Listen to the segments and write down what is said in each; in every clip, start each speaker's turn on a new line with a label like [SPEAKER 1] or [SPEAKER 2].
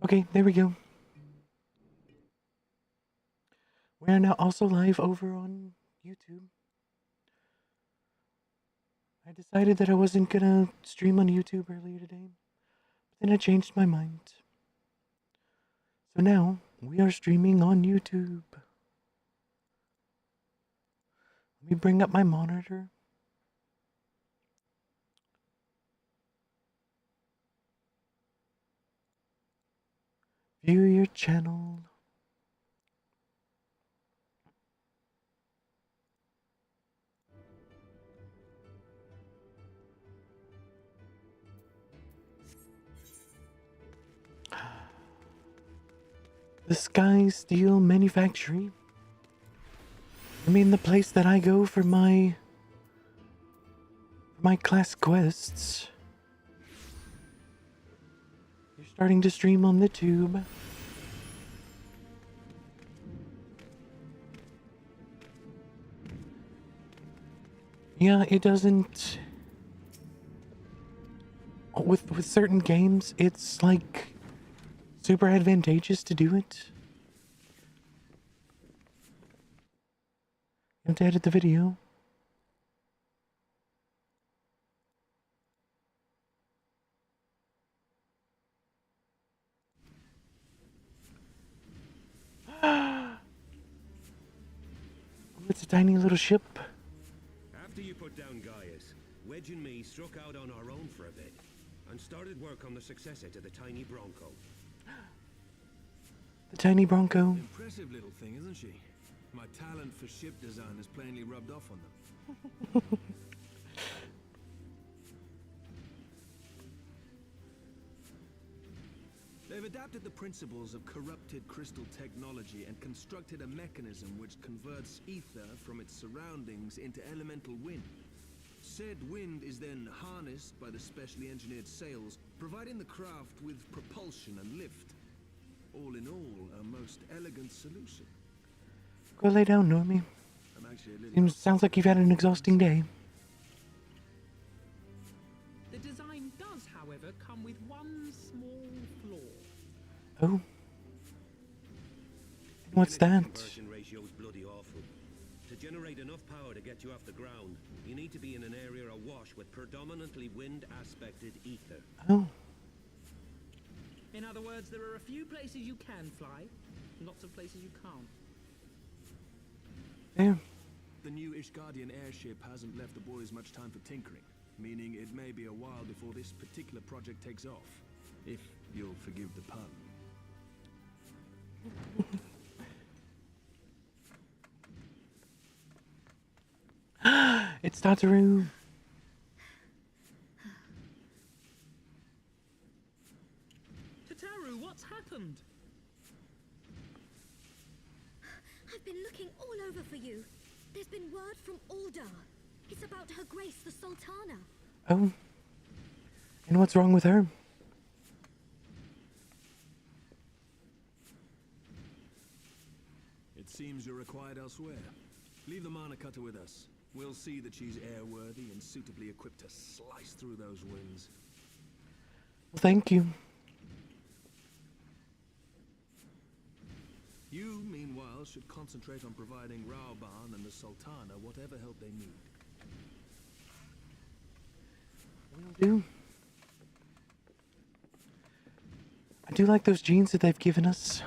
[SPEAKER 1] Okay, there we go. We are now also live over on YouTube. I decided that I wasn't gonna stream on YouTube earlier today, but then I changed my mind. So now, we are streaming on YouTube. Let me bring up my monitor. View your channel. The Sky Steel Manufactory. I mean, the place that I go for my class quests. You're starting to stream on the tube. Yeah, it doesn't. With certain games, it's like super advantageous to do it. You have to edit the video. It's a tiny little ship.
[SPEAKER 2] After you put down Gaius, Wedge and me struck out on our own for a bit and started work on the successor to the tiny Bronco.
[SPEAKER 1] The tiny Bronco.
[SPEAKER 3] Impressive little thing, isn't she? My talent for ship design has plainly rubbed off on them. They've adapted the principles of corrupted crystal technology and constructed a mechanism which converts ether from its surroundings into elemental wind. Said wind is then harnessed by the specially engineered sails, providing the craft with propulsion and lift. All in all, a most elegant solution.
[SPEAKER 1] Go lay down, Normie.
[SPEAKER 3] I'm actually a little...
[SPEAKER 1] Sounds like you've had an exhausting day.
[SPEAKER 4] The design does, however, come with one small flaw.
[SPEAKER 1] Oh. What's that?
[SPEAKER 2] Conversion ratio's bloody awful. To generate enough power to get you off the ground, you need to be in an area awash with predominantly wind-aspected ether.
[SPEAKER 1] Oh.
[SPEAKER 4] In other words, there are a few places you can fly, lots of places you can't.
[SPEAKER 1] There.
[SPEAKER 3] The new Ishgardian airship hasn't left the boys much time for tinkering, meaning it may be a while before this particular project takes off. If you'll forgive the pun.
[SPEAKER 1] It's Tataru.
[SPEAKER 4] Tataru, what's happened?
[SPEAKER 5] I've been looking all over for you. There's been word from Aldar. It's about Her Grace the Sultana.
[SPEAKER 1] Oh. And what's wrong with her?
[SPEAKER 3] It seems you're required elsewhere. Leave the Mana Cutter with us. We'll see that she's airworthy and suitably equipped to slice through those winds.
[SPEAKER 1] Well, thank you.
[SPEAKER 3] You, meanwhile, should concentrate on providing Raoban and the Sultana whatever help they need.
[SPEAKER 1] Will do. I do like those jeans that they've given us.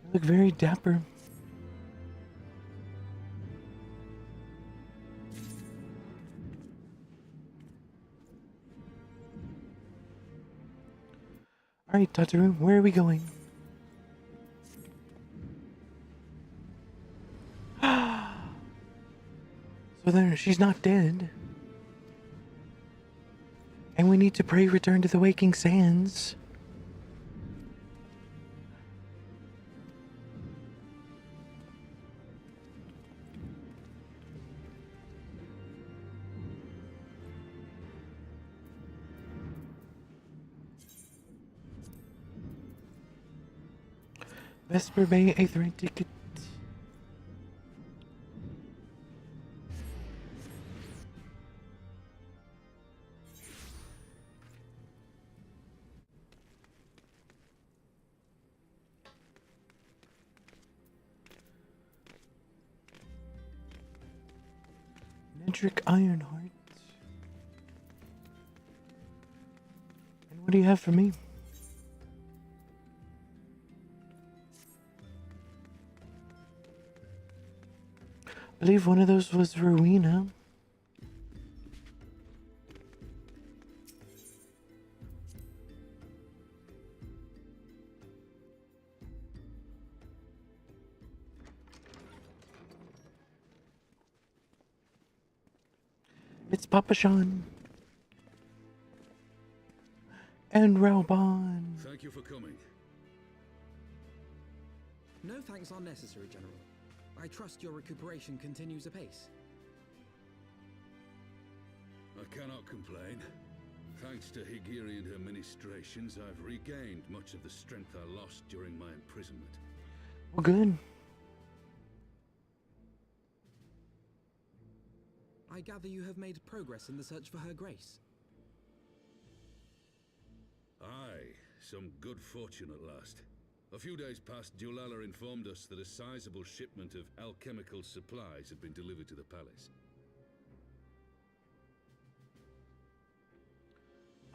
[SPEAKER 1] They look very dapper. Alright, Tataru, where are we going? So then she's not dead. And we need to pray return to the waking sands. Vesper Bay A3 ticket. Cedric Ironheart. And what do you have for me? I believe one of those was Rowena. It's Papa Sean. And Raubon.
[SPEAKER 6] Thank you for coming.
[SPEAKER 7] No thanks are necessary, General. I trust your recuperation continues apace.
[SPEAKER 6] I cannot complain. Thanks to Higiri and her ministrations, I've regained much of the strength I lost during my imprisonment.
[SPEAKER 1] Well, good.
[SPEAKER 7] I gather you have made progress in the search for Her Grace.
[SPEAKER 6] Aye, some good fortune at last. A few days past, Dulala informed us that a sizable shipment of alchemical supplies had been delivered to the palace.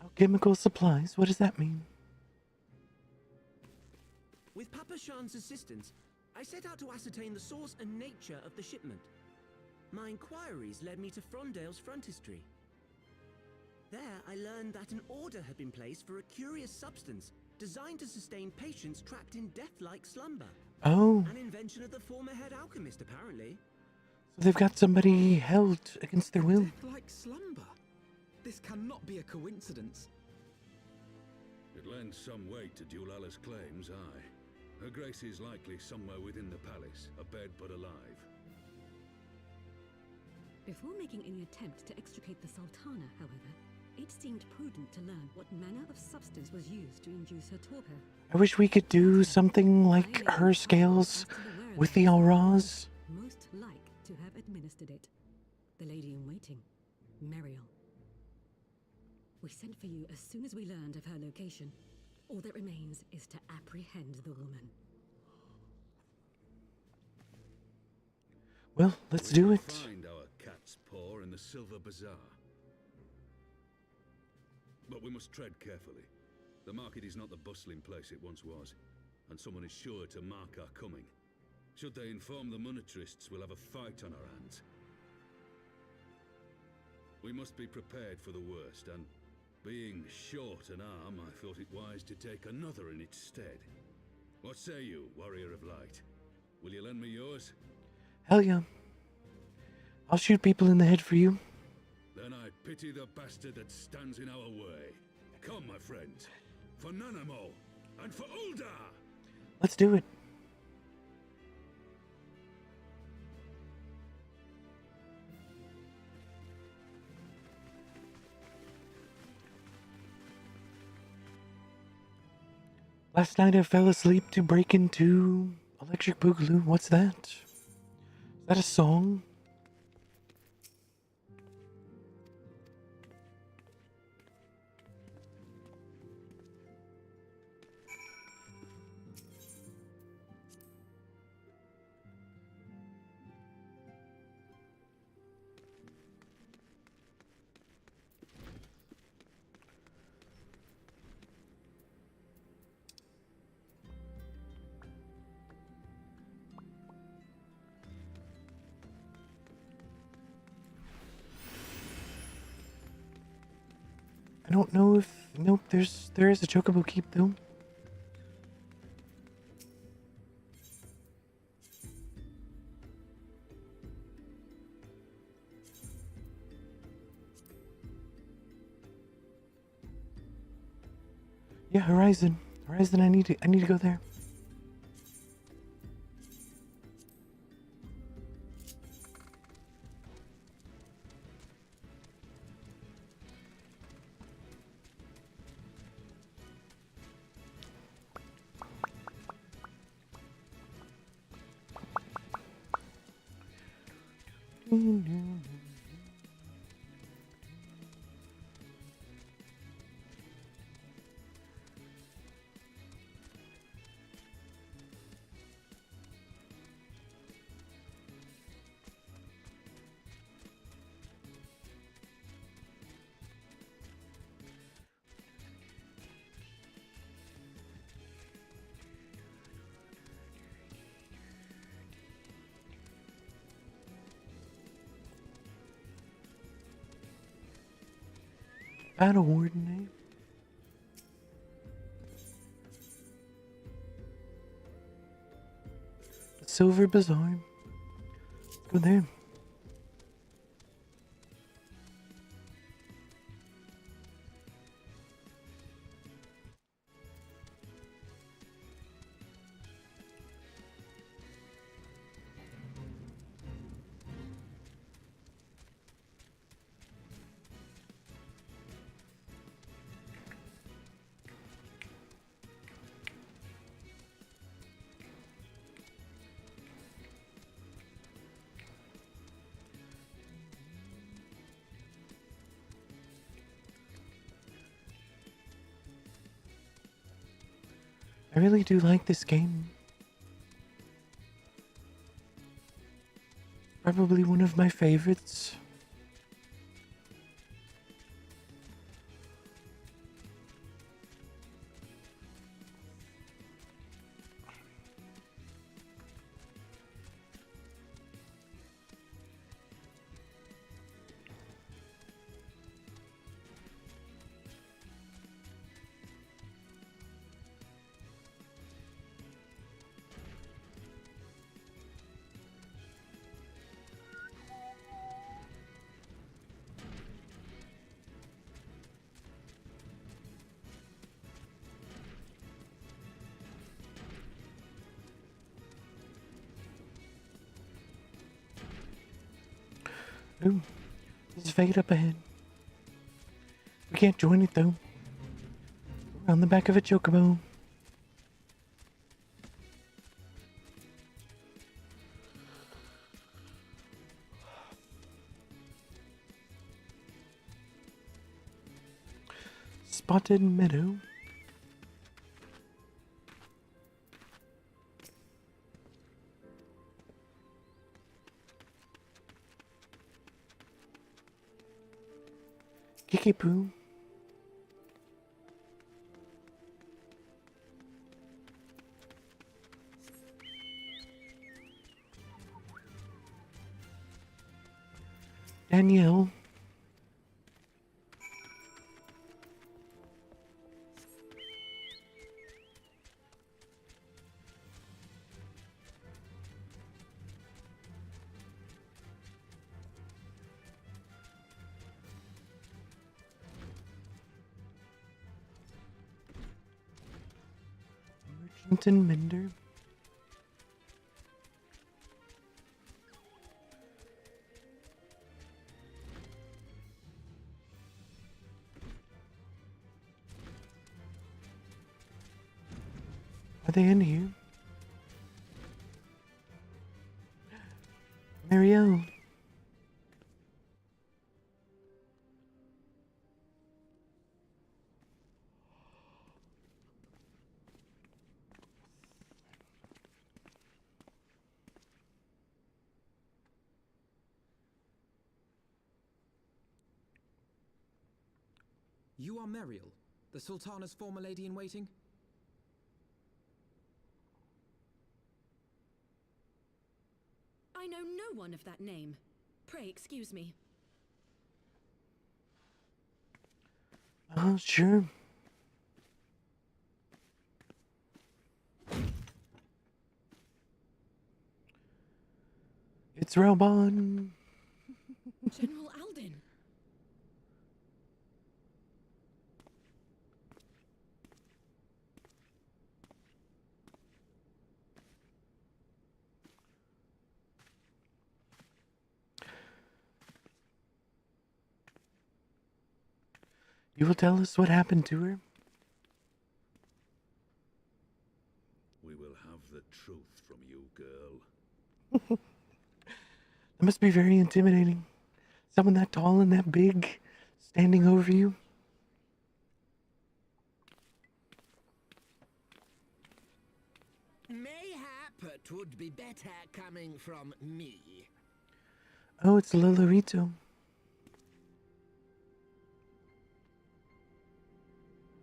[SPEAKER 1] Alchemical supplies? What does that mean?
[SPEAKER 4] With Papa Shan's assistance, I set out to ascertain the source and nature of the shipment. My inquiries led me to Frondale's frontistery. There, I learned that an order had been placed for a curious substance designed to sustain patients trapped in death-like slumber.
[SPEAKER 1] Oh,
[SPEAKER 4] An invention of the former head alchemist, apparently.
[SPEAKER 1] so they've got somebody held against their will.
[SPEAKER 7] Death-like slumber? This cannot be a coincidence.
[SPEAKER 6] It lends some weight to Dulala's claims, aye. Her Grace is likely somewhere within the palace, abed but alive.
[SPEAKER 8] Before making any attempt to extricate the Sultana, however, it seemed prudent to learn what manner of substance was used to induce her torpor.
[SPEAKER 1] I wish we could do something like her scales with the auras.
[SPEAKER 8] Most like to have administered it. The lady in waiting, Muriel. We sent for you as soon as we learned of her location. All that remains is to apprehend the woman.
[SPEAKER 1] Well, let's do it.
[SPEAKER 6] Find our cat's paw in the Silver Bazaar. But we must tread carefully. The market is not the bustling place it once was, and someone is sure to mark our coming. Should they inform the monetarists, we'll have a fight on our hands. We must be prepared for the worst, and being short an arm, I thought it wise to take another in its stead. What say you, Warrior of Light? Will you lend me yours?
[SPEAKER 1] Hell yeah. I'll shoot people in the head for you.
[SPEAKER 6] Then I pity the bastard that stands in our way. Come, my friends, for Nanamo and for Uldar!
[SPEAKER 1] Let's do it. Last night I fell asleep to break into Electric Boogaloo. What's that? Is that a song? I don't know if... Nope, there is a Chocobo Keep though. Yeah, Horizon. Horizon, I need to go there. Battle Warden, eh? The Silver Bazaar. Let's go there. I really do like this game. Probably one of my favorites. Ooh, there's Fade up ahead. We can't join it though. We're on the back of a chocobo. Spotted Meadow. Kiki Poo. Danielle. Merchant and Mender. Are they in here? Marielle.
[SPEAKER 7] You are Meriel, the Sultana's former lady-in-waiting?
[SPEAKER 8] I know no one of that name. Pray excuse me.
[SPEAKER 1] Sure. It's Raubon.
[SPEAKER 8] General Alden.
[SPEAKER 1] You will tell us what happened to her?
[SPEAKER 6] We will have the truth from you, girl.
[SPEAKER 1] That must be very intimidating. Someone that tall and that big standing over you.
[SPEAKER 4] Mayhap it would be better coming from me.
[SPEAKER 1] Oh, it's Lolorito.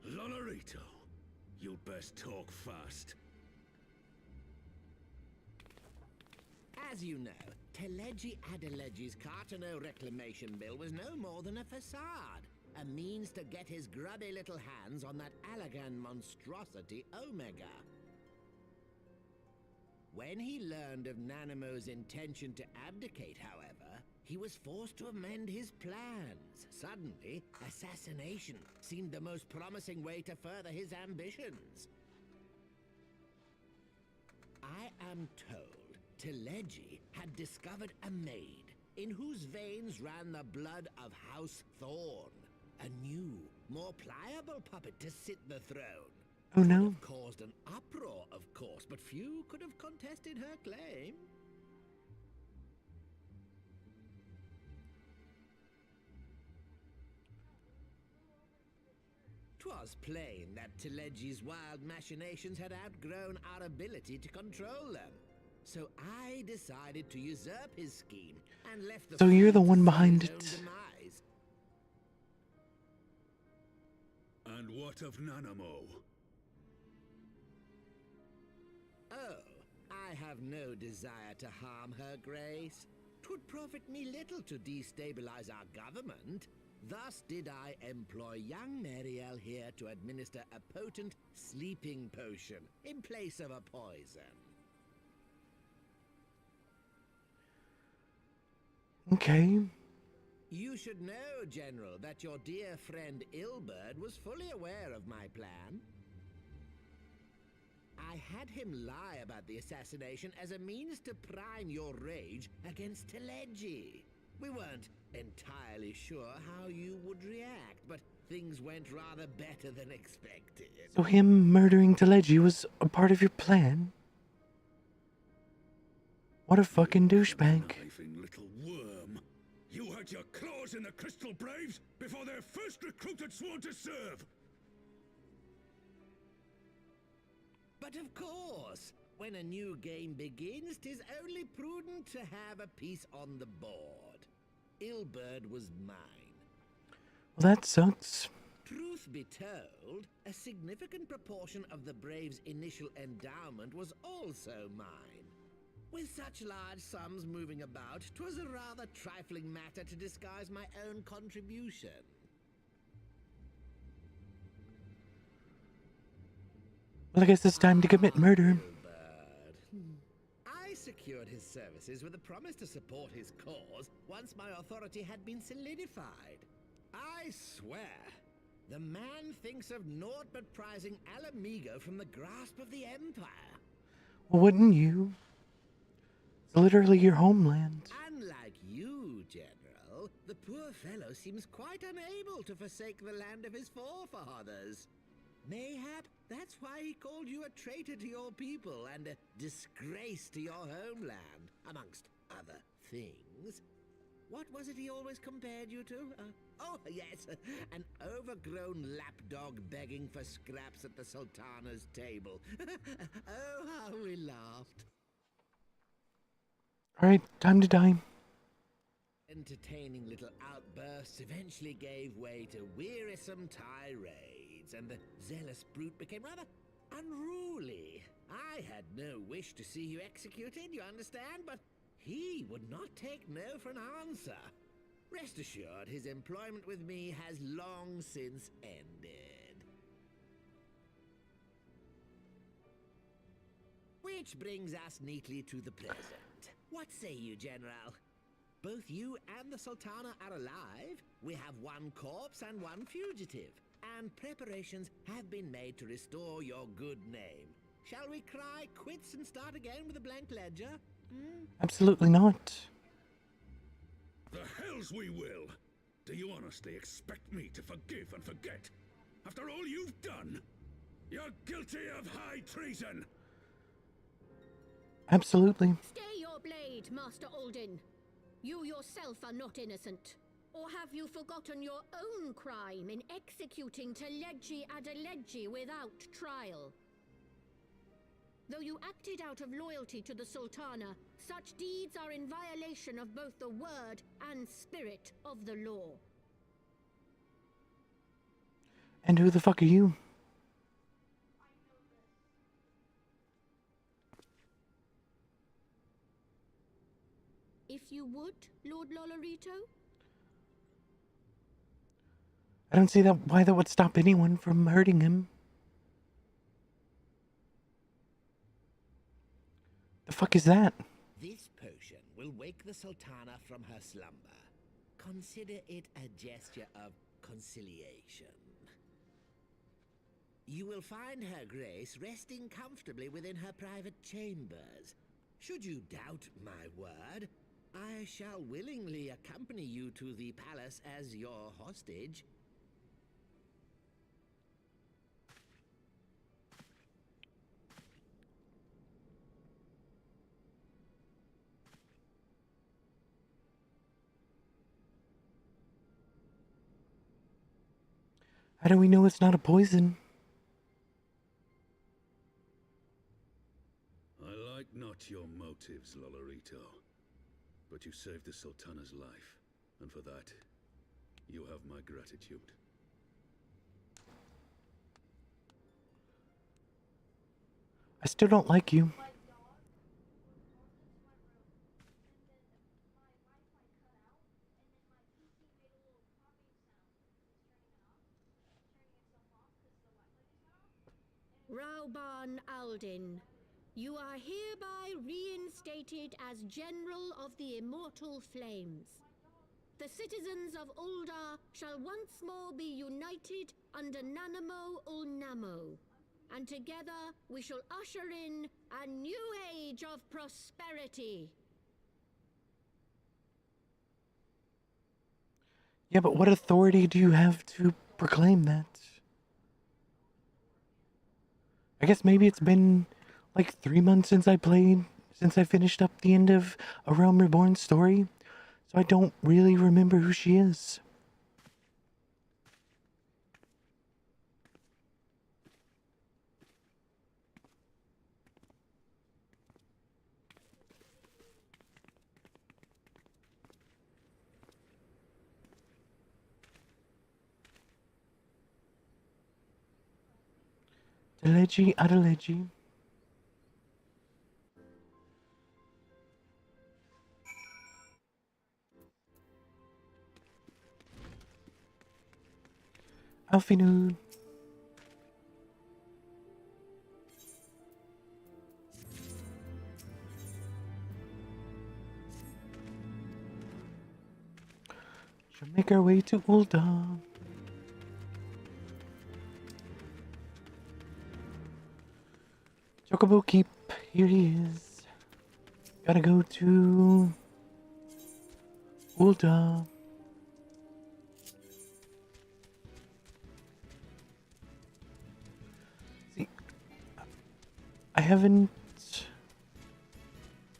[SPEAKER 6] Lolorito, you'd best talk fast.
[SPEAKER 4] As you know, Teleji Adeleji's Cartano reclamation bill was no more than a facade.
[SPEAKER 9] a means to get his grubby little hands on that Allagan monstrosity Omega. When he learned of Nanamo's intention to abdicate, however, he was forced to amend his plans. Suddenly, assassination seemed the most promising way to further his ambitions. I am told Teleji had discovered a maid in whose veins ran the blood of House Thorn, a new, more pliable puppet to sit the throne.
[SPEAKER 1] Oh
[SPEAKER 9] It
[SPEAKER 1] no.
[SPEAKER 9] would have caused an uproar, of course, but few could have contested her claim. 'Twas plain that Teleji's wild machinations had outgrown our ability to control them. So I decided to usurp his scheme and left the
[SPEAKER 1] So you're the
[SPEAKER 9] fool to
[SPEAKER 1] one
[SPEAKER 9] see
[SPEAKER 1] behind
[SPEAKER 9] his own
[SPEAKER 1] it.
[SPEAKER 9] demise.
[SPEAKER 6] And what of Nanamo?
[SPEAKER 9] Oh, I have no desire to harm her grace. 'Twould profit me little to destabilize our government. Thus did I employ young Mariel here to administer a potent sleeping potion in place of a poison.
[SPEAKER 1] Okay.
[SPEAKER 9] You should know, General, that your dear friend Ilberd was fully aware of my plan. I had him lie about the assassination as a means to prime your rage against Teleji. We weren't entirely sure how you would react, but things went rather better than expected.
[SPEAKER 1] So him murdering Teleji was a part of your plan? What a fucking douchebag.
[SPEAKER 6] Knifing little worm. You had your claws in the Crystal Braves before their first recruit had sworn to serve.
[SPEAKER 9] But of course, when a new game begins, 'tis only prudent to have a piece on the board. Ilberd was mine.
[SPEAKER 1] Well, that sucks.
[SPEAKER 9] Truth be told, a significant proportion of the Braves' initial endowment was also mine. With such large sums moving about, 'twas a rather trifling matter to disguise my own contribution.
[SPEAKER 1] Well, I guess it's time to commit murder.
[SPEAKER 9] Ilberd. I secured his services with a promise to support his cause once my authority had been solidified. I swear, the man thinks of naught but prizing Alamigo from the grasp of the Empire.
[SPEAKER 1] Well, wouldn't you? It's literally your homeland.
[SPEAKER 9] Unlike you, General, the poor fellow seems quite unable to forsake the land of his forefathers. Mayhap that's why he called you a traitor to your people and a disgrace to your homeland, amongst other things. What was it he always compared you to? Oh, yes, an overgrown lapdog begging for scraps at the Sultana's table. Oh, how we laughed.
[SPEAKER 1] Alright, time to die.
[SPEAKER 9] Entertaining little outbursts eventually gave way to wearisome tirades, and the zealous brute became rather unruly. I had no wish to see you executed, you understand, but he would not take no for an answer. Rest assured, his employment with me has long since ended. Which brings us neatly to the present. What say you, General? Both you and the Sultana are alive. We have one corpse and one fugitive, and preparations have been made to restore your good name. Shall we cry quits and start again with a blank ledger?
[SPEAKER 1] Absolutely not.
[SPEAKER 6] The hells we will! Do you honestly expect me to forgive and forget? After all you've done? You're guilty of high treason!
[SPEAKER 1] Absolutely.
[SPEAKER 10] Stay your blade, Master Alden. You yourself are not innocent. Or have you forgotten your own crime in executing Teleji Adeleji without trial? Though you acted out of loyalty to the Sultana, such deeds are in violation of both the word and spirit of the law.
[SPEAKER 1] And who the fuck are you?
[SPEAKER 10] If you would, Lord Lolorito?
[SPEAKER 1] I don't see why that would stop anyone from hurting him. The fuck is that?
[SPEAKER 9] This potion will wake the Sultana from her slumber. Consider it a gesture of conciliation. You will find her grace resting comfortably within her private chambers. Should you doubt my word, I shall willingly accompany you to the palace as your hostage.
[SPEAKER 1] How do we know it's not a poison?
[SPEAKER 6] I like not your motives, Lolorito. But you saved the Sultana's life, and for that, you have my gratitude.
[SPEAKER 1] I still don't like you.
[SPEAKER 10] Rauban Aldin, you are hereby reinstated as General of the Immortal Flames. The citizens of Ul'dah shall once more be united under Nanamo Ul'Namo, and together we shall usher in a new age of prosperity.
[SPEAKER 1] Yeah, but what authority do you have to proclaim that? I guess maybe it's been like 3 months since I finished up the end of A Realm Reborn story, so I don't really remember who she is. Adeleji, Adeleji. Alfinu. Shall make our way to Ul'dah. Chocobo Keep, here he is. Gotta go to Ul'dah. See, I haven't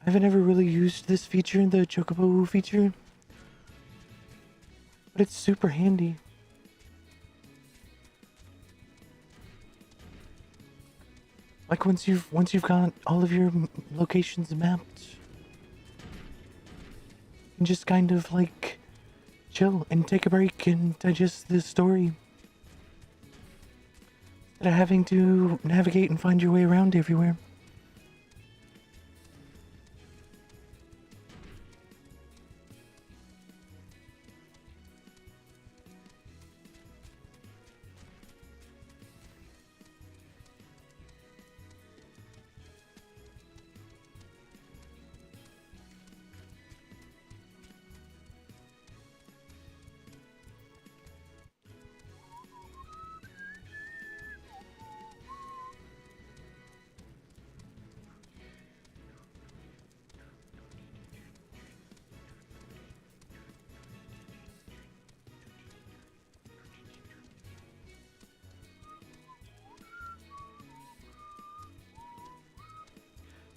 [SPEAKER 1] ever really used this feature, the Chocobo feature, but it's super handy. Like once you've got all of your locations mapped, you can just kind of like chill and take a break and digest the story instead of having to navigate and find your way around everywhere.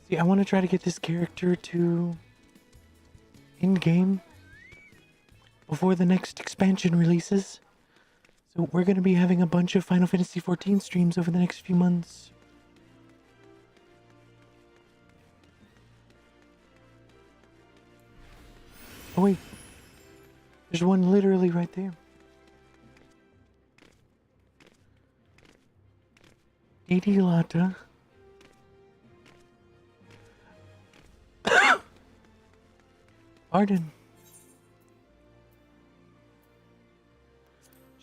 [SPEAKER 1] See, I want to try to get this character to in-game before the next expansion releases. So we're going to be having a bunch of Final Fantasy XIV streams over the next few months. Oh wait, there's one literally right there. Didi Lata. Pardon.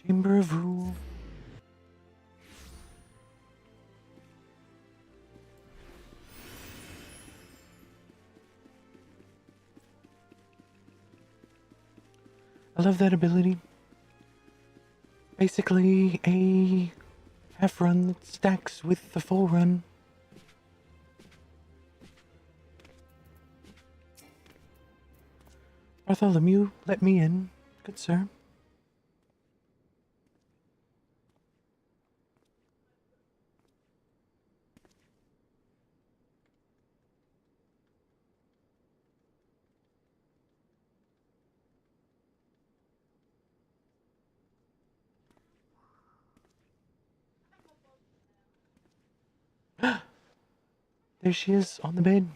[SPEAKER 1] Chamber of Rule. I love that ability. Basically a half run that stacks with the full run. Bartholomew, let me in. Good sir. There she is on the bed.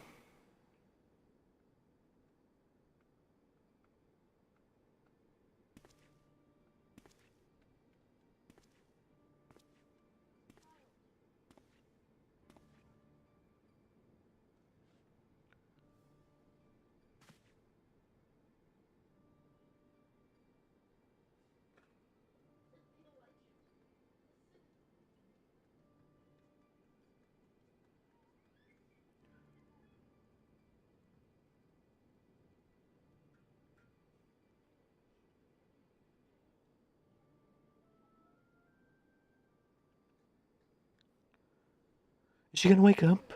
[SPEAKER 1] Is she gonna wake up?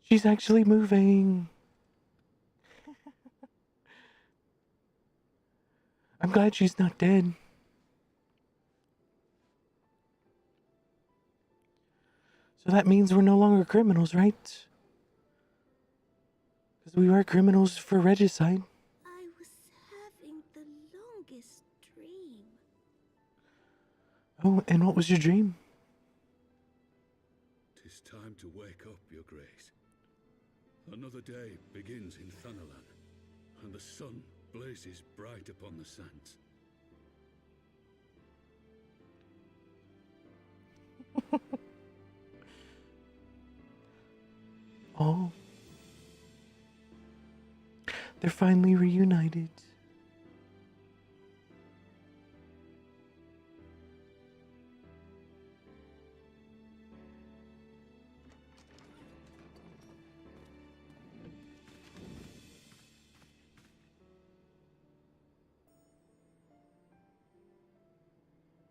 [SPEAKER 1] She's actually moving. I'm glad she's not dead. So that means we're no longer criminals, right? Because we were criminals for regicide.
[SPEAKER 5] I was having the longest dream.
[SPEAKER 1] Oh, and what was your dream?
[SPEAKER 6] 'Tis time to wake up, Your Grace. Another day begins in Thanalan, and the sun blazes bright upon the sands.
[SPEAKER 1] Oh. They're finally reunited.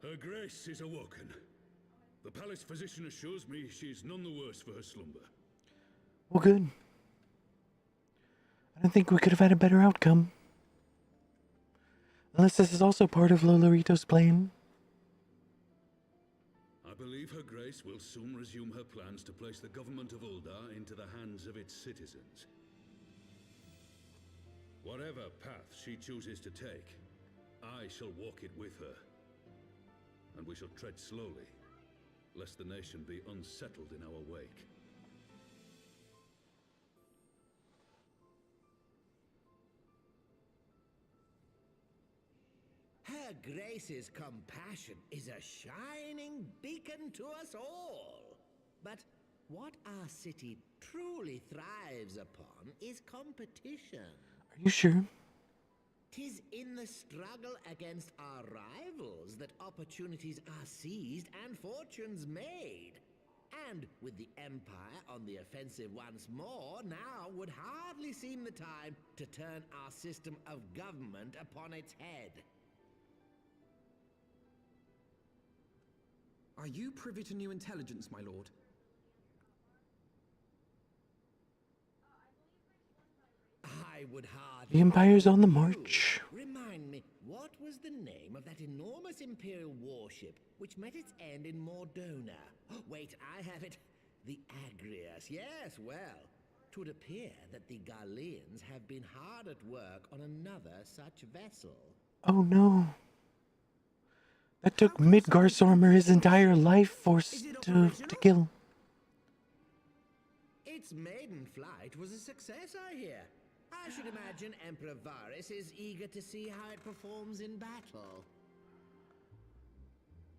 [SPEAKER 6] Her Grace is awoken. The palace physician assures me she is none the worse for her slumber.
[SPEAKER 1] Well, good. I don't think we could have had a better outcome. Unless this is also part of Lolorito's plan.
[SPEAKER 6] I believe Her Grace will soon resume her plans to place the government of Uldar into the hands of its citizens. Whatever path she chooses to take, I shall walk it with her. And we shall tread slowly, lest the nation be unsettled in our wake.
[SPEAKER 9] Her Grace's compassion is a shining beacon to us all. But what our city truly thrives upon is competition.
[SPEAKER 1] Are you sure?
[SPEAKER 9] 'Tis in the struggle against our rivals that opportunities are seized and fortunes made. And with the Empire on the offensive once more, now would hardly seem the time to turn our system of government upon its head.
[SPEAKER 7] Are you privy to new intelligence, my lord?
[SPEAKER 9] I would hardly...
[SPEAKER 1] The Empire's on the march.
[SPEAKER 9] Remind me, what was the name of that enormous Imperial warship which met its end in Mordona? Wait, I have it. The Agrias. Yes, well, 'twould appear that the Garleans have been hard at work on another such vessel.
[SPEAKER 1] Oh no. That took Midgarsarmor his entire life force to kill.
[SPEAKER 9] Its maiden flight was a success, I hear. I should imagine Emperor Varys is eager to see how it performs in battle.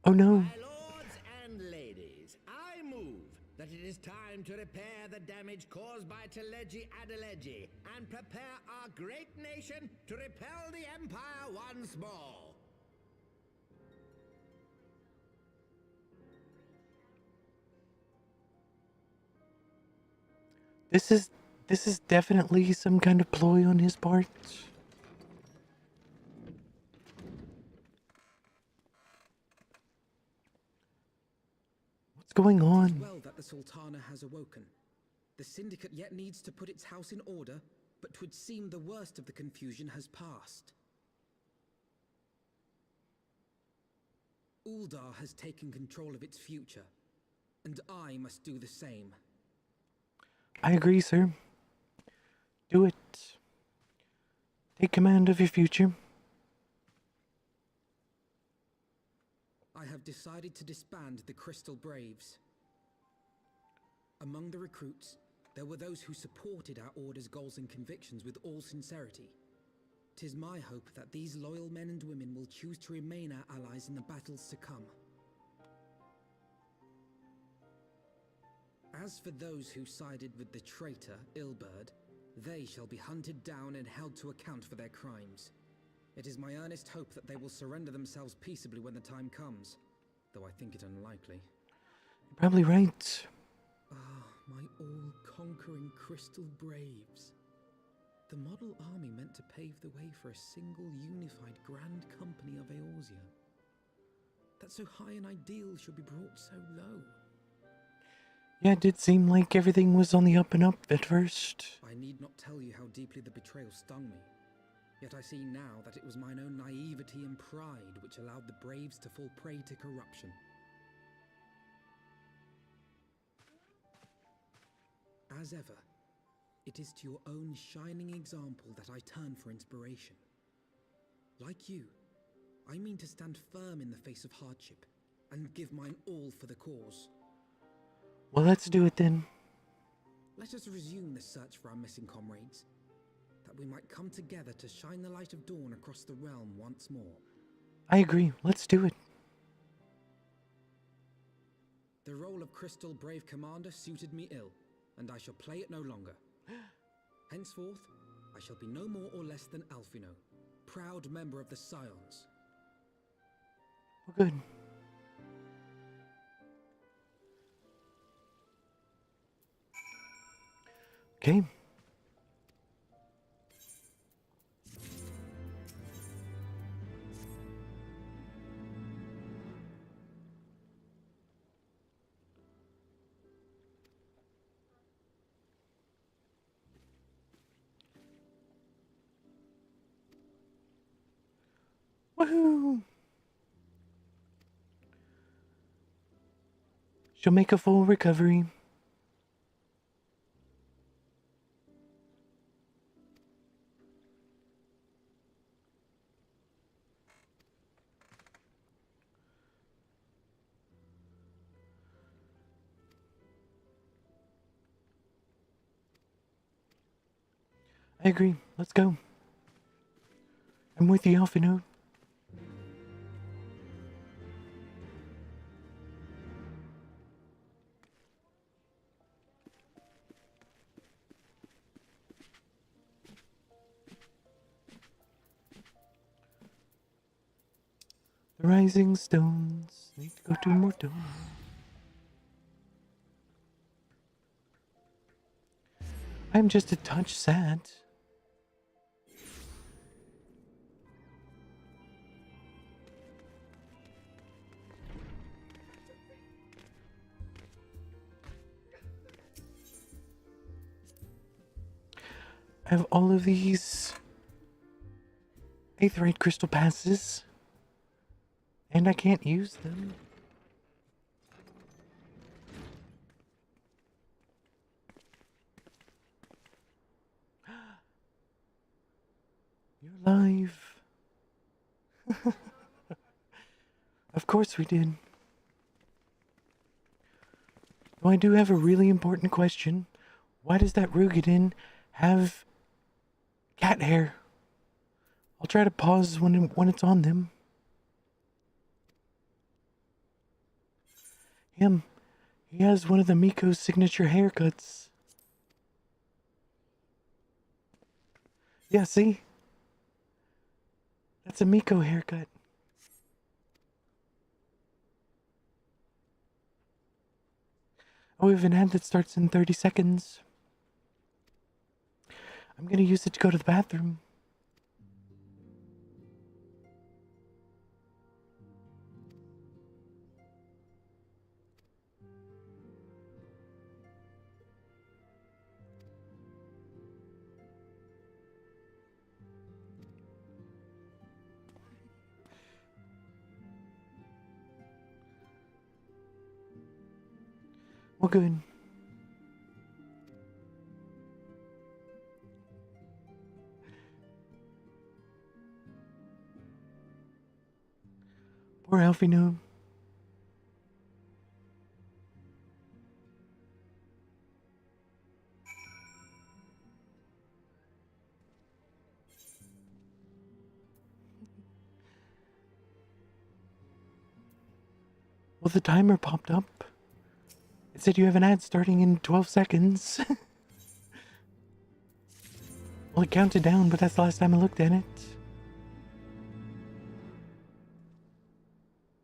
[SPEAKER 1] Oh no.
[SPEAKER 9] My lords and ladies, I move that it it is time to repair the damage caused by Teledji Adeledji and prepare our great nation to repel the Empire once more.
[SPEAKER 1] This is definitely some kind of ploy on his part. What's going on?
[SPEAKER 7] Well that the Sultana has awoken. The Syndicate yet needs to put its house in order, but 'twould seem the worst of the confusion has passed. Uldar has taken control of its future, and I must do the same.
[SPEAKER 1] I agree, sir. Do it. Take command of your future.
[SPEAKER 7] I have decided to disband the Crystal Braves. Among the recruits, there were those who supported our Order's goals and convictions with all sincerity. 'Tis my hope that these loyal men and women will choose to remain our allies in the battles to come. As for those who sided with the traitor, Ilberd, they shall be hunted down and held to account for their crimes. It is my earnest hope that they will surrender themselves peaceably when the time comes, though I think it unlikely.
[SPEAKER 1] You're probably right.
[SPEAKER 7] Ah, my all-conquering Crystal Braves. The model army meant to pave the way for a single unified Grand Company of Eorzea. That so high an ideal should be brought so low.
[SPEAKER 1] Yeah, it did seem like everything was on the up and up at first.
[SPEAKER 7] I need not tell you how deeply the betrayal stung me. Yet I see now that it was mine own naivety and pride which allowed the Braves to fall prey to corruption. As ever, it is to your own shining example that I turn for inspiration. Like you, I mean to stand firm in the face of hardship and give mine all for the cause.
[SPEAKER 1] Well, let's do it then.
[SPEAKER 7] Let us resume the search for our missing comrades, that we might come together to shine the light of dawn across the realm once more.
[SPEAKER 1] I agree. Let's do it.
[SPEAKER 7] The role of Crystal Brave Commander suited me ill, and I shall play it no longer. Henceforth, I shall be no more or less than Alfino, proud member of the Scions.
[SPEAKER 1] Well, good. Okay. Woohoo! She'll make a full recovery. I agree. Let's go. I'm with you, Alfino. The rising stones need to go to Morton. I'm just a touch sad. I have all of these 8th rate crystal passes, and I can't use them. You're alive. Of course we did. Though I do have a really important question. Why does that Rugadin have cat hair? I'll try to pause when it's on them. He has one of the Miko's signature haircuts. Yeah, see? That's a Miko haircut. Oh, we have an ad that starts in 30 seconds. I'm gonna use it to go to the bathroom. Well, good. Poor Alfie Noob. Well, the timer popped up. It said you have an ad starting in 12 seconds. Well, it counted down, but that's the last time I looked at it.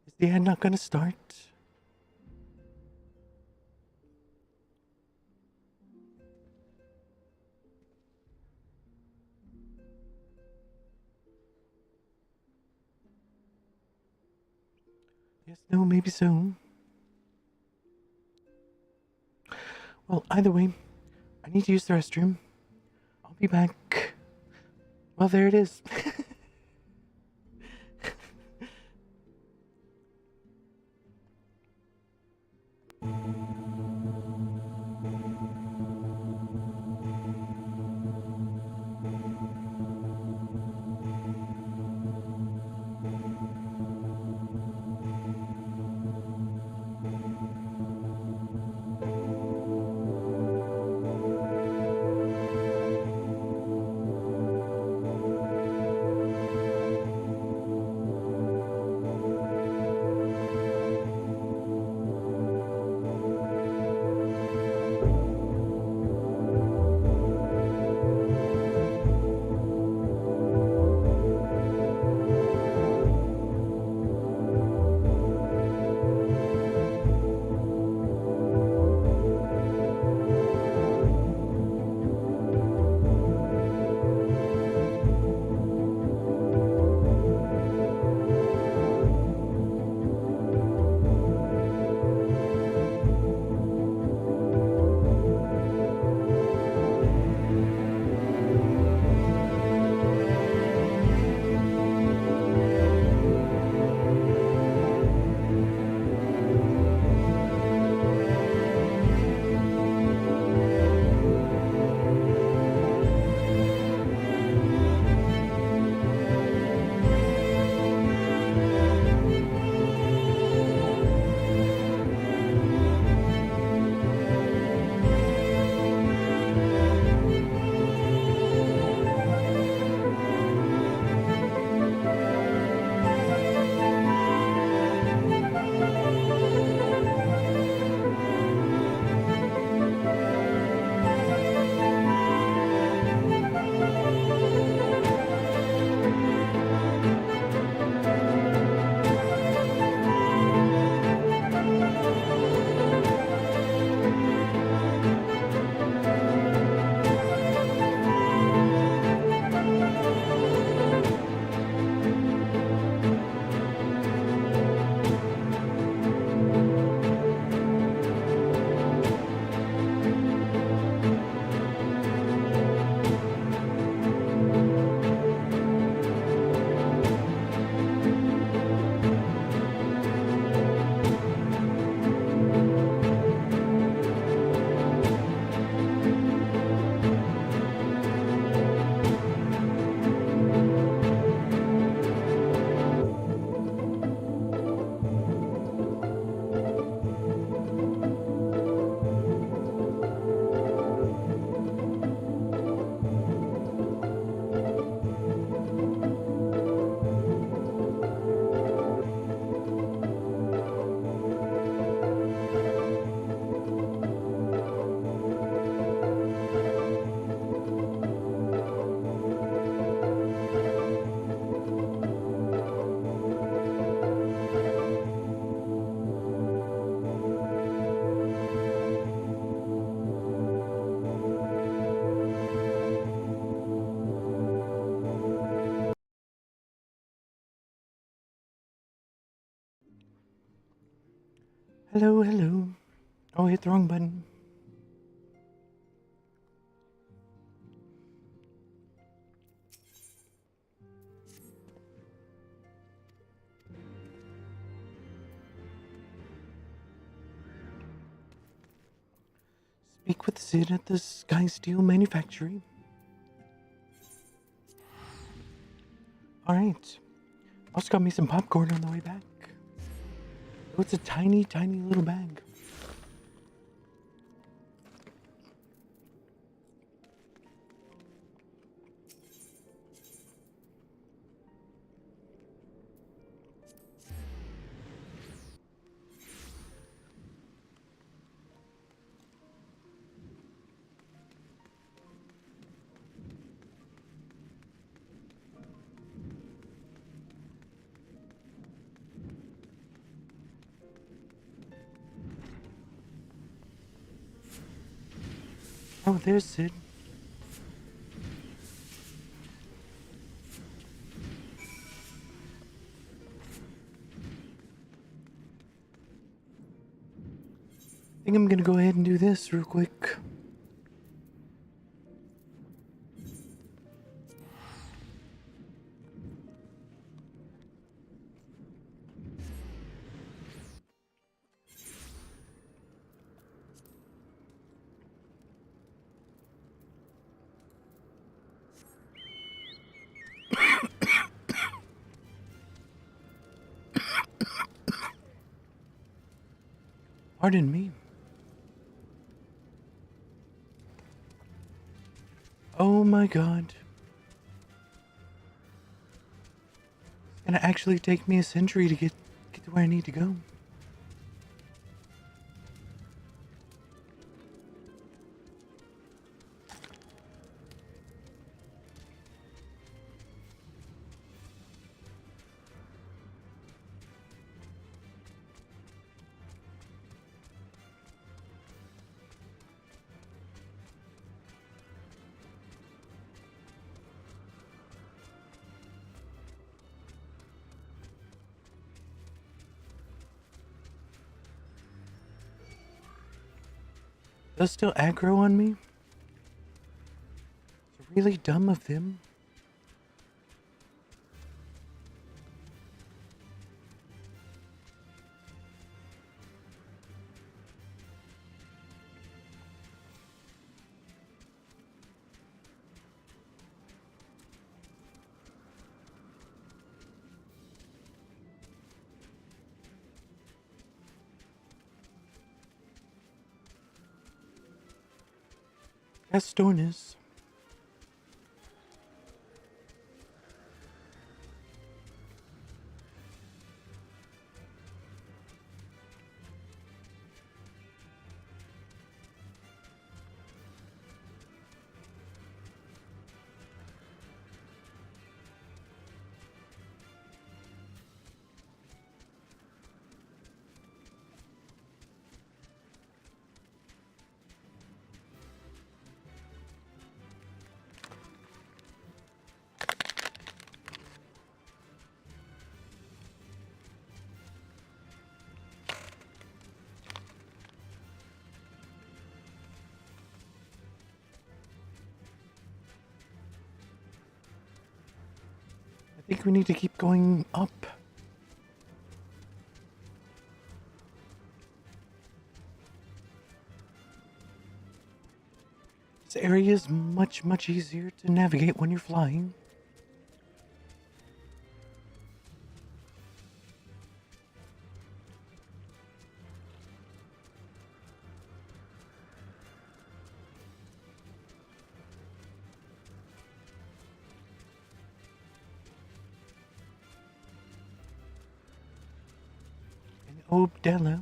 [SPEAKER 1] Is the ad not gonna start? Yes, no, maybe so. Well, either way, I need to use the restroom. I'll be back. Well, there it is. Hello, hello. Oh, hit the wrong button. Speak with Sid at the Sky Steel Manufactory. Alright. Also got me some popcorn on the way back. Oh, it's a tiny, tiny little bag. Oh, there's Sid. I think I'm gonna go ahead and do this real quick. Pardon me. Oh my god. It's gonna actually take me a century to get to where I need to go. They'll still aggro on me? It's really dumb of them. Gastornis. I think we need to keep going up. This area is much, much easier to navigate when you're flying. And Obdella.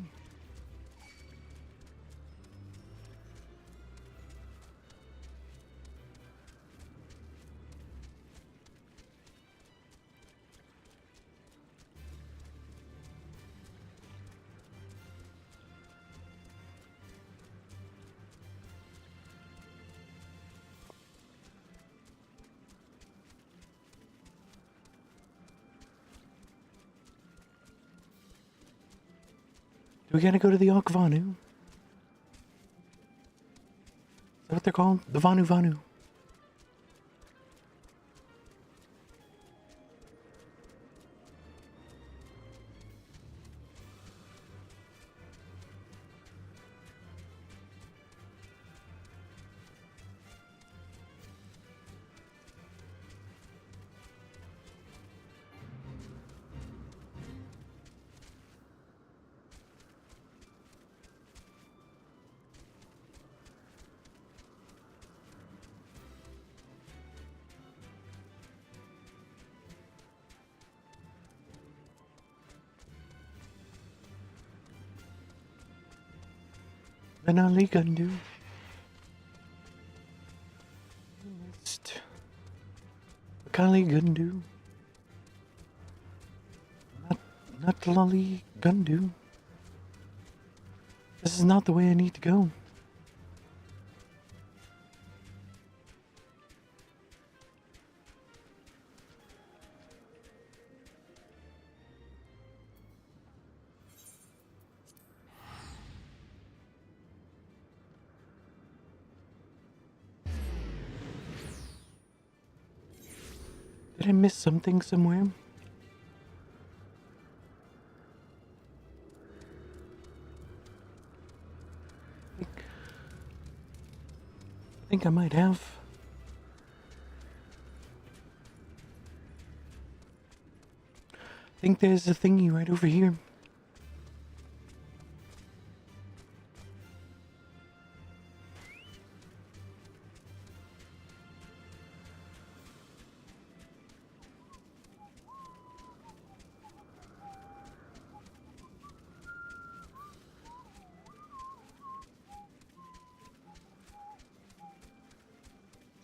[SPEAKER 1] Do we gotta go to the Okvanu? Is that what they're called? The Vanu Vanu. Benali Gundu. Missed. Kali Gundu. Not Lali Gundu. This is not the way I need to go. Did I miss something somewhere? I think I might have. I think there's a thingy right over here.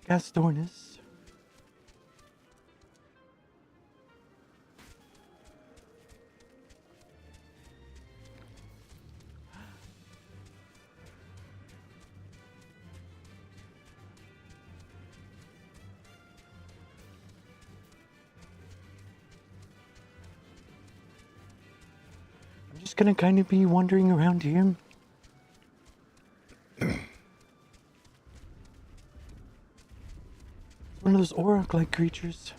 [SPEAKER 1] Gastornis. I'm just gonna kind of be wandering around here. One of those Auroch-like creatures.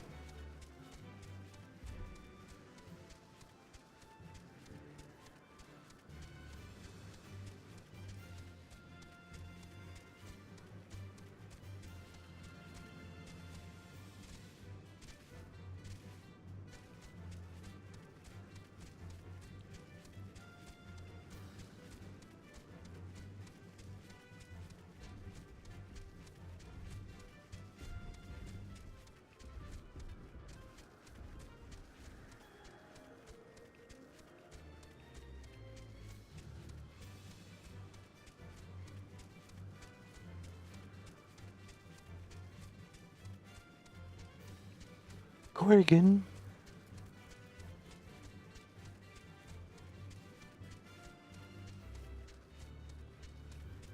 [SPEAKER 1] Corrigan.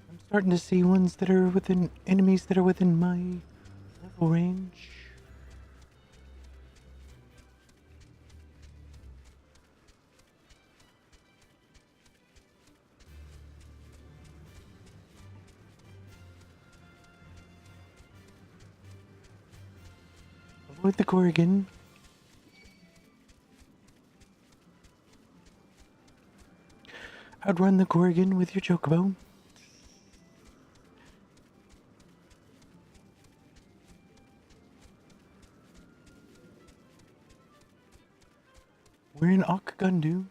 [SPEAKER 1] I'm starting to see ones that are within enemies that are within my level range. Avoid the Corrigan. Outrun the Corrigan with your chocobo. We're in Okgundu.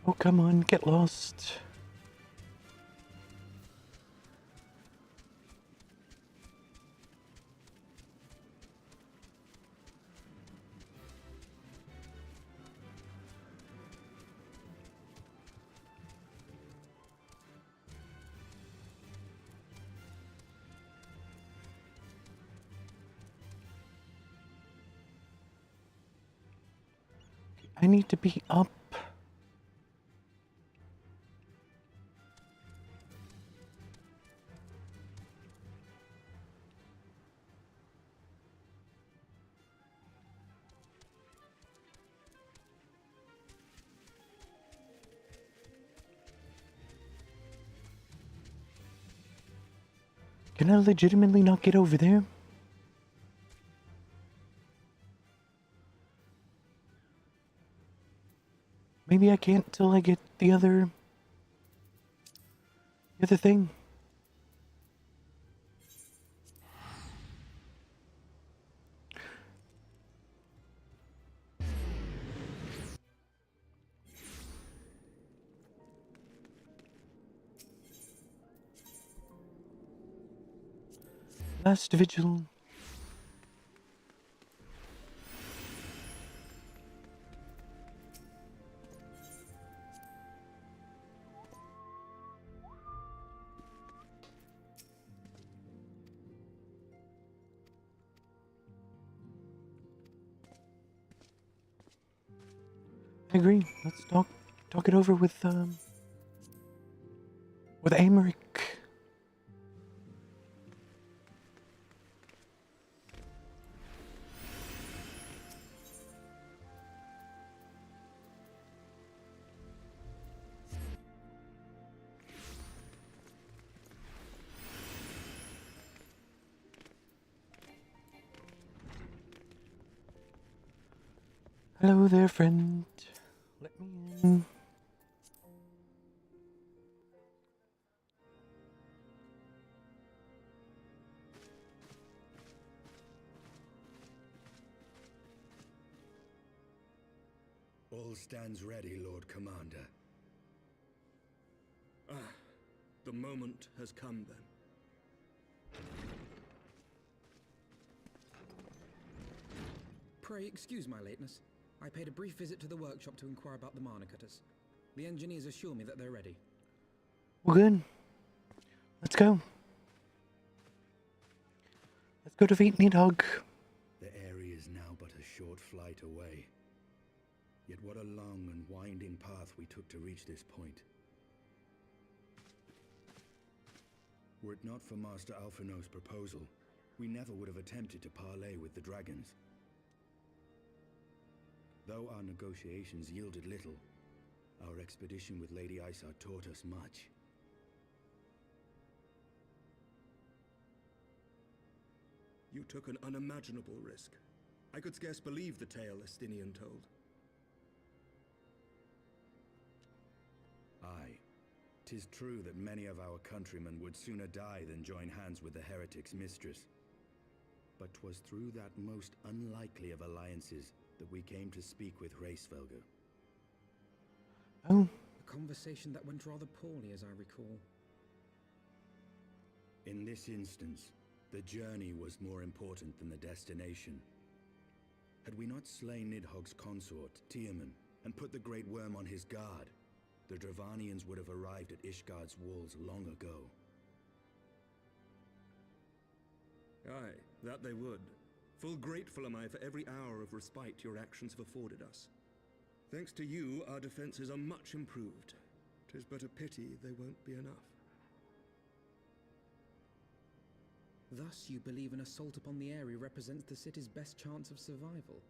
[SPEAKER 1] Oh, come on, get lost. I need to be up. Can I legitimately not get over there? Maybe I can't till I get the other thing. Last vigil. I agree. Let's talk it over with Amaric. Hello there, friend. Let me in.
[SPEAKER 6] All stands ready, Lord Commander.
[SPEAKER 3] Ah, the moment has come then.
[SPEAKER 7] Pray excuse my lateness. I paid a brief visit to the workshop to inquire about the mana cutters. The engineers assure me that they're ready.
[SPEAKER 1] Well, good. Let's go. Let's go defeat Nidhogg.
[SPEAKER 6] The area is now but a short flight away. Yet what a long and winding path we took to reach this point. Were it not for Master Alphino's proposal, we never would have attempted to parley with the dragons. Though our negotiations yielded little, our expedition with Lady Isar taught us much.
[SPEAKER 3] You took an unimaginable risk. I could scarce believe the tale Estinian told.
[SPEAKER 6] Aye. 'Tis true that many of our countrymen would sooner die than join hands with the heretic's mistress. But 'twas through that most unlikely of alliances that we came to speak with Hraesvelgr.
[SPEAKER 1] Oh.
[SPEAKER 7] A conversation that went rather poorly, as I recall.
[SPEAKER 6] In this instance, the journey was more important than the destination. Had we not slain Nidhogg's consort, Tiaman, and put the Great Worm on his guard, the Dravanians would have arrived at Ishgard's walls long ago.
[SPEAKER 3] Aye, that they would. Full grateful am I for every hour of respite your actions have afforded us. Thanks to you, our defenses are much improved. 'Tis but a pity they won't be enough.
[SPEAKER 7] Thus you believe an assault upon the area represents the city's best chance of survival.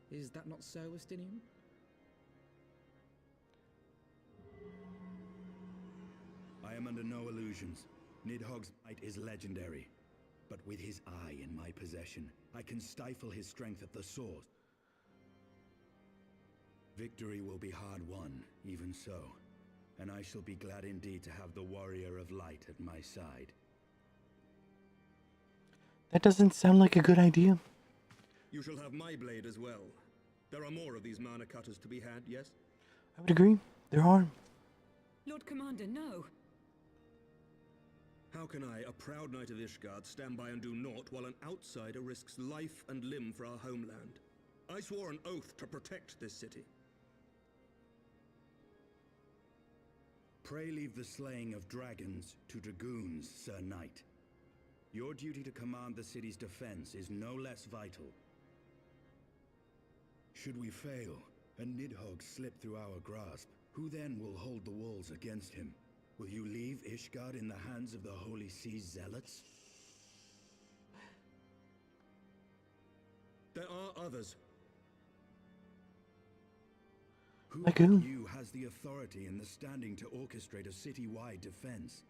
[SPEAKER 7] Is that not so, Estinian?
[SPEAKER 6] I am under no illusions. Nidhogg's might is legendary. But with his eye in my possession, I can stifle his strength at the source. Victory will be hard won, even so. And I shall be glad indeed to have the Warrior of Light at my side.
[SPEAKER 1] That doesn't sound like a good idea.
[SPEAKER 3] You shall have my blade as well. There are more of these mana cutters to be had, yes?
[SPEAKER 1] I would agree. There are.
[SPEAKER 8] Lord Commander, no!
[SPEAKER 3] How can I, a proud knight of Ishgard, stand by and do naught while an outsider risks life and limb for our homeland? I swore an oath to protect this city.
[SPEAKER 6] Pray leave the slaying of dragons to dragoons, Sir Knight. Your duty to command the city's defense is no less vital. Should we fail, and Nidhogg slip through our grasp, who then will hold the walls against him? Will you leave Ishgard in the hands of the Holy Sea's zealots?
[SPEAKER 3] There are others.
[SPEAKER 6] Who
[SPEAKER 1] Like
[SPEAKER 6] but
[SPEAKER 1] who?
[SPEAKER 6] you has the authority and the standing to orchestrate a city-wide defense?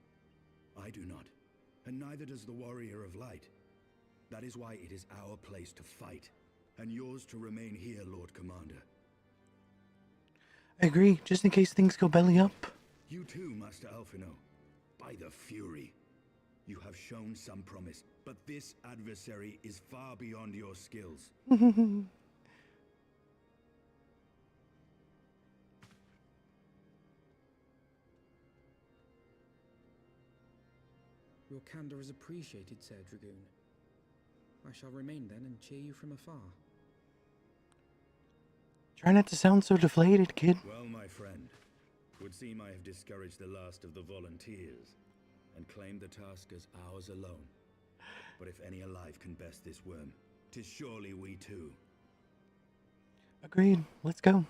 [SPEAKER 6] I do not. and neither does the Warrior of Light. That is why it is our place to fight, and yours to remain here, Lord Commander.
[SPEAKER 1] I agree, just in case things go belly up.
[SPEAKER 6] You too, Master Alphino. By the Fury. You have shown some promise, but this adversary is far beyond your skills.
[SPEAKER 7] Your candor is appreciated, Sir Dragoon. I shall remain then and cheer you from afar.
[SPEAKER 1] Try not to sound so deflated, kid.
[SPEAKER 6] Well, my friend, would seem I have discouraged the last of the volunteers and claimed the task as ours alone. But if any alive can best this worm, 'tis surely we too.
[SPEAKER 1] Agreed. Let's go.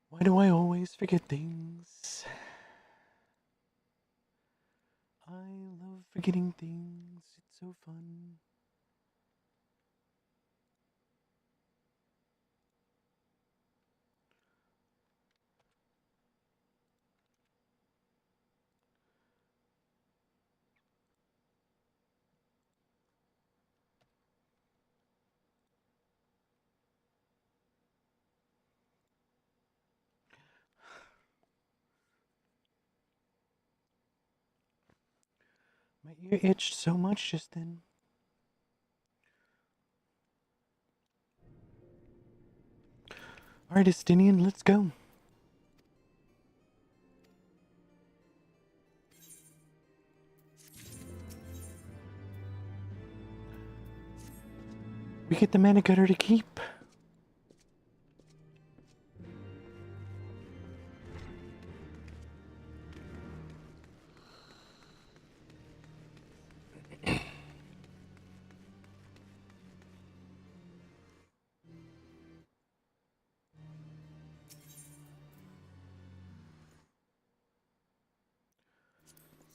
[SPEAKER 1] Why do I always forget things? I love forgetting things. It's so fun. My ear itched so much just then. Alright, Estinian, let's go. We get the mana gutter to keep.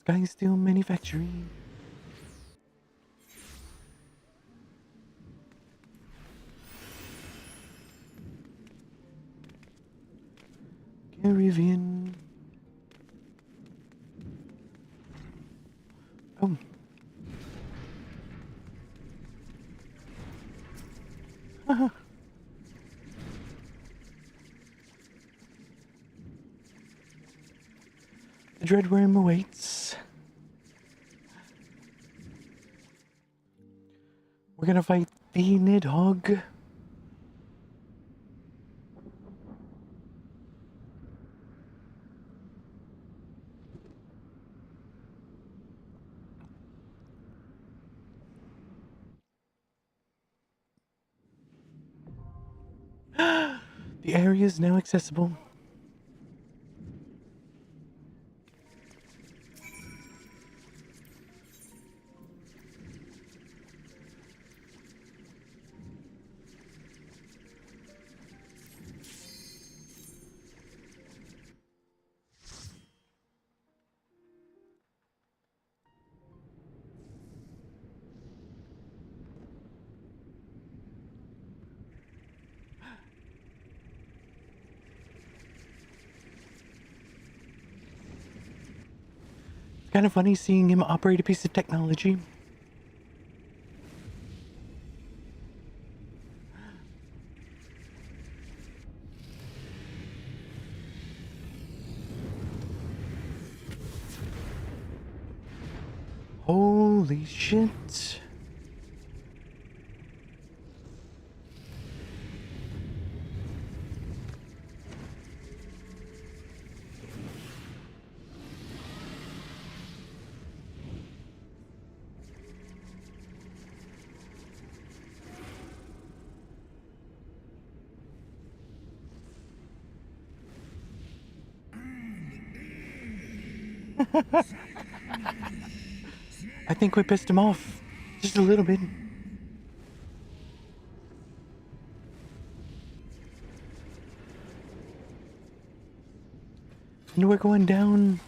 [SPEAKER 1] Sky Steel Manufacturing. Caribbean. Oh. Haha. The Dreadworm awaits. We're gonna fight the Nidhogg. The area is now accessible. Kind of funny seeing him operate a piece of technology. Holy shit. I think we pissed him off just a little bit. And we're going down.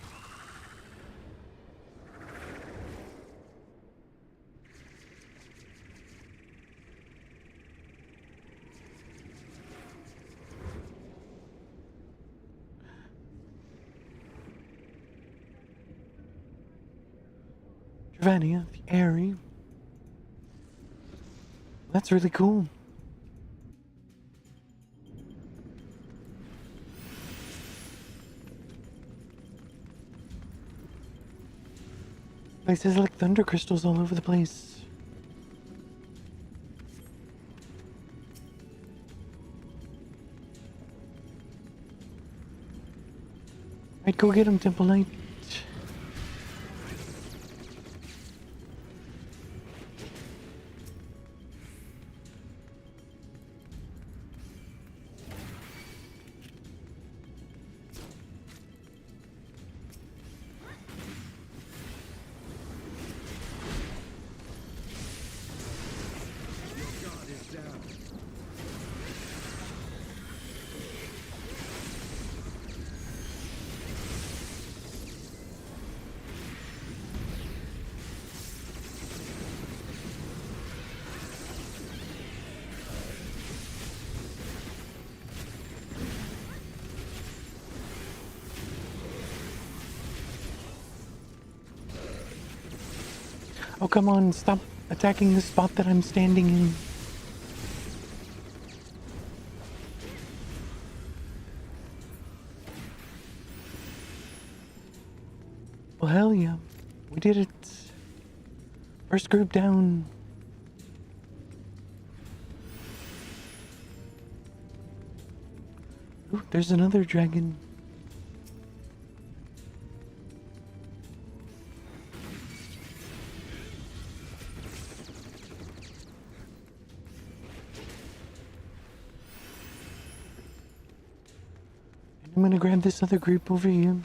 [SPEAKER 1] Travania, the Airy. That's really cool. Place has like thunder crystals all over the place. Right, go get him, Temple Knight. Oh, come on, stop attacking the spot that I'm standing in. Well, hell yeah. We did it. First group down. Ooh, there's another dragon. I'm gonna grab this other group over here.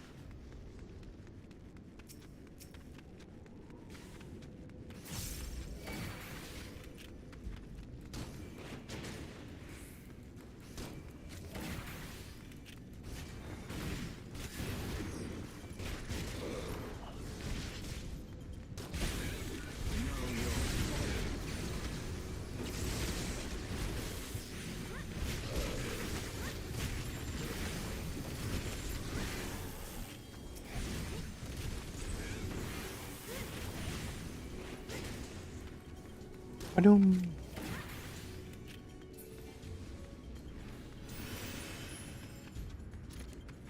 [SPEAKER 1] Ba-doom.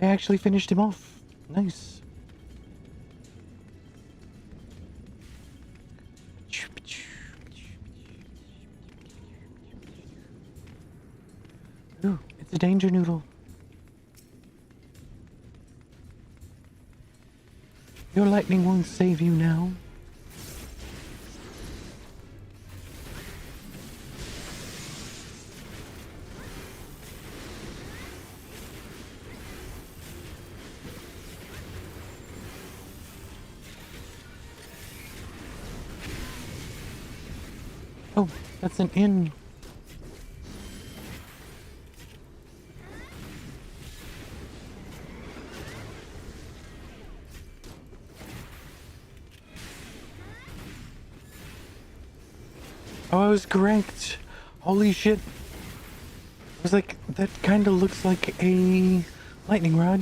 [SPEAKER 1] I actually finished him off. Nice. Ooh, it's a danger noodle. Your lightning won't save you now. Oh, that's an inn. Oh, I was correct. Holy shit. I was like, that kind of looks like a lightning rod.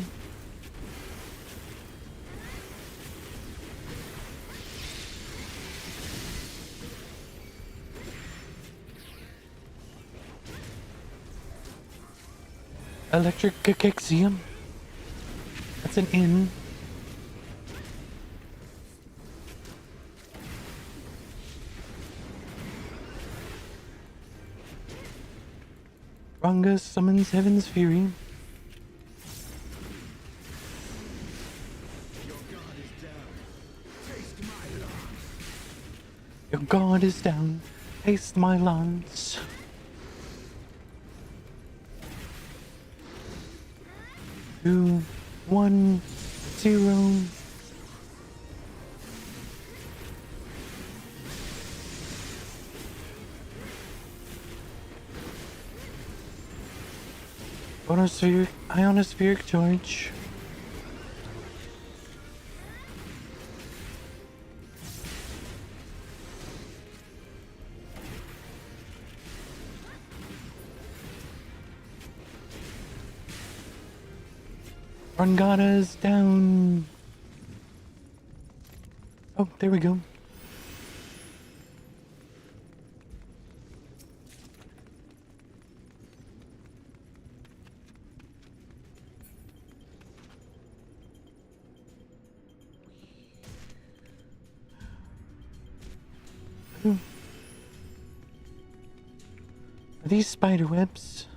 [SPEAKER 1] Electric Cakexium. That's an inn. Ranga summons Heaven's Fury. Your guard is down. Taste my lance. 2, 1, 0. Ionospheric charge. Rangata's down. Oh, there we go. Are these spider webs?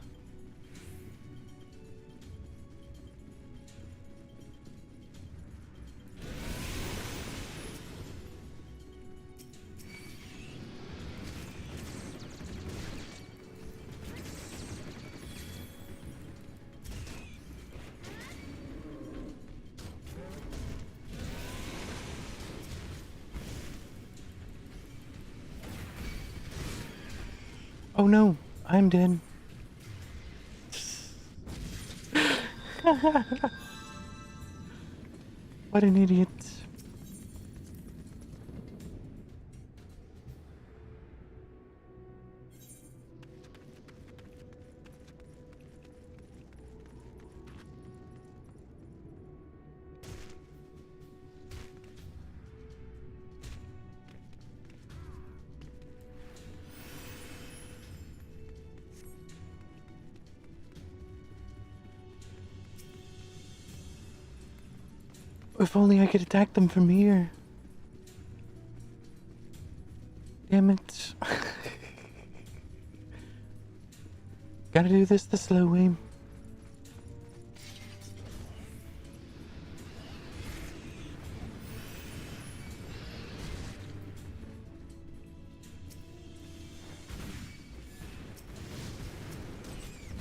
[SPEAKER 1] Oh no, I'm dead. What an idiot. If only I could attack them from here. Damn it. Gotta do this the slow way.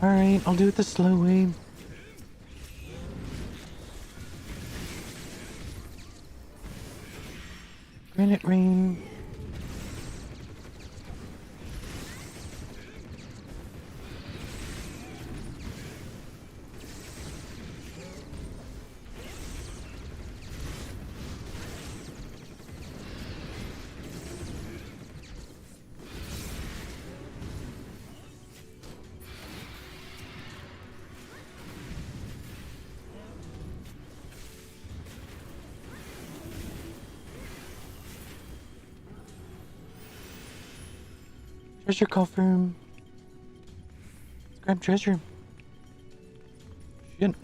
[SPEAKER 1] Alright, I'll do it the slow way. Granite rain. Treasure coffer. Let's grab treasure. Shit.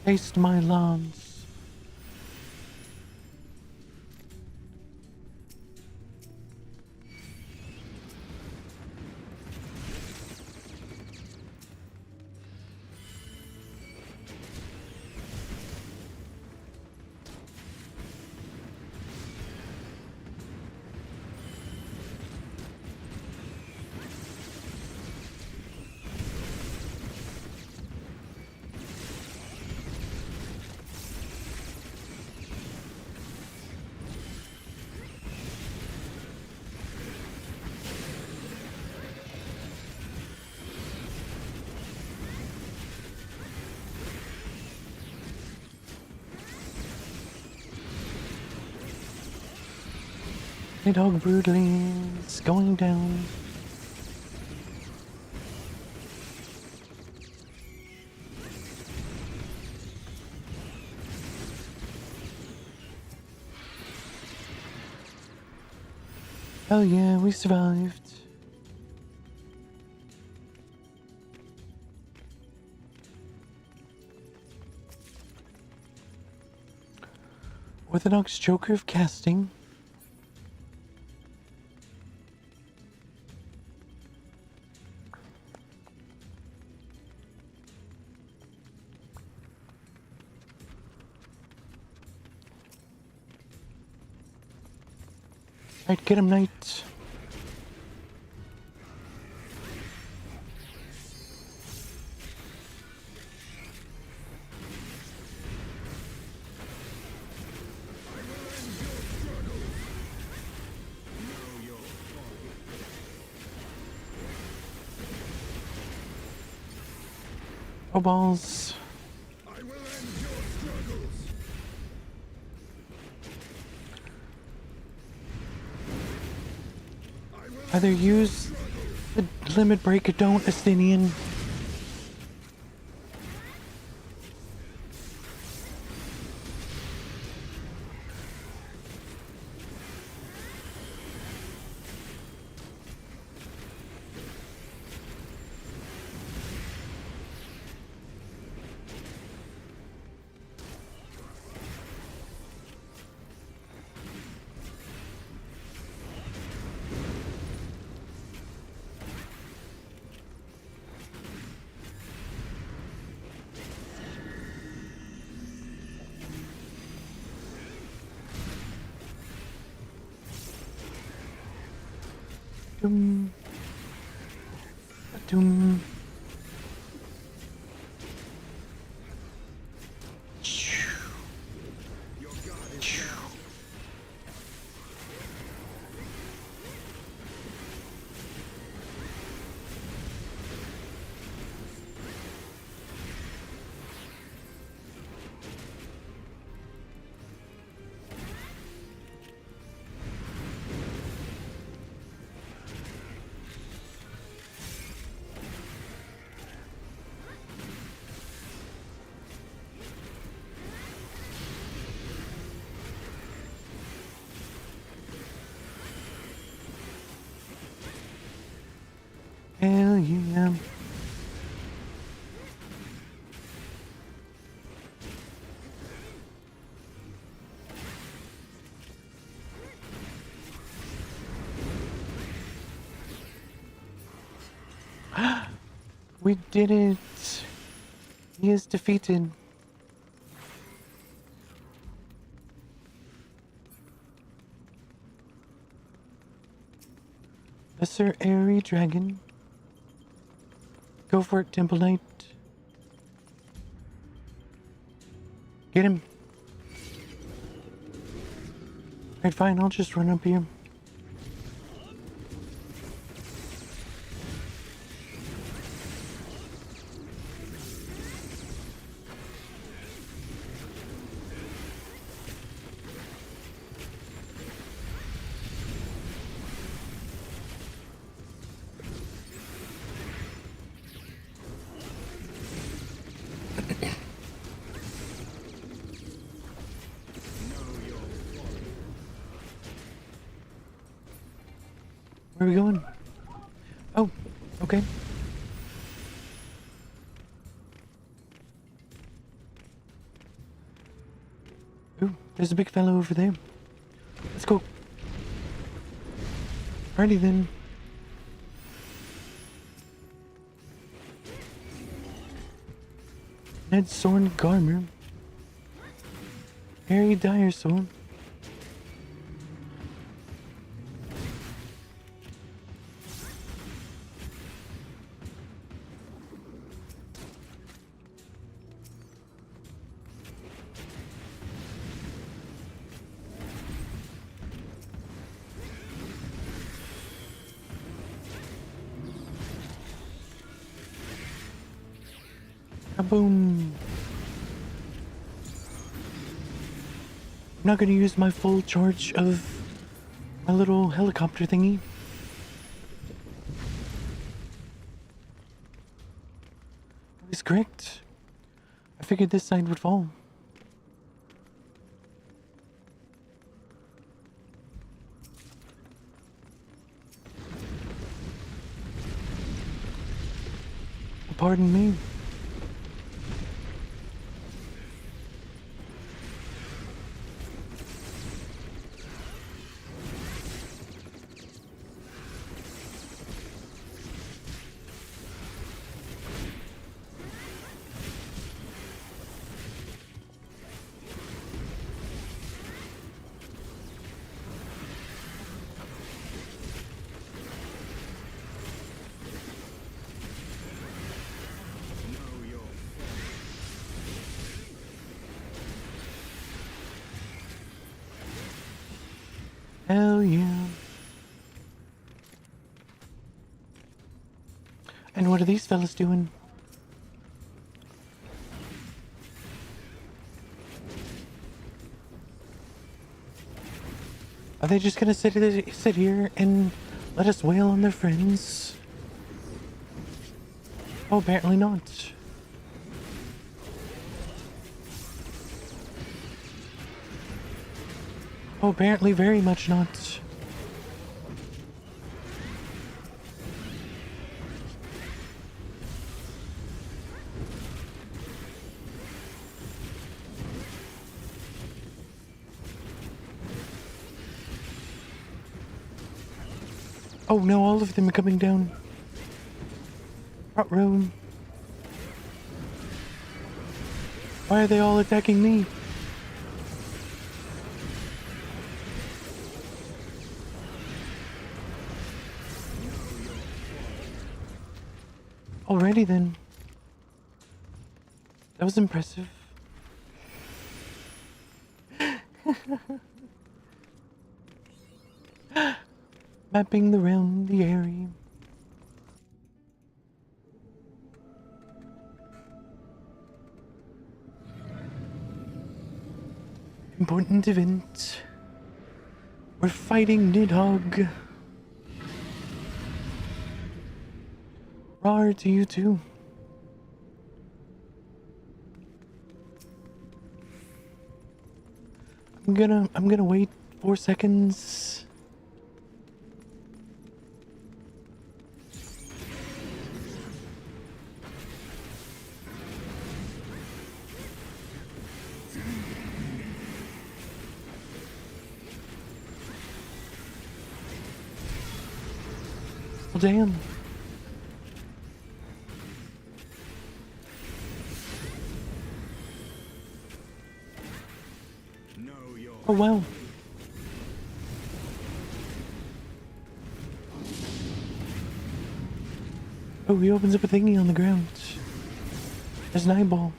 [SPEAKER 1] Taste my lungs. Dog broodlings going down. Oh yeah, we survived. Orthodox Joker of Casting. Alright, get him, knight. Oh, balls. Either use the limit break or don't, Estinian. Doom. Doom. Hell yeah. We did it. He is defeated. Lesser Airy Dragon. Go for it, Temple Knight. Get him. Alright, fine, I'll just run up here. Where are we going? Oh, okay. Ooh, there's a big fellow over there. Let's go. Alrighty then. Ned Sorn Garmer. Harry Dyer Sorn. Kaboom! I'm not gonna use my full charge of my little helicopter thingy. That is correct. I figured this side would fall. Pardon me. Hell yeah. And what are these fellas doing? Are they just gonna sit here and let us wail on their friends? Oh, apparently not. Oh, apparently very much not. Oh no, all of them are coming down. Front room. Why are they all attacking me? Alrighty then. That was impressive. Mapping around the area. Important event. We're fighting Nidhogg. Rawr to you too. I'm gonna wait 4 seconds. Well, damn. Oh, wow. Oh, he opens up a thingy on the ground. There's an eyeball.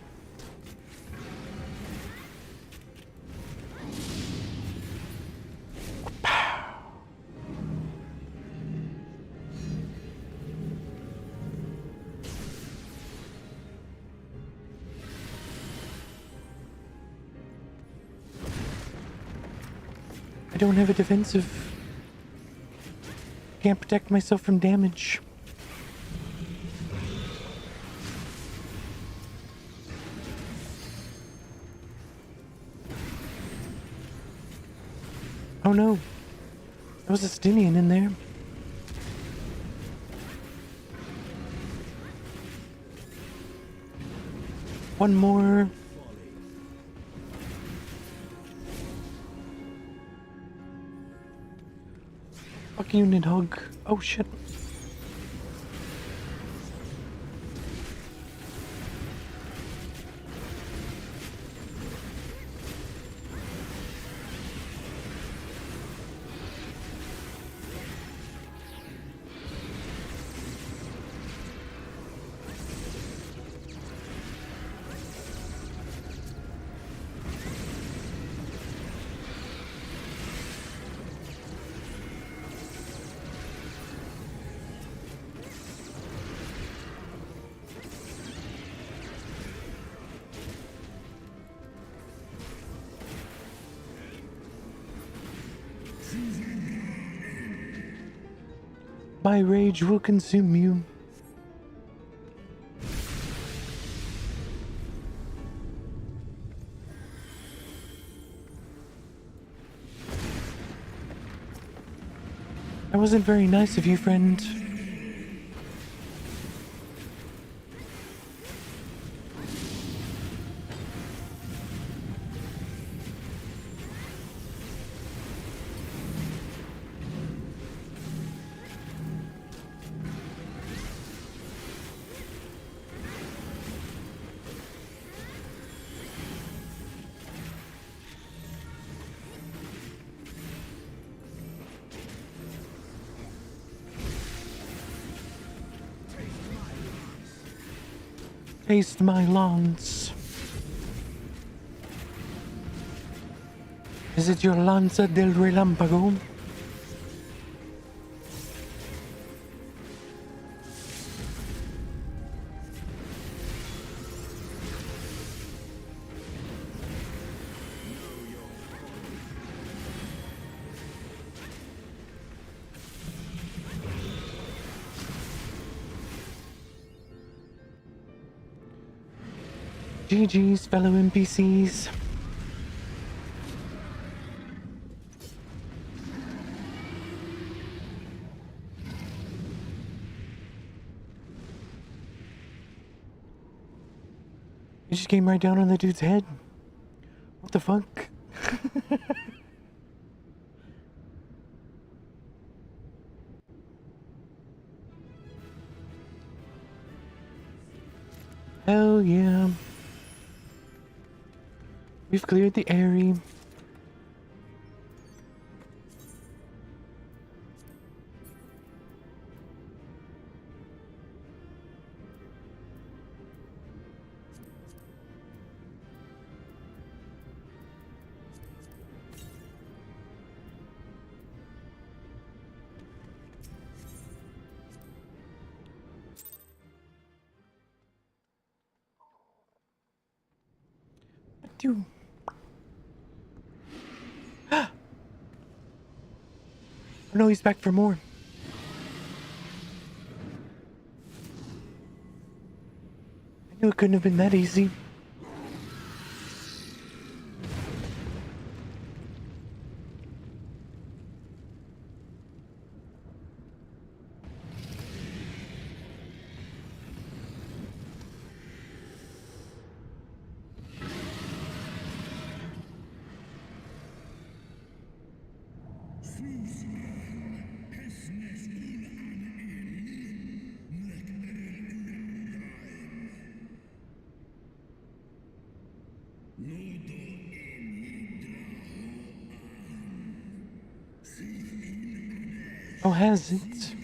[SPEAKER 1] I don't have a defensive. Can't protect myself from damage. Oh no. There was a Stinian in there. One more. Fuck you, Nidhogg. Oh shit. My rage will consume you. That wasn't very nice of you, friend. Taste my lance. Is it your Lanza del Relampago? GG's, fellow NPCs. You just came right down on the dude's head. What the fuck? Hell yeah. We've cleared the area. Dude. Oh no, he's back for more. I knew it couldn't have been that easy. Oh, has it?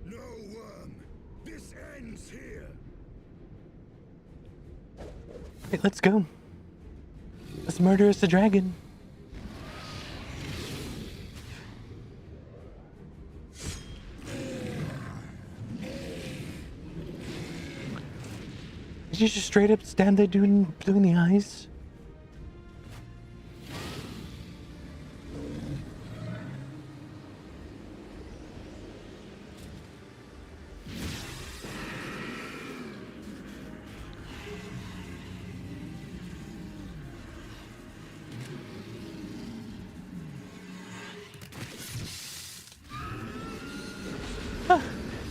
[SPEAKER 6] No worm. This ends here.
[SPEAKER 1] Hey, let's go. Let's murder us a dragon. Did you just straight up stand there doing the eyes?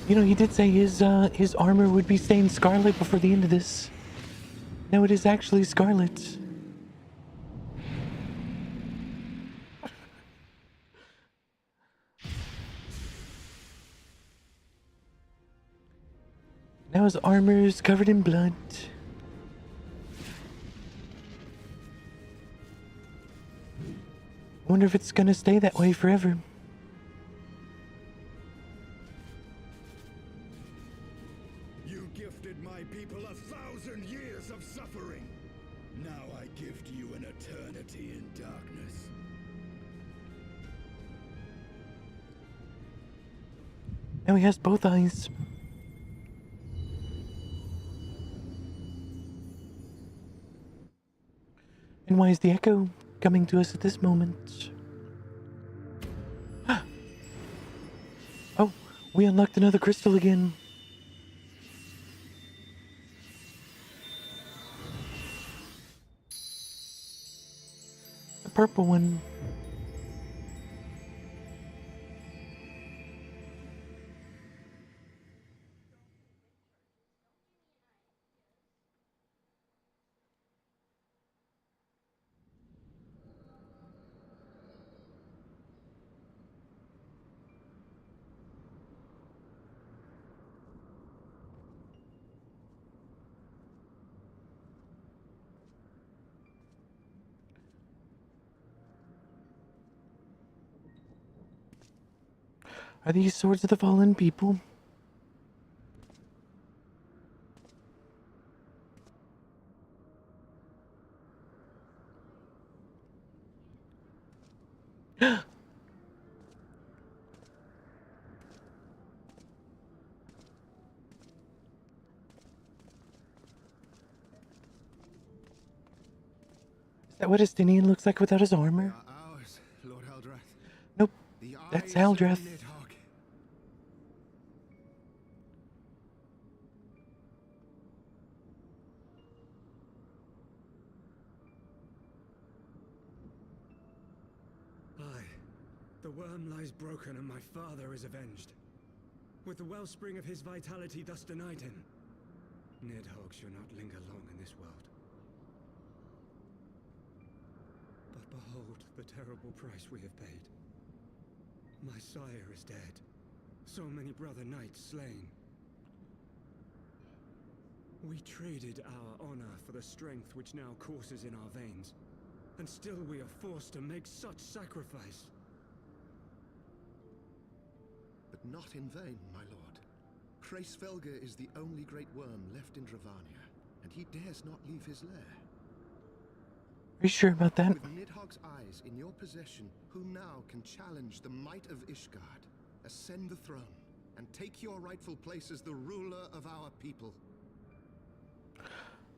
[SPEAKER 1] You know, he did say his armor would be stained scarlet before the end of this. Now it is actually scarlet. Now his armor is covered in blood. I wonder if it's gonna stay that way forever.
[SPEAKER 6] My people 1,000 years of suffering. Now I gift you an eternity in darkness.
[SPEAKER 1] Now he has both eyes. And why is the echo coming to us at this moment? Oh, we unlocked another crystal again. Purple one. Are these swords of the fallen people? Is that what Estinian looks like without his armor?
[SPEAKER 6] Ours, Lord Haldrath.
[SPEAKER 1] Nope. That's
[SPEAKER 3] I, Sir
[SPEAKER 1] Aldreth.
[SPEAKER 3] Nidhogg. Aye. The worm lies broken and my father is avenged. With the wellspring of his vitality thus denied him, Nidhogg shall not linger long in this world. But behold the terrible price we have paid. My sire is dead. So many brother knights slain. We traded our honor for the strength which now courses in our veins. And still we are forced to make such sacrifice.
[SPEAKER 11] But not in vain, my lord. Hraesvelgr is the only great worm left in Dravania, and he dares not leave his lair.
[SPEAKER 1] Are you sure about that?
[SPEAKER 11] With Nidhogg's eyes in your possession, who now can challenge the might of Ishgard, ascend the throne, and take your rightful place as the ruler of our people?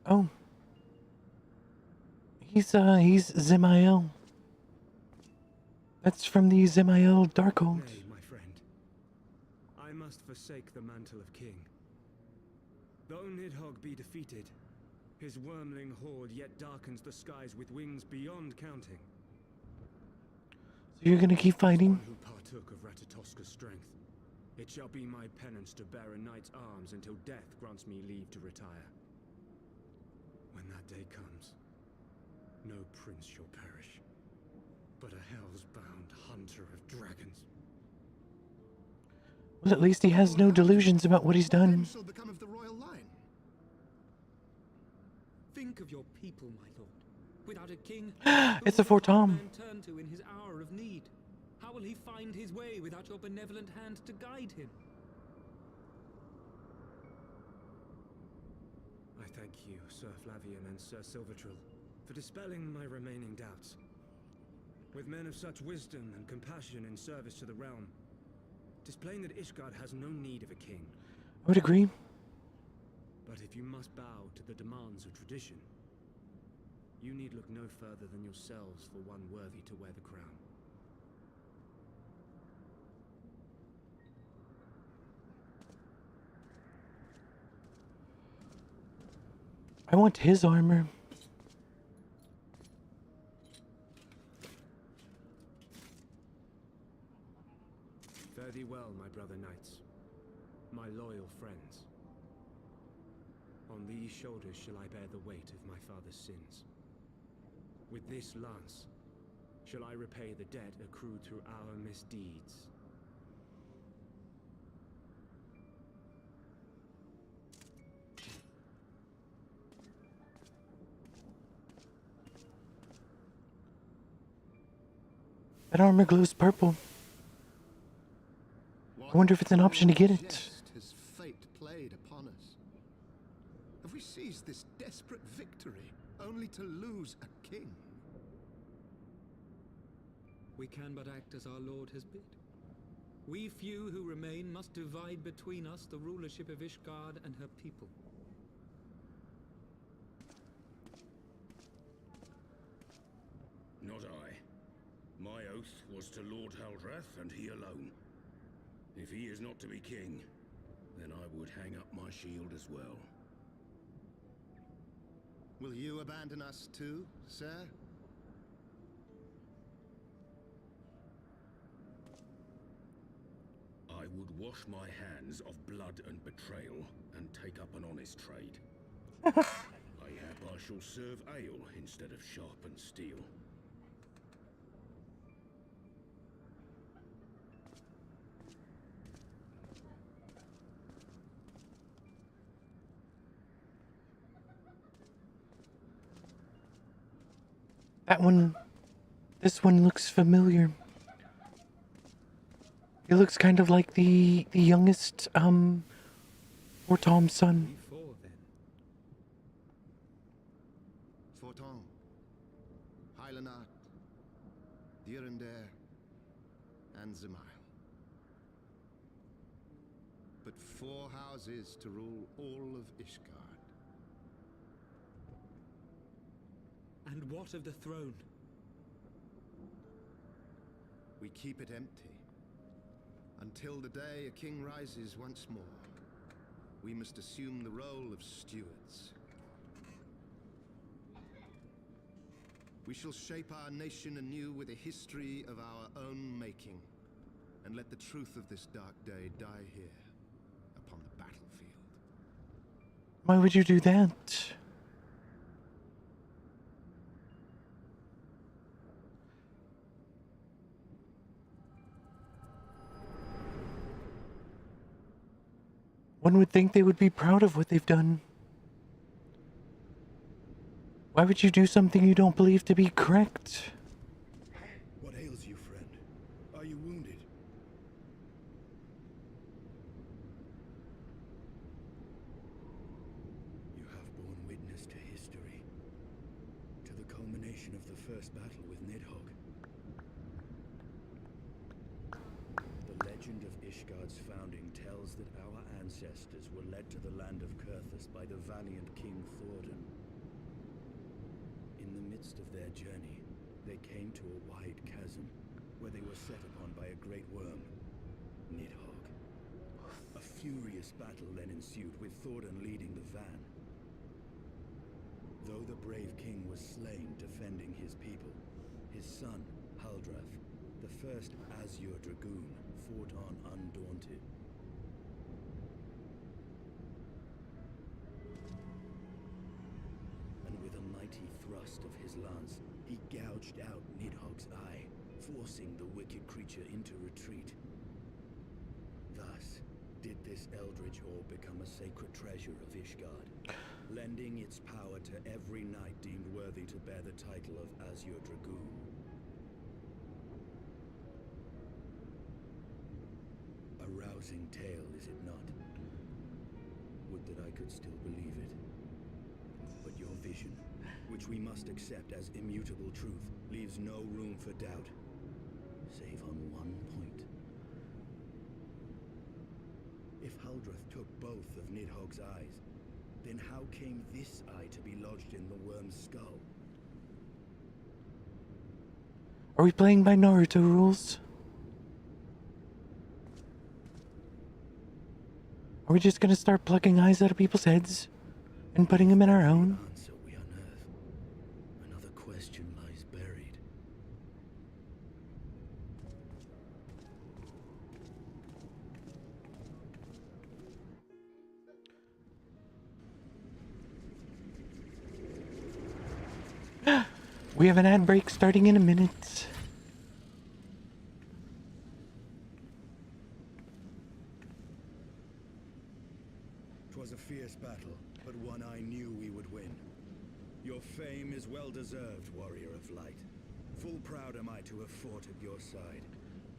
[SPEAKER 1] Oh. He's Zemael. That's from the Zemael Darkhold.
[SPEAKER 3] Nay, my friend. I must forsake the mantle of king. Though Nidhogg be defeated, his wormling horde yet darkens the skies with wings beyond counting.
[SPEAKER 1] So you're gonna keep fighting?
[SPEAKER 3] One who partook of Ratatoska's strength. It shall be my penance to bear a knight's arms until death grants me leave to retire. When that day comes, no prince shall perish, but a hell's-bound hunter of dragons.
[SPEAKER 1] Well, at least he has no delusions about what he's done.
[SPEAKER 11] Shall become of the royal line.
[SPEAKER 7] Think of your people, my lord. Without a king,
[SPEAKER 1] It's a Fortom.
[SPEAKER 7] man turn to in his hour of need. How will he find his way without your benevolent hand to guide him?
[SPEAKER 3] I thank you, Sir Flavian and Sir Silvertrill, for dispelling my remaining doubts. With men of such wisdom and compassion in service to the realm, it is plain that Ishgard has no need of a king.
[SPEAKER 1] I would agree.
[SPEAKER 3] But if you must bow to the demands of tradition, you need look no further than yourselves for one worthy to wear the crown.
[SPEAKER 1] I want his armor.
[SPEAKER 3] Fare thee well, my brother knights, my loyal friends. On these shoulders shall I bear the weight of my father's sins. With this lance shall I repay the debt accrued through our misdeeds.
[SPEAKER 1] That armor glows purple. I wonder if it's an option to get it.
[SPEAKER 11] Jest has fate played upon us? Have we seized this desperate victory only to lose a king?
[SPEAKER 7] We can but act as our lord has bid. We few who remain must divide between us the rulership of Ishgard and her people.
[SPEAKER 6] Not I. My oath was to Lord Haldreth and he alone. If he is not to be king, then I would hang up my shield as well.
[SPEAKER 11] Will you abandon us too, sir?
[SPEAKER 6] I would wash my hands of blood and betrayal and take up an honest trade. Mayhap I shall serve ale instead of sharpened steel.
[SPEAKER 1] That one, this one looks familiar. He looks kind of like the youngest, Fortom's son.
[SPEAKER 7] Before then,
[SPEAKER 11] Fortom, Hylanat, Dyrendare, and Zemail. But 4 houses to rule all of Ishgard.
[SPEAKER 7] and what of the throne?
[SPEAKER 11] We keep it empty, Until the day a king rises once more, we must assume the role of stewards. We shall shape our nation anew with a history of our own making, and let the truth of this dark day die here, upon the battlefield.
[SPEAKER 1] Why would you do that? One would think they would be proud of what they've done. Why would you do something you don't believe to be correct?
[SPEAKER 6] What ails you, friend? Are you wounded? You have borne witness to history, to the culmination of the first battle with Nidhogg. The legend of Ishgard's founding tells that our ancestors were led to the land of Kurthus by the valiant King Thordan. In the midst of their journey, they came to a wide chasm, where they were set upon by a great worm, Nidhogg. A furious battle then ensued, with Thordan leading the van. Though the brave king was slain defending his people, his son, Haldrath, the first Azure Dragoon, fought on undaunted. And with a mighty thrust of his lance, he gouged out Nidhogg's eye, forcing the wicked creature into retreat. Thus did this eldritch orb become a sacred treasure of Ishgard, lending its power to every knight deemed worthy to bear the title of Azure Dragoon. A rousing tale, is it not? Would that I could still believe it. But your vision, which we must accept as immutable truth, leaves no room for doubt, save on one point. If Haldrath took both of Nidhogg's eyes, then how came this eye to be lodged in the worm's skull?
[SPEAKER 1] Are we playing by Naruto rules? Are we just gonna start plucking eyes out of people's heads and putting them in our own?
[SPEAKER 6] Answer we unearth. Another question lies buried.
[SPEAKER 1] We have an ad break starting in a minute.
[SPEAKER 6] 'Twas a fierce battle, but one I knew we would win. Your fame is well deserved, warrior of light. Full proud am I to have fought at your side.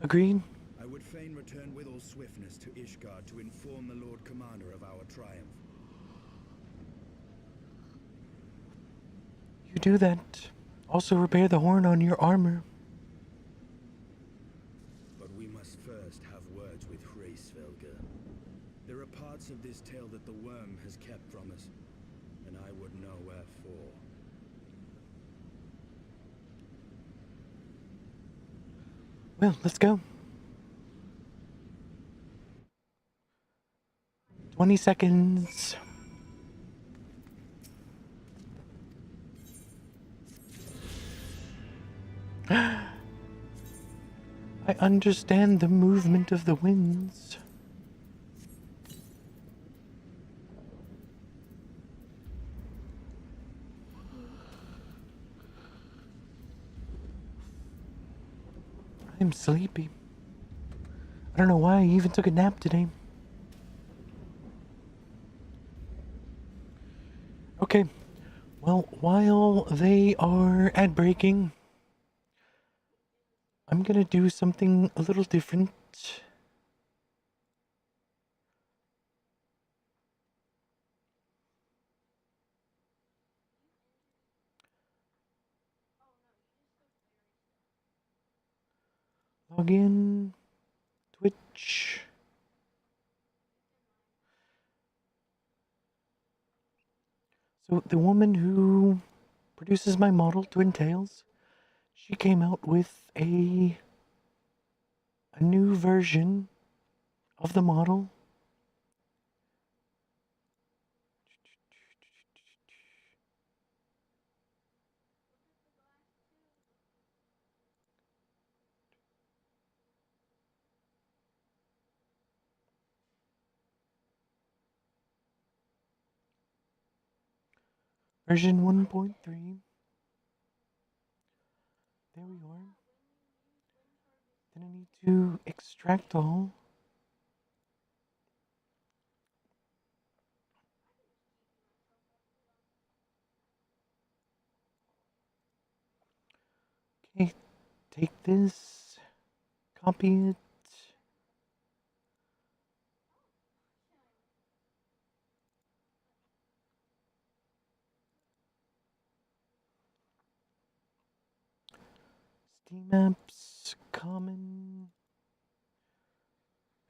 [SPEAKER 1] Agreed?
[SPEAKER 6] I would fain return with all swiftness to Ishgard to inform the Lord Commander of our triumph.
[SPEAKER 1] You do that. Also repair the horn on your armor.
[SPEAKER 6] But we must first have words with Hraesvelgr. There are parts of this tale that the worm has kept from us, and I would know wherefore.
[SPEAKER 1] Well, let's go. 20 seconds. I understand the movement of the winds. I'm sleepy. I don't know why I even took a nap today. Okay, well, while they are ad breaking, I'm gonna do something a little different. Log in, Twitch. So the woman who produces my model, Twin Tails, she came out with a new version of the model. Version 1.3. There we are. Then I need to extract all. Okay, take this, copy it. Steam apps, common,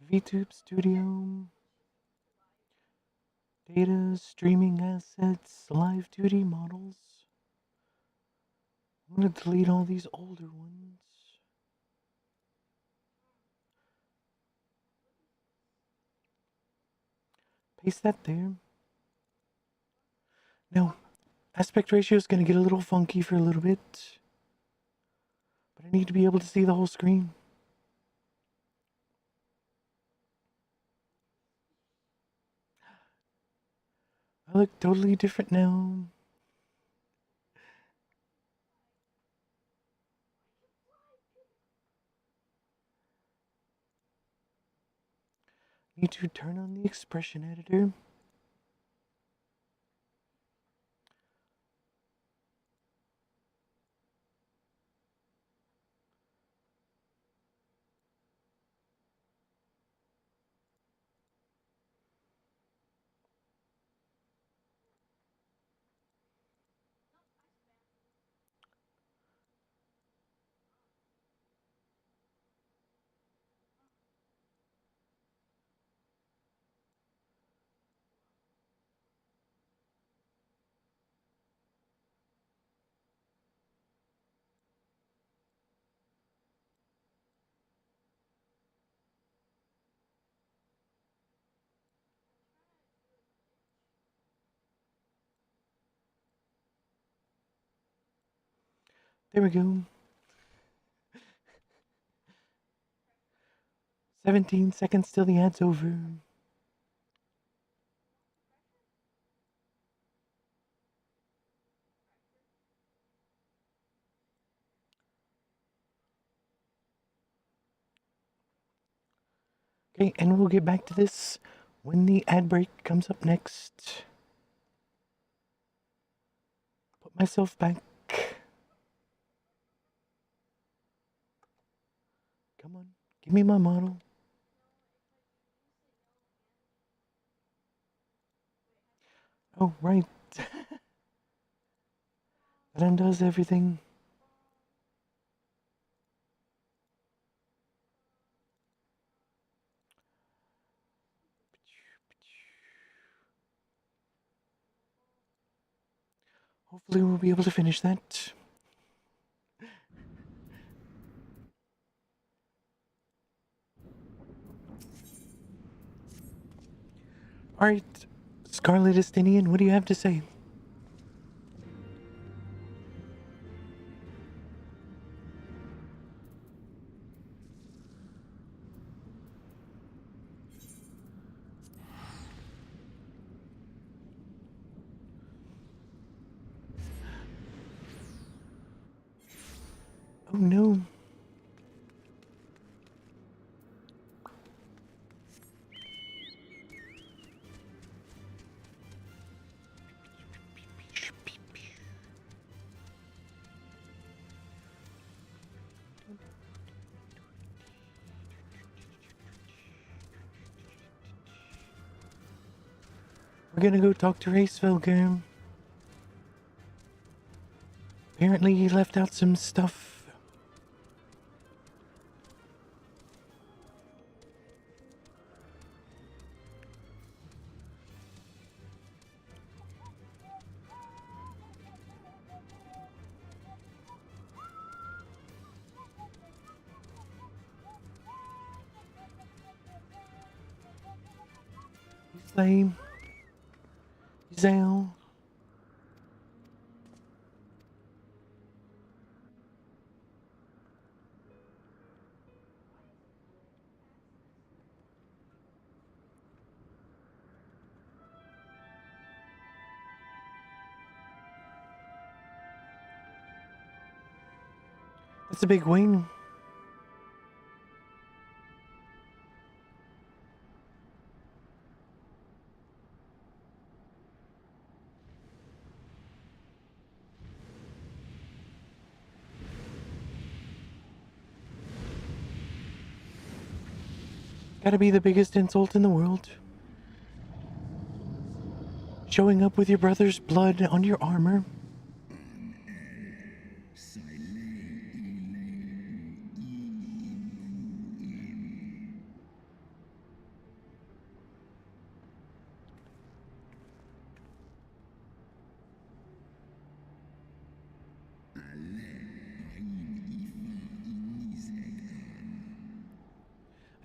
[SPEAKER 1] Vtube Studio, data, streaming assets, live 2D models. I'm gonna delete all these older ones. Paste that there. Now, aspect ratio is gonna get a little funky for a little bit, but I need to be able to see the whole screen. I look totally different now. Need to turn on the expression editor. There we go. 17 seconds till the ad's over. Okay, and we'll get back to this when the ad break comes up next. Put myself back. Come on, give me my model. Oh, right. That undoes everything. Hopefully we'll be able to finish that. Alright, Scarlet Estinian, what do you have to say? Oh no. We're gonna go talk to Racevelger. Apparently he left out some stuff. Slay. Zale. That's a big wing. Gotta be the biggest insult in the world. Showing up with your brother's blood on your armor.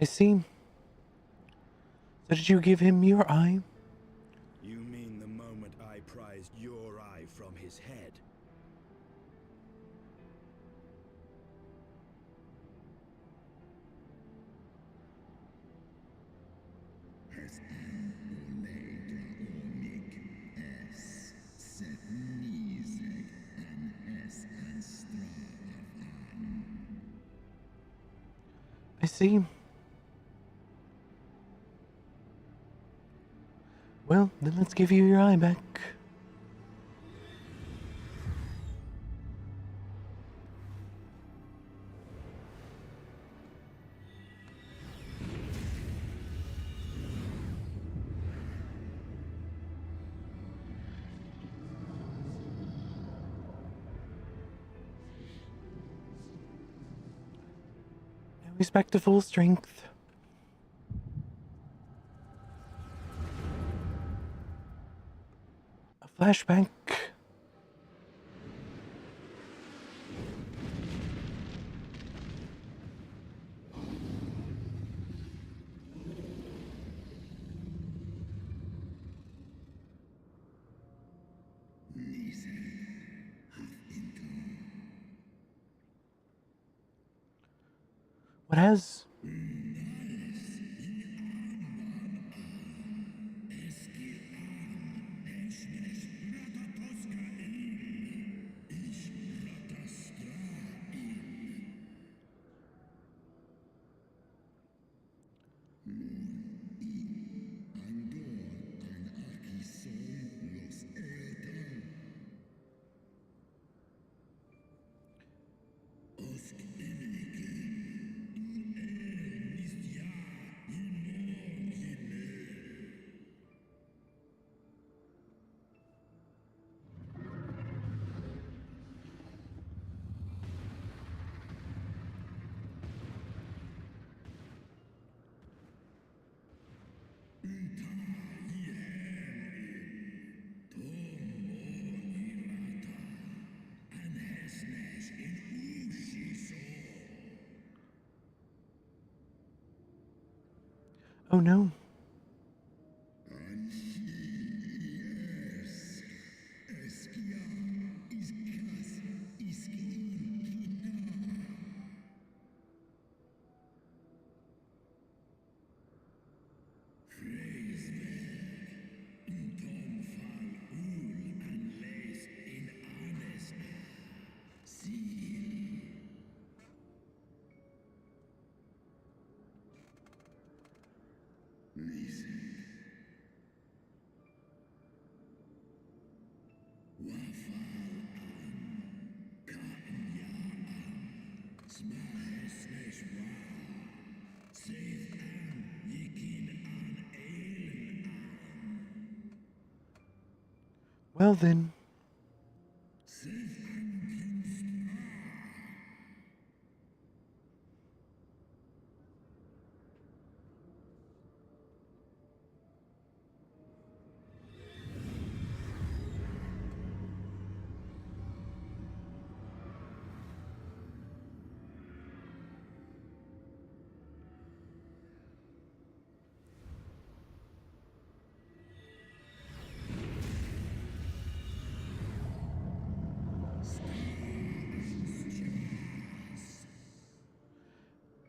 [SPEAKER 1] I see. So did you give him your eye?
[SPEAKER 6] You mean the moment I prized your eye from his head?
[SPEAKER 1] I see. Well, then let's give you your eye back. Now he's back to full strength. A flashback. What has? Oh no. Well then.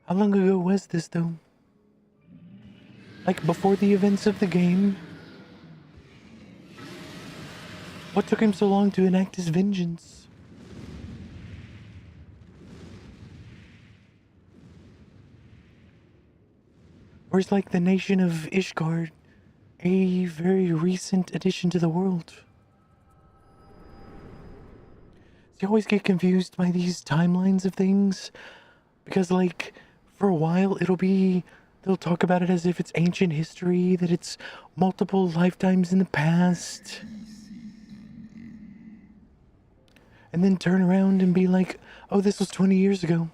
[SPEAKER 1] How long ago was this, though? Like, before the events of the game? What took him so long to enact his vengeance? Or is, like, the nation of Ishgard a very recent addition to the world? So you always get confused by these timelines of things, because, like, for a while they'll talk about it as if it's ancient history, that it's multiple lifetimes in the past, and then turn around and be like, oh, this was 20 years ago.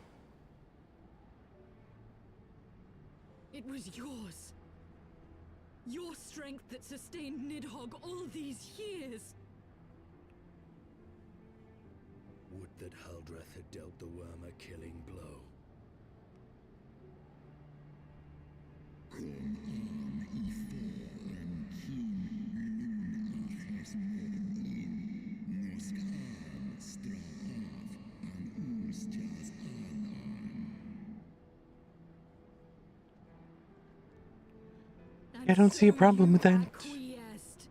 [SPEAKER 8] It was yours. Your strength that sustained Nidhogg all these years.
[SPEAKER 6] Would that Haldreth had dealt the worm a killing blow.
[SPEAKER 1] I don't see a problem with that.
[SPEAKER 8] Acquiesced.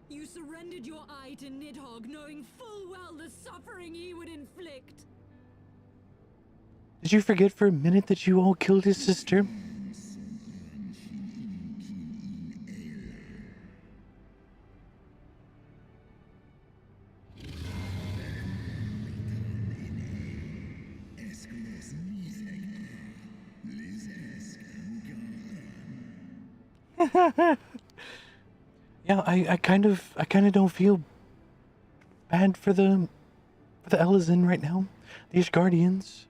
[SPEAKER 8] You surrendered your eye to Nidhogg, knowing full well the suffering he would inflict.
[SPEAKER 1] Did you forget for a minute that you all killed his sister? Yeah, I kind of don't feel bad for the Ellison right now. These Guardians.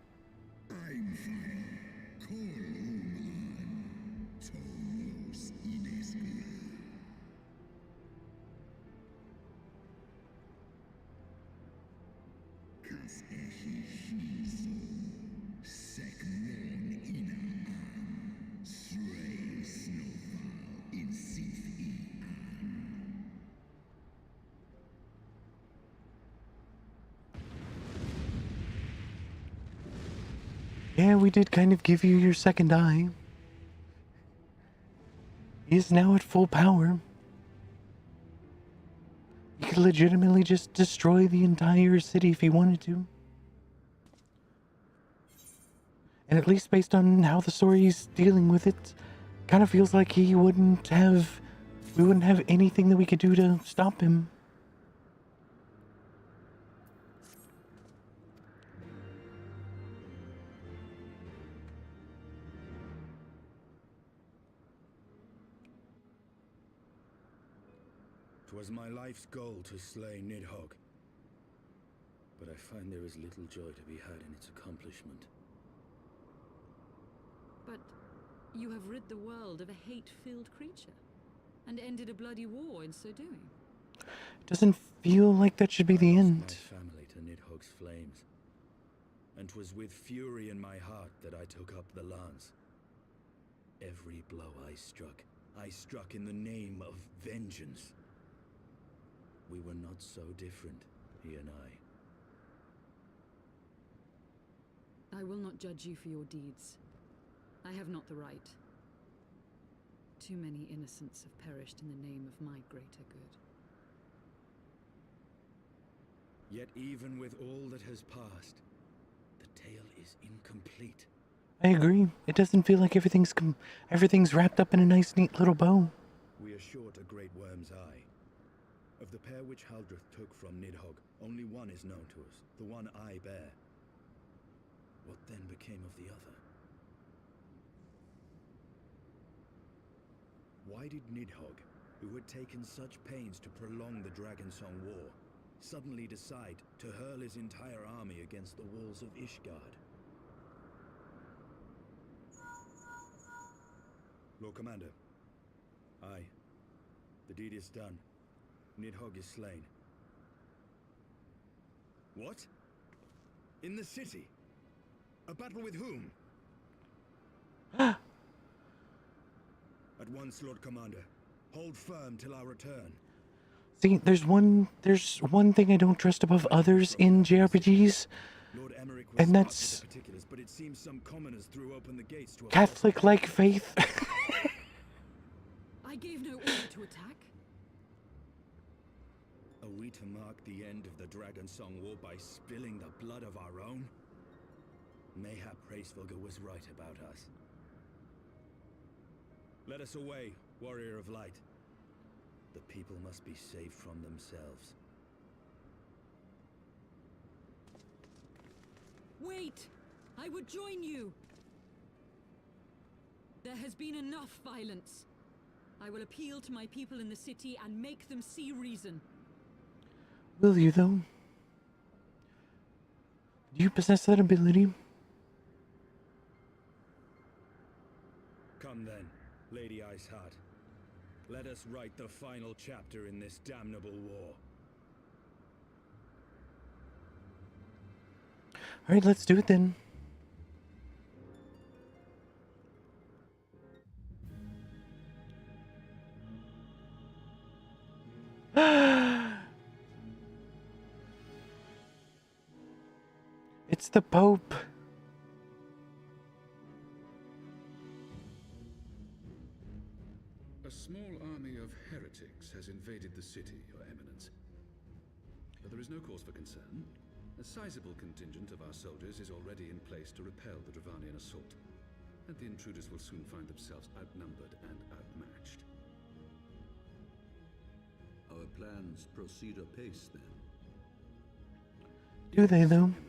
[SPEAKER 1] Yeah, we did kind of give you your second eye. He is now at full power. He could legitimately just destroy the entire city if he wanted to. And at least based on how the story's dealing with it, kind of feels like we wouldn't have anything that we could do to stop him.
[SPEAKER 6] Was my life's goal to slay Nidhogg, but I find there is little joy to be had in its accomplishment.
[SPEAKER 8] But you have rid the world of a hate-filled creature, and ended a bloody war in so doing.
[SPEAKER 1] Doesn't feel like that should be the end.
[SPEAKER 6] My family to Nidhogg's flames, and 'twas with fury in my heart that I took up the lance. Every blow I struck in the name of vengeance. We were not so different, he and
[SPEAKER 8] I will not judge you for your deeds. I have not the right. Too many innocents have perished in the name of my greater good.
[SPEAKER 6] Yet even with all that has passed, the tale is incomplete.
[SPEAKER 1] I agree. It doesn't feel like everything's wrapped up in a nice, neat little bow.
[SPEAKER 6] We are short a great worm's eye. Of the pair which Haldreth took from Nidhogg, only one is known to us, the one I bear. What then became of the other? Why did Nidhogg, who had taken such pains to prolong the Dragonsong War, suddenly decide to hurl his entire army against the walls of Ishgard? Lord Commander. Aye. The deed is done. Nidhogg is slain. What? In the city? A battle with whom? At once, Lord Commander. Hold firm till our return.
[SPEAKER 1] See, there's one thing I don't trust above others in JRPGs, and that's
[SPEAKER 6] But it seems some commoners threw open the gates to a
[SPEAKER 1] Catholic-like faith.
[SPEAKER 8] I gave no order to attack.
[SPEAKER 6] Are we to mark the end of the Dragon Song War by spilling the blood of our own? Mayhap Hraesvelgr was right about us. Let us away, Warrior of Light. The people must be saved from themselves.
[SPEAKER 8] Wait! I would join you! There has been enough violence. I will appeal to my people in the city and make them see reason.
[SPEAKER 1] Will you, though? Do you possess that ability?
[SPEAKER 6] Come then, Lady Iceheart. Let us write the final chapter in this damnable war.
[SPEAKER 1] Alright, let's do it then. It's the Pope.
[SPEAKER 12] A small army of heretics has invaded the city, Your Eminence. But there is no cause for concern. A sizable contingent of our soldiers is already in place to repel the Dravanian assault, and the intruders will soon find themselves outnumbered and outmatched.
[SPEAKER 13] Our plans proceed apace, then.
[SPEAKER 1] Do they, though?
[SPEAKER 12] Eminence.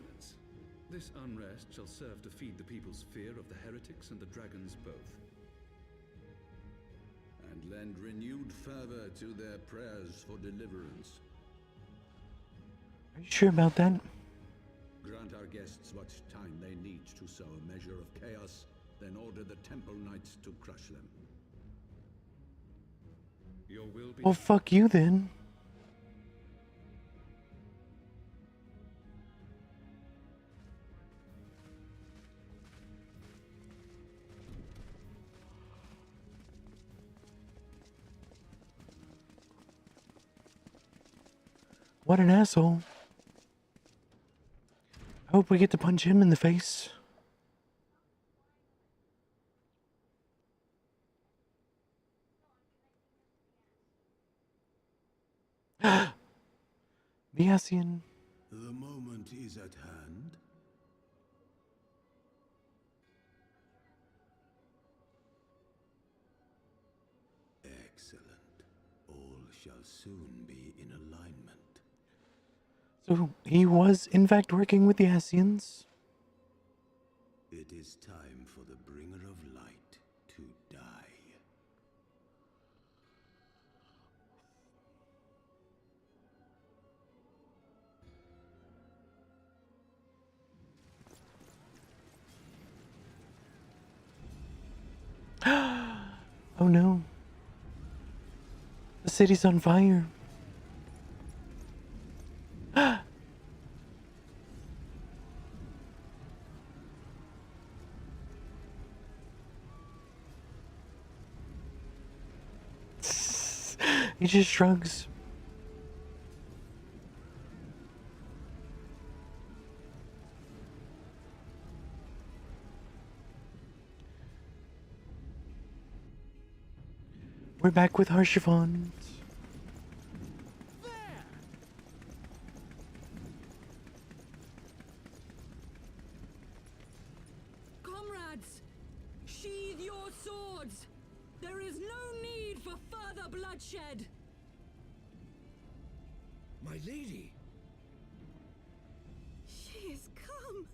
[SPEAKER 12] This unrest shall serve to feed the people's fear of the heretics and the dragons both.
[SPEAKER 13] And lend renewed fervor to their prayers for deliverance.
[SPEAKER 1] Are you sure about that?
[SPEAKER 13] Grant our guests what time they need to sow a measure of chaos, then order the Temple Knights to crush them.
[SPEAKER 12] Your will be...
[SPEAKER 1] Well, fuck you then. What an asshole. I hope we get to punch him in the face. The Asian.
[SPEAKER 11] The moment is at hand. Excellent. All shall soon be in alignment.
[SPEAKER 1] So he was, in fact, working with the Asians.
[SPEAKER 11] It is time for the bringer of light to die.
[SPEAKER 1] Oh no. The city's on fire. He just shrugs. We're back with Harshavon.
[SPEAKER 8] Comrades, sheathe your swords. There is no need for further bloodshed.
[SPEAKER 3] My lady!
[SPEAKER 8] She is come.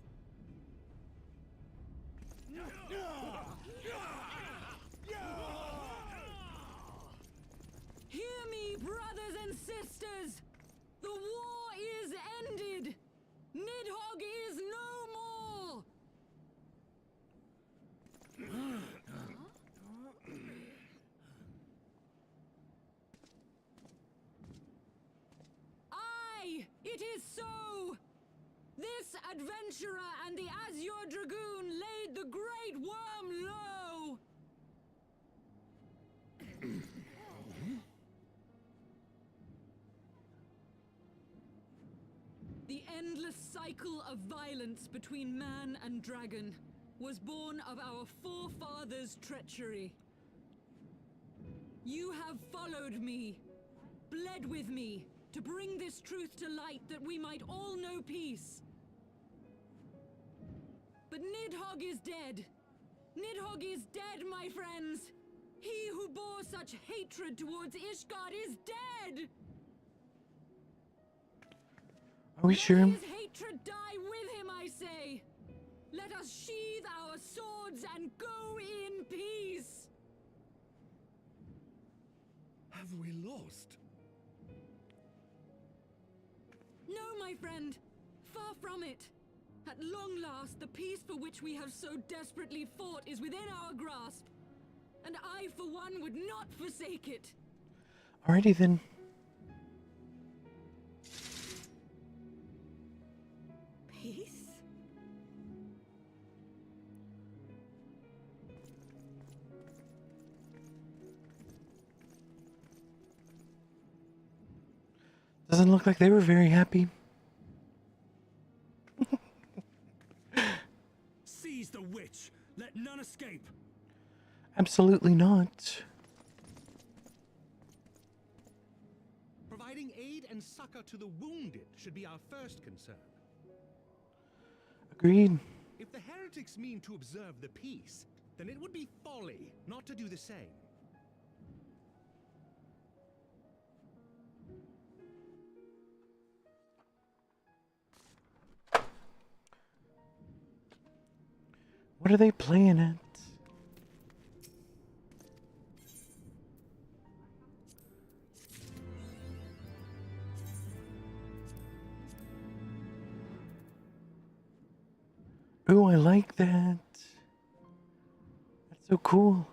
[SPEAKER 8] Hear me, brothers and sisters! The war is ended! Nidhogg is no more! Aye, it is so! This adventurer and the Azure Dragoon laid the Great Worm low! The endless cycle of violence between man and dragon was born of our forefathers' treachery. You have followed me, bled with me, to bring this truth to light that we might all know peace. But Nidhogg is dead. Nidhogg is dead, my friends! He who bore such hatred towards Ishgard is dead!
[SPEAKER 1] Are we sure?
[SPEAKER 8] Let his hatred die with him, I say! Let us sheathe our swords and go in peace!
[SPEAKER 3] Have we lost?
[SPEAKER 8] No, my friend. Far from it. At long last, the peace for which we have so desperately fought is within our grasp. And I, for one, would not forsake it.
[SPEAKER 1] Alrighty then.
[SPEAKER 8] Peace?
[SPEAKER 1] Doesn't look like they were very happy.
[SPEAKER 3] Seize the witch! Let none escape!
[SPEAKER 1] Absolutely not.
[SPEAKER 3] Providing aid and succor to the wounded should be our first concern.
[SPEAKER 1] Agreed.
[SPEAKER 3] If the heretics mean to observe the peace, then it would be folly not to do the same.
[SPEAKER 1] What are they playing at? Ooh, I like that. That's so cool.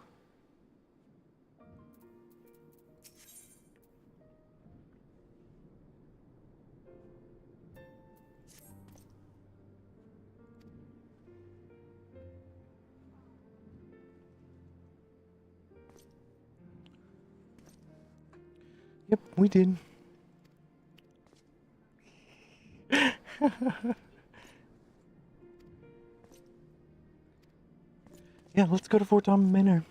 [SPEAKER 1] Yep, we did. Yeah, let's go to Fort Tom Manor.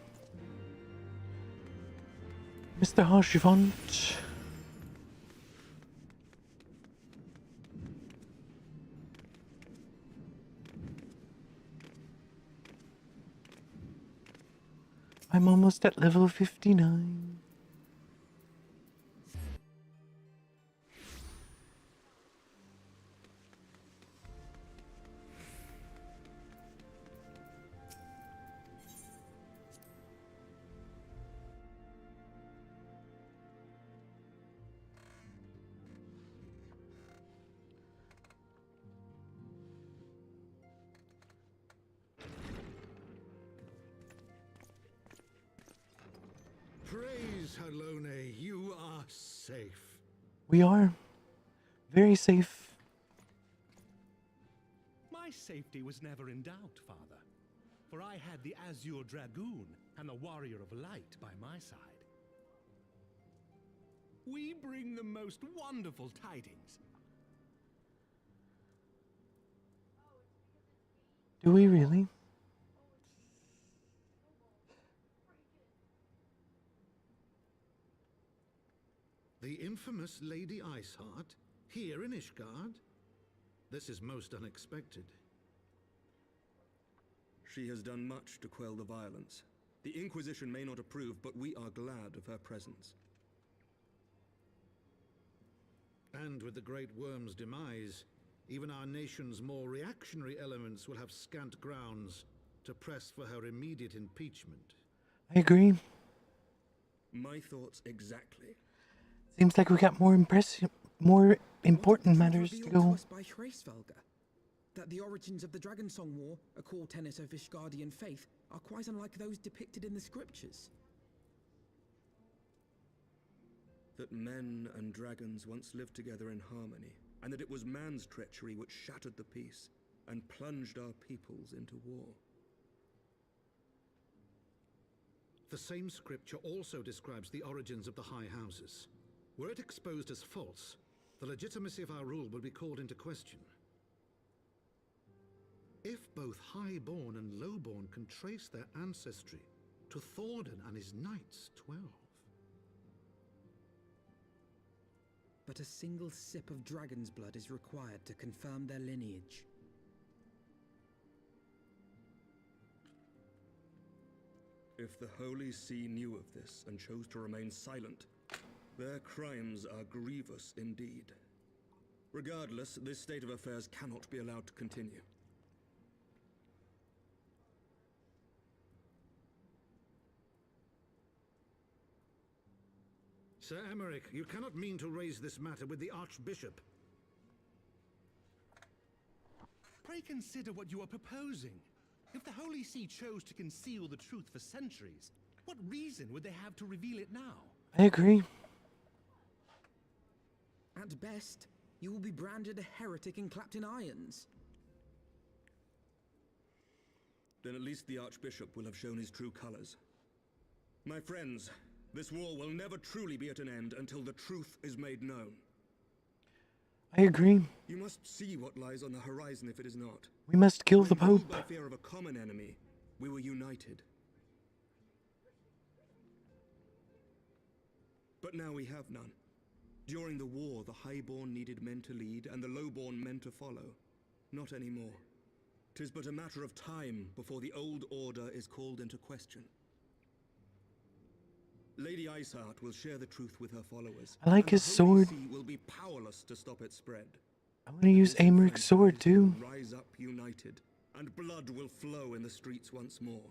[SPEAKER 1] Mr. Harshivant. I'm almost at level 59.
[SPEAKER 13] Praise Halone, you are safe.
[SPEAKER 1] We are very safe.
[SPEAKER 3] My safety was never in doubt, Father, for I had the Azure Dragoon and the Warrior of Light by my side. We bring the most wonderful tidings.
[SPEAKER 1] Do we really?
[SPEAKER 13] The infamous Lady Iceheart, here in Ishgard? This is most unexpected.
[SPEAKER 14] She has done much to quell the violence. The Inquisition may not approve, but we are glad of her presence.
[SPEAKER 13] And with the Great Worm's demise, even our nation's more reactionary elements will have scant grounds to press for her immediate impeachment.
[SPEAKER 1] I agree.
[SPEAKER 14] My thoughts exactly.
[SPEAKER 1] Seems like we got more important matters to go.
[SPEAKER 7] To us by Hraesvelga, that the origins of the Dragonsong War, a core tenet of Ishgardian faith, are quite unlike those depicted in the scriptures.
[SPEAKER 14] That men and dragons once lived together in harmony, and that it was man's treachery which shattered the peace and plunged our peoples into war.
[SPEAKER 13] The same scripture also describes the origins of the High Houses. Were it exposed as false, the legitimacy of our rule would be called into question. If both Highborn and Lowborn can trace their ancestry to Thordan and his Knights 12.
[SPEAKER 7] But a single sip of dragon's blood is required to confirm their lineage.
[SPEAKER 14] If the Holy See knew of this and chose to remain silent, their crimes are grievous indeed. Regardless, this state of affairs cannot be allowed to continue.
[SPEAKER 13] Sir Emmerich, you cannot mean to raise this matter with the Archbishop.
[SPEAKER 15] Pray consider what you are proposing. If the Holy See chose to conceal the truth for centuries, what reason would they have to reveal it now?
[SPEAKER 1] I agree.
[SPEAKER 7] At best, you will be branded a heretic and clapped in irons.
[SPEAKER 14] Then at least the Archbishop will have shown his true colors. My friends, this war will never truly be at an end until the truth is made known.
[SPEAKER 1] I agree.
[SPEAKER 14] You must see what lies on the horizon if it is not.
[SPEAKER 1] We must kill the
[SPEAKER 14] When ruled
[SPEAKER 1] Pope.
[SPEAKER 14] by fear of a common enemy, we were united. But now we have none. During the war, the Highborn needed men to lead and the Lowborn men to follow. Not anymore. 'Tis but a matter of time before the old order is called into question. Lady Iceheart will share the truth with her followers.
[SPEAKER 1] I like
[SPEAKER 14] and
[SPEAKER 1] his
[SPEAKER 14] the Holy
[SPEAKER 1] sword.
[SPEAKER 14] See will be powerless to stop its spread.
[SPEAKER 1] I want to use Aemric's sword too.
[SPEAKER 14] Rise up united, and blood will flow in the streets once more.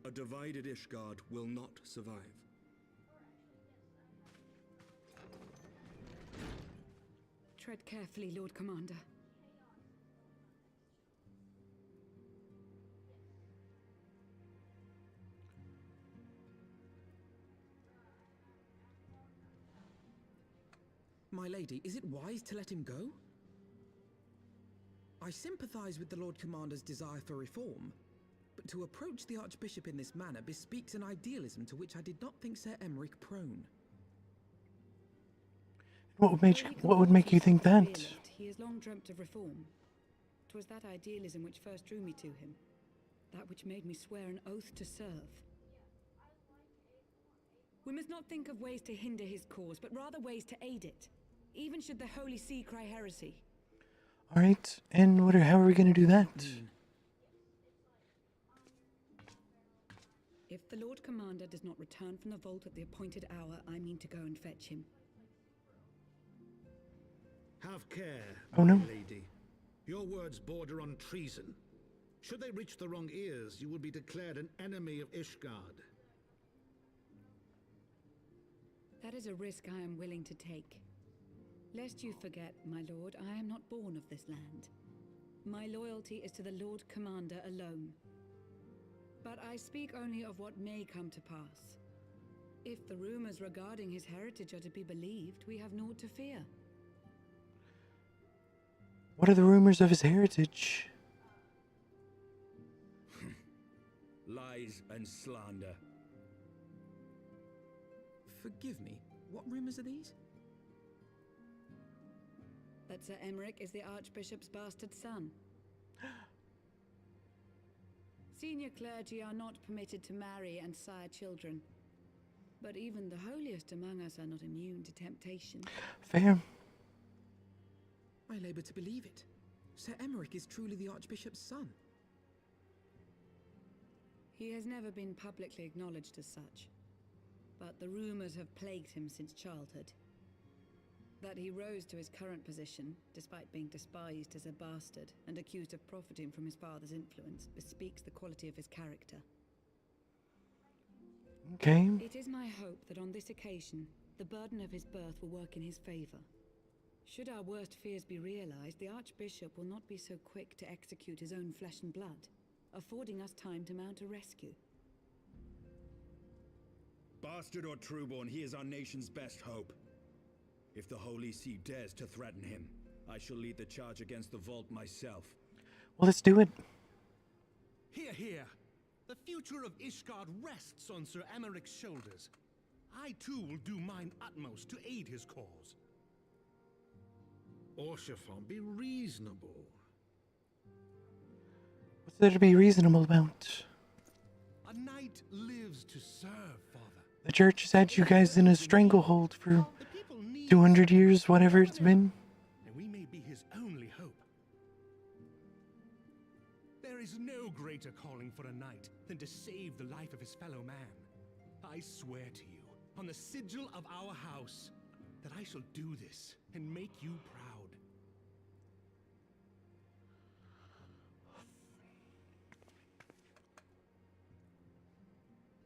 [SPEAKER 14] A divided Ishgard will not survive.
[SPEAKER 8] Tread carefully, Lord Commander.
[SPEAKER 7] My lady, is it wise to let him go? I sympathize with the Lord Commander's desire for reform, but to approach the Archbishop in this manner bespeaks an idealism to which I did not think Sir Emmerich prone.
[SPEAKER 1] What would make you think that?
[SPEAKER 8] He has long dreamt of reform. 'Twas that idealism which first drew me to him, that which made me swear an oath to serve. We must not think of ways to hinder his cause, but rather ways to aid it, even should the Holy See cry heresy.
[SPEAKER 1] All right, and how are we going to do that?
[SPEAKER 8] If the Lord Commander does not return from the vault at the appointed hour, I mean to go and fetch him.
[SPEAKER 13] Have care,
[SPEAKER 1] Oh, no.
[SPEAKER 13] my lady. Your words border on treason. Should they reach the wrong ears, you will be declared an enemy of Ishgard.
[SPEAKER 8] That is a risk I am willing to take. Lest you forget, my lord, I am not born of this land. My loyalty is to the Lord Commander alone. But I speak only of what may come to pass. If the rumors regarding his heritage are to be believed, we have naught to fear.
[SPEAKER 1] What are the rumors of his heritage?
[SPEAKER 6] Lies and slander.
[SPEAKER 7] Forgive me, what rumors are these?
[SPEAKER 8] That Sir Emmerich is the Archbishop's bastard son. Senior clergy are not permitted to marry and sire children. But even the holiest among us are not immune to temptation.
[SPEAKER 1] Fair.
[SPEAKER 7] I labor to believe it. Sir Emmerich is truly the Archbishop's son.
[SPEAKER 8] He has never been publicly acknowledged as such. But the rumors have plagued him since childhood. That he rose to his current position, despite being despised as a bastard and accused of profiting from his father's influence, bespeaks the quality of his character.
[SPEAKER 1] Okay.
[SPEAKER 8] It is my hope that on this occasion, the burden of his birth will work in his favor. Should our worst fears be realized, the Archbishop will not be so quick to execute his own flesh and blood, affording us time to mount a rescue.
[SPEAKER 6] Bastard or trueborn, he is our nation's best hope. If the Holy See dares to threaten him, I shall lead the charge against the vault myself.
[SPEAKER 1] Well, let's do it.
[SPEAKER 15] Hear, hear. The future of Ishgard rests on Sir Emeric's shoulders. I too will do mine utmost to aid his cause.
[SPEAKER 13] Orshafon, be reasonable.
[SPEAKER 1] What's there to be reasonable about?
[SPEAKER 15] A knight lives to serve, Father.
[SPEAKER 1] The church has had you guys in a stranglehold for 200 years, whatever it's been.
[SPEAKER 15] And we may be his only hope. There is no greater calling for a knight than to save the life of his fellow man. I swear to you, on the sigil of our house, that I shall do this and make you proud.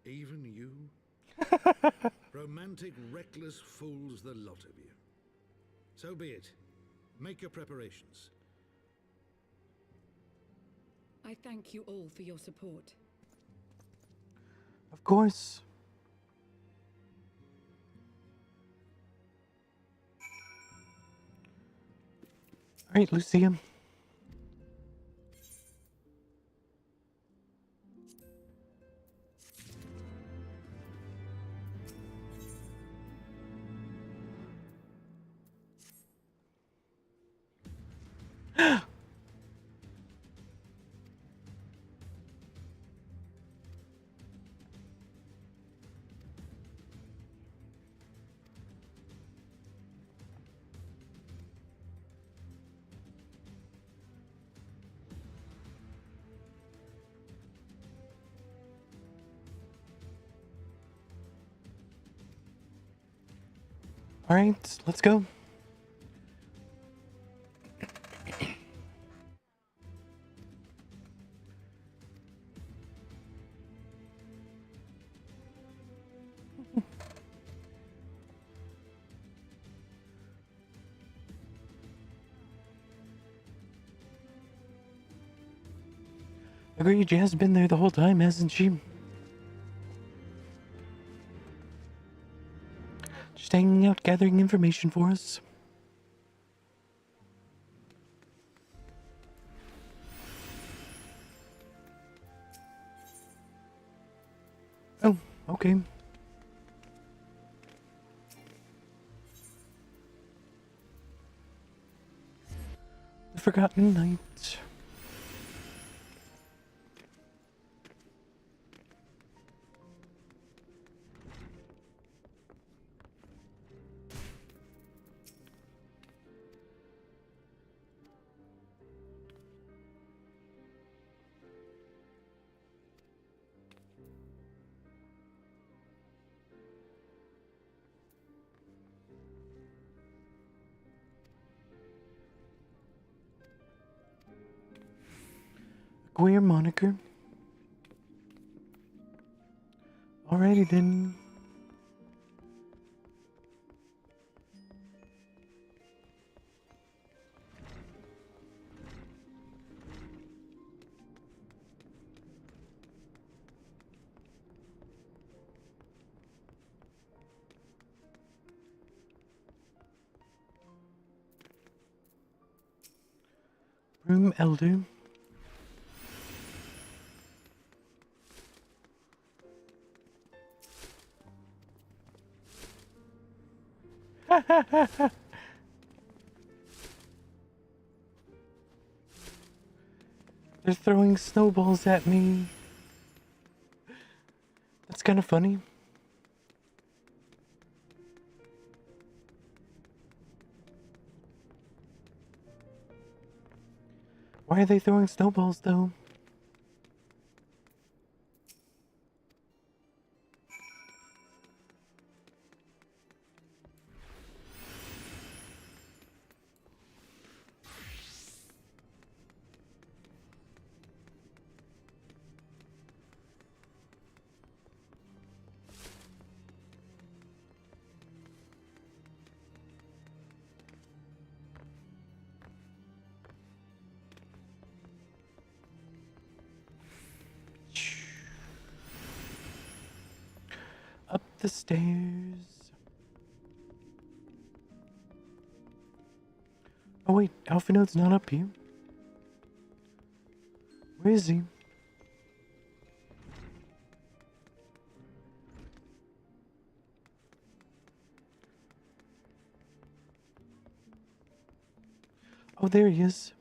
[SPEAKER 13] Even you? Romantic, reckless fools, the lot of you. So be it. Make your preparations.
[SPEAKER 8] I thank you all for your support.
[SPEAKER 1] Of course. All right, Lucia. All right, let's go. Agreed, Jazz been there the whole time, hasn't she? Just hanging out, gathering information for us. Oh, okay. The Forgotten Knight. Queer moniker. Alrighty then. Room Elder. They're throwing snowballs at me. That's kind of funny. Why are they throwing snowballs though? Up the stairs. Oh wait, Alphinode's not up here. Where is he? Oh, there he is.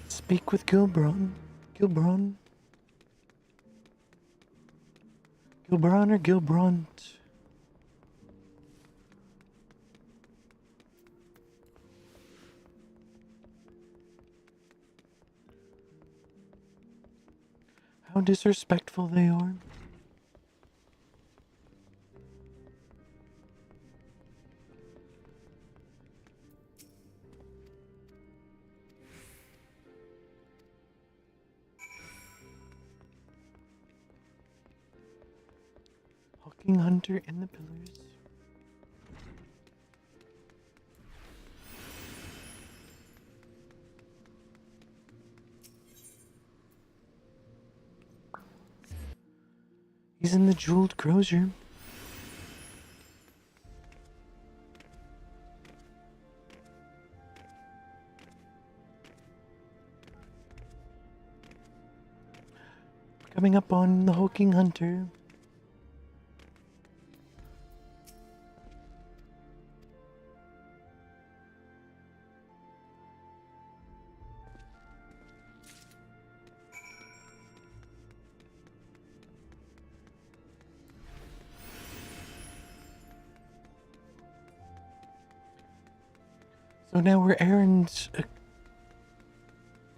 [SPEAKER 1] Speak with Gilbron. Gilbron or Gilbront? How disrespectful they are. Hawking Hunter in the pillars. He's in the jeweled crozier. Coming up on the Hawking Hunter. So now we're errands,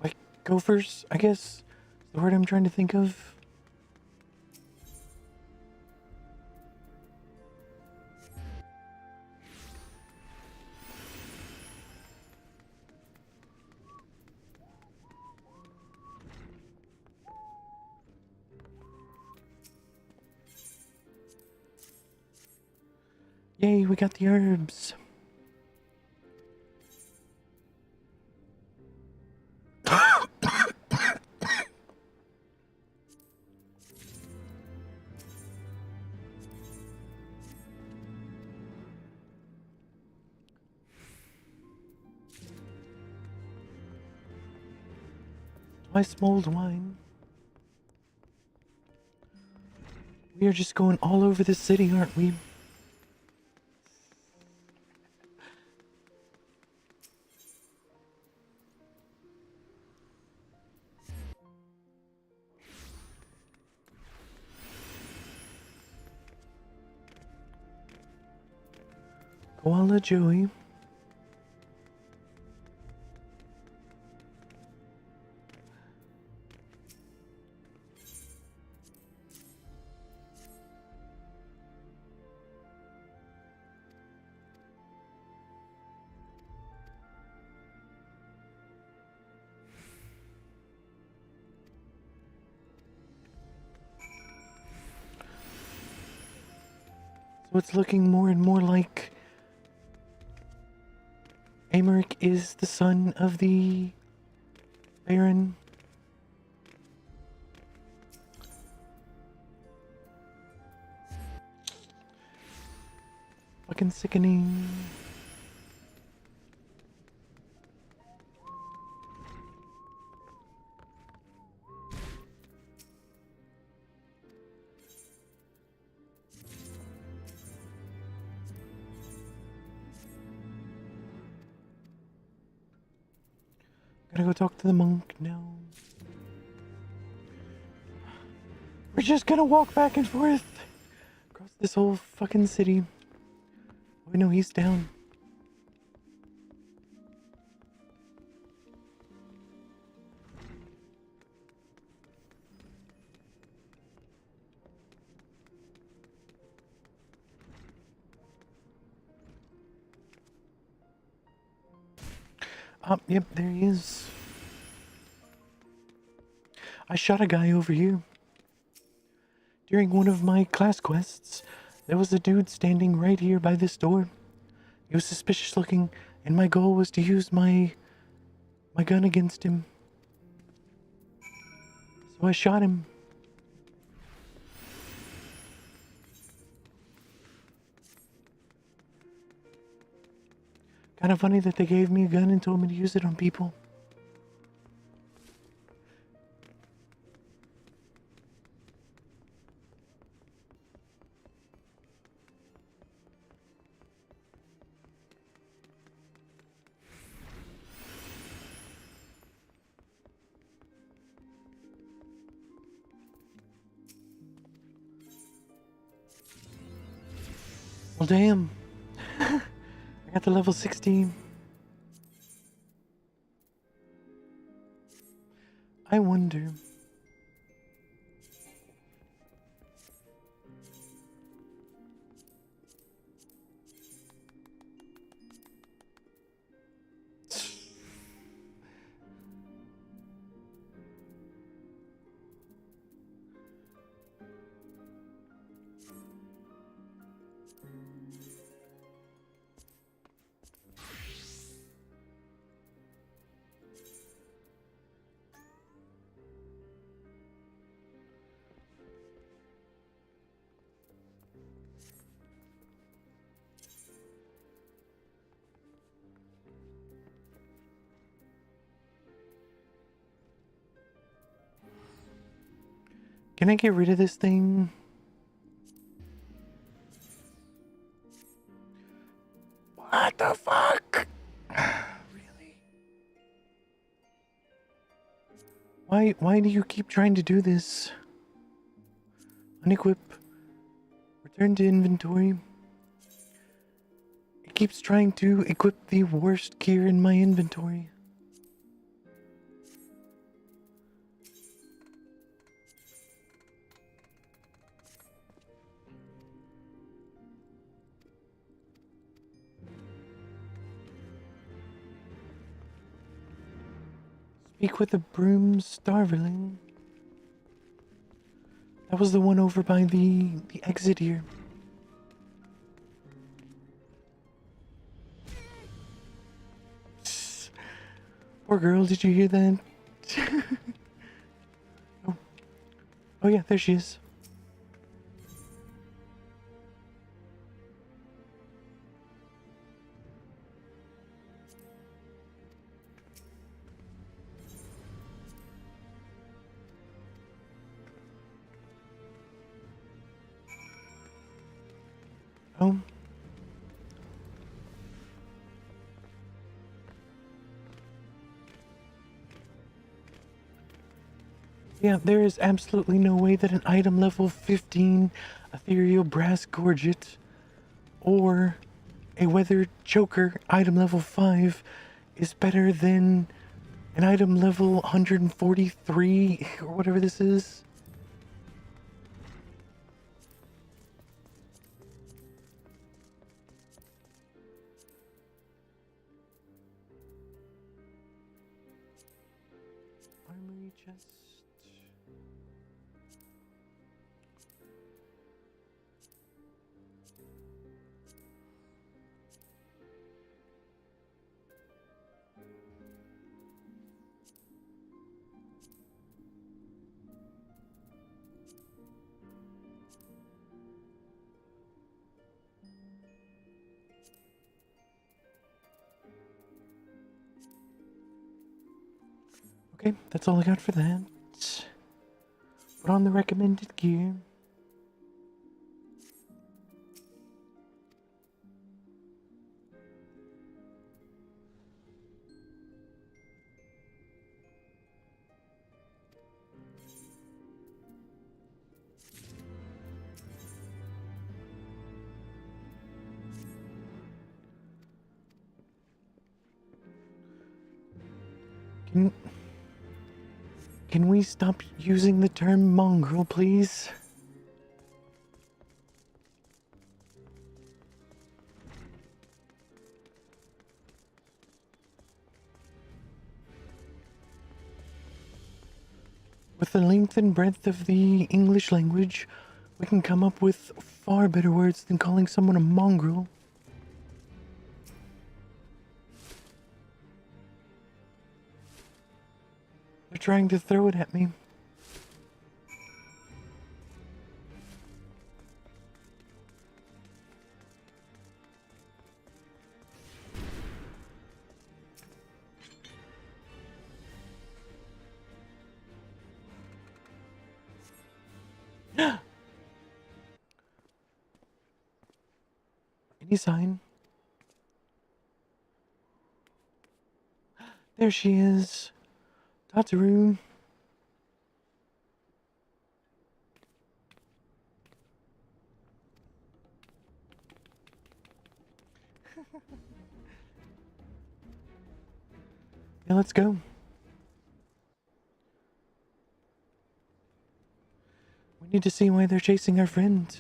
[SPEAKER 1] like gophers, I guess is the word I'm trying to think of. Yay, we got the herbs. Twice mulled wine. We are just going all over the city, aren't we? Koala Joey. So it's looking more and more like Amaric is the son of the Baron. Fucking sickening. Gotta go talk to the monk now. We're just gonna walk back and forth across this whole fucking city. Oh no, he's down. Yep, there he is. I shot a guy over here. During one of my class quests, there was a dude standing right here by this door. He was suspicious looking, and my goal was to use my gun against him. So I shot him. Kind of funny that they gave me a gun and told me to use it on people. Well, damn. I got to level 16. I wonder. Can I get rid of this thing? What the fuck? Really? Why do you keep trying to do this? Unequip. Return to inventory. It keeps trying to equip the worst gear in my inventory. Speak with the broom starveling. That was the one over by the exit here. Poor girl, did you hear that? Oh. Oh yeah, there she is. Oh. Yeah, there is absolutely no way that an item level 15 ethereal brass gorget or a weathered choker item level 5 is better than an item level 143 or whatever this is. Armory chest. Okay, that's all I got for that. Put on the recommended gear. Can we stop using the term mongrel, please? With the length and breadth of the English language, we can come up with far better words than calling someone a mongrel. They're trying to throw it at me. Any sign? There she is. Tataru. Yeah, let's go. We need to see why they're chasing our friend.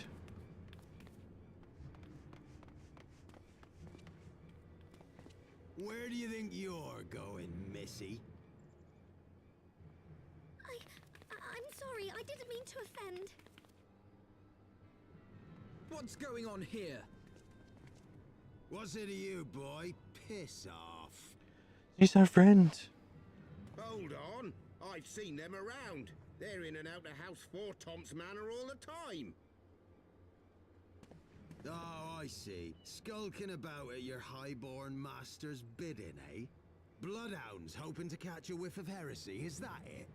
[SPEAKER 16] Where do you think you're going, Missy?
[SPEAKER 5] I'm sorry, I didn't mean to offend.
[SPEAKER 16] What's going on here? What's it to you, boy? Piss off.
[SPEAKER 1] She's our friend.
[SPEAKER 17] Hold on. I've seen them around. They're in and out of House 4 Tom's Manor all the time.
[SPEAKER 16] Oh, I see. Skulking about at your highborn master's bidding, eh? Bloodhounds hoping to catch a whiff of heresy, is that it?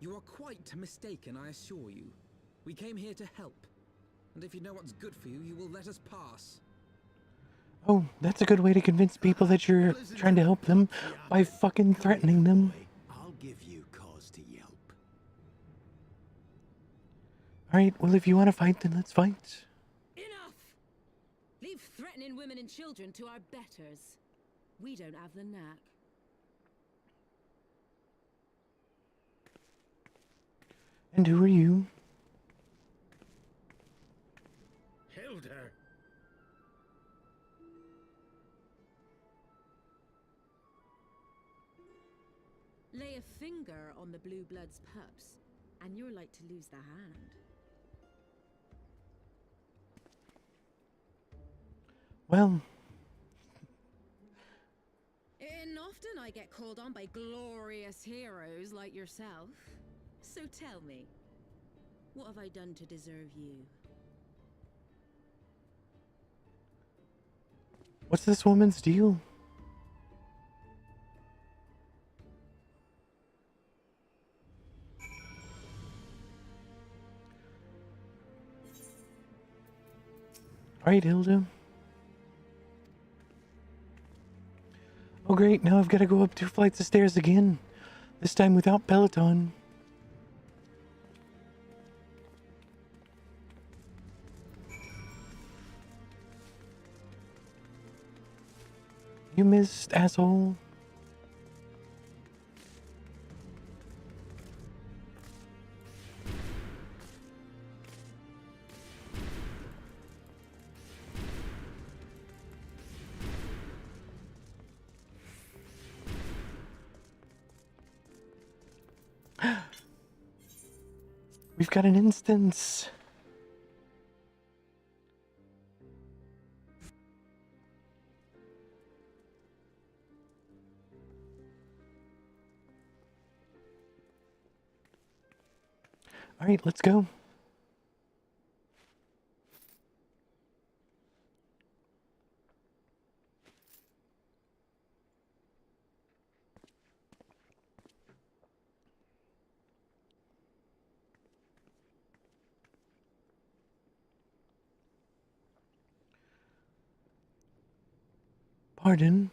[SPEAKER 7] You are quite mistaken, I assure you. We came here to help. And if you know what's good for you, you will let us pass.
[SPEAKER 1] Oh, that's a good way to convince people that you're trying to help them by fucking threatening them.
[SPEAKER 16] I'll give you cause to yelp.
[SPEAKER 1] Alright, well if you want to fight, then let's fight.
[SPEAKER 8] Enough! Leave threatening women and children to our betters. We don't have the knack.
[SPEAKER 1] And who are you?
[SPEAKER 17] Hilda.
[SPEAKER 8] Lay a finger on the blue blood's pups, and you're like to lose the hand.
[SPEAKER 1] Well,
[SPEAKER 8] And often I get called on by glorious heroes like yourself. So tell me, what have I done to deserve you?
[SPEAKER 1] what's this woman's deal? Alright, Hilda. Oh great, now I've got to go up 2 flights of stairs again. This time without Peloton. You missed, asshole. We've got an instance. All right, let's go. Pardon?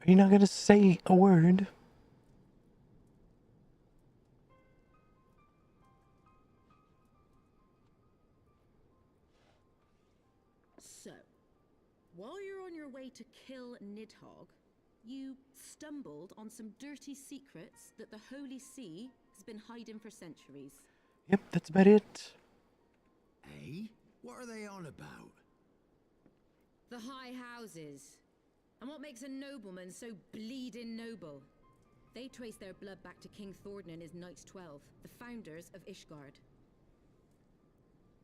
[SPEAKER 1] Are you not going to say a word?
[SPEAKER 8] So, while you're on your way to kill Nidhogg, you stumbled on some dirty secrets that the Holy See has been hiding for centuries.
[SPEAKER 1] Yep, that's about it.
[SPEAKER 16] Eh? What are they on about?
[SPEAKER 8] The high houses. And what makes a nobleman so bleeding noble? They trace their blood back to King Thordan and his Knights 12, the founders of Ishgard.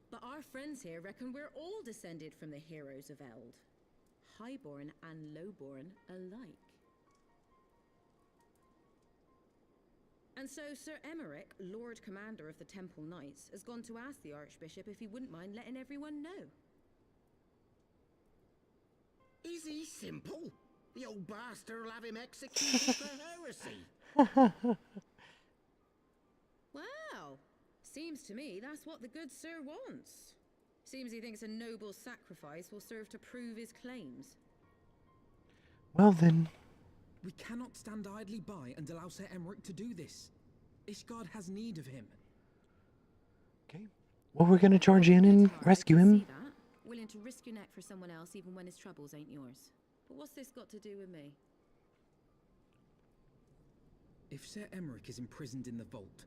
[SPEAKER 8] But our friends here reckon we're all descended from the heroes of Eld, highborn and lowborn alike. And so Sir Emmerich, Lord Commander of the Temple Knights, has gone to ask the Archbishop if he wouldn't mind letting everyone know.
[SPEAKER 17] Is he simple? The old bastard will have him executed for heresy.
[SPEAKER 18] Wow. Seems to me that's what the good sir wants. Seems he thinks a noble sacrifice will serve to prove his claims.
[SPEAKER 1] Well then.
[SPEAKER 7] We cannot stand idly by and allow Sir Emmerich to do this. Ishgard has need of him.
[SPEAKER 1] Okay. Well, we're gonna charge in and rescue him.
[SPEAKER 18] Willing to risk your neck for someone else even when his troubles ain't yours. But what's this got to do with me?
[SPEAKER 7] If Sir Emmerich is imprisoned in the vault,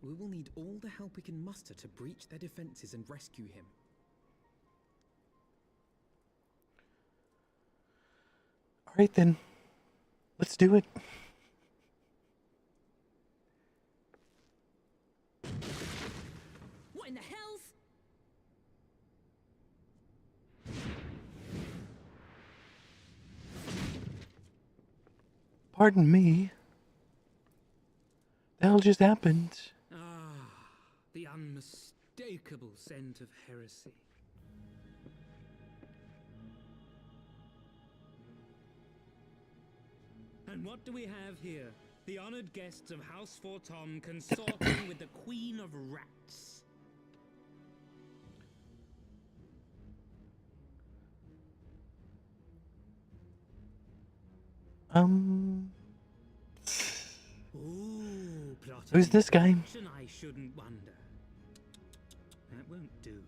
[SPEAKER 7] we will need all the help we can muster to breach their defenses and rescue him.
[SPEAKER 1] Alright then. Let's do it.
[SPEAKER 18] What in the hell's?
[SPEAKER 1] Pardon me. The hell just happened?
[SPEAKER 7] Ah, the unmistakable scent of heresy.
[SPEAKER 19] And what do we have here? The honored guests of House Fortom consorting with the Queen of Rats. Ooh,
[SPEAKER 1] Who's this guy?
[SPEAKER 19] I shouldn't wonder. That won't do.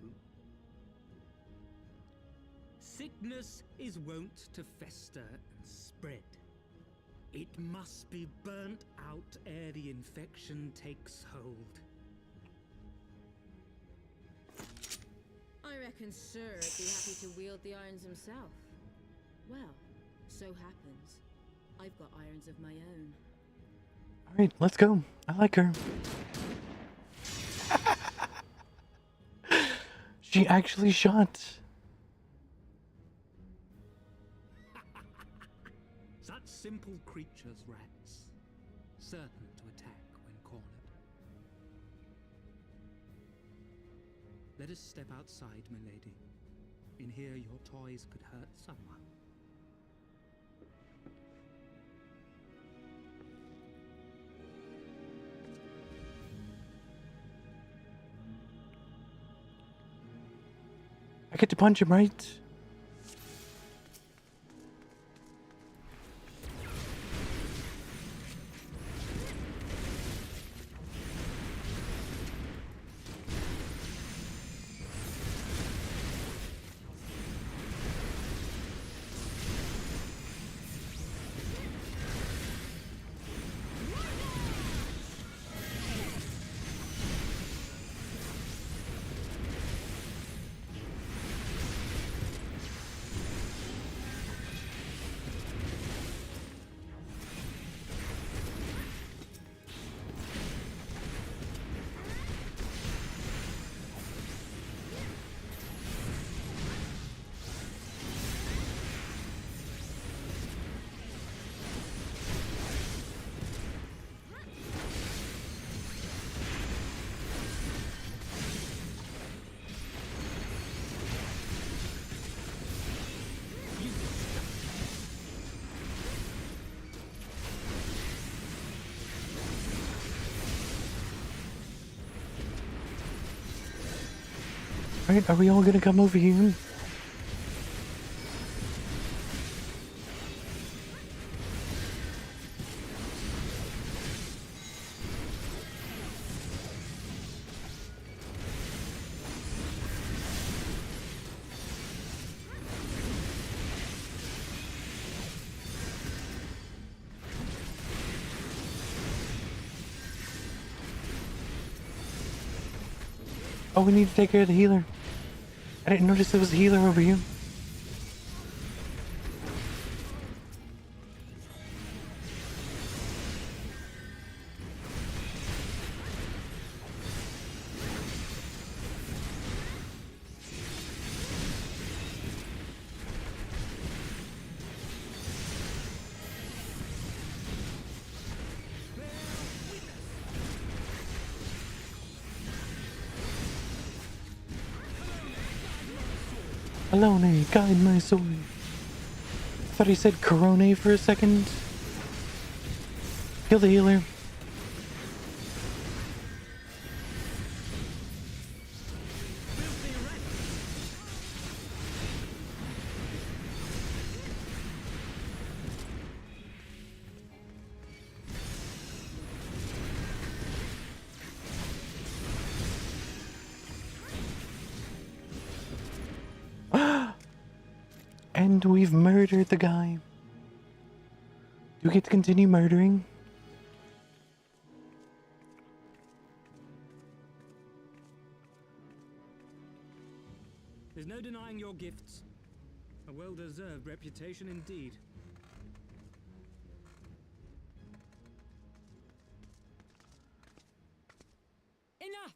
[SPEAKER 19] Sickness is wont to fester and spread. It must be burnt out ere the infection takes hold.
[SPEAKER 18] I reckon Sir would be happy to wield the irons himself. Well, so happens I've got irons of my own.
[SPEAKER 1] Alright, let's go. I like her. She actually shot.
[SPEAKER 19] Such simple creatures, rats, certain to attack when cornered. Let us step outside, milady. In here your toys could hurt someone.
[SPEAKER 1] I get to punch him, right? Alright, are we all gonna come over here? Oh, we need to take care of the healer. I didn't notice there was a healer over here. Alone, guide my soul. thought he said Corone for a second. Kill the healer. And we've murdered the guy. Do we get to continue murdering?
[SPEAKER 19] There's no denying your gifts. A well-deserved reputation indeed.
[SPEAKER 18] Enough!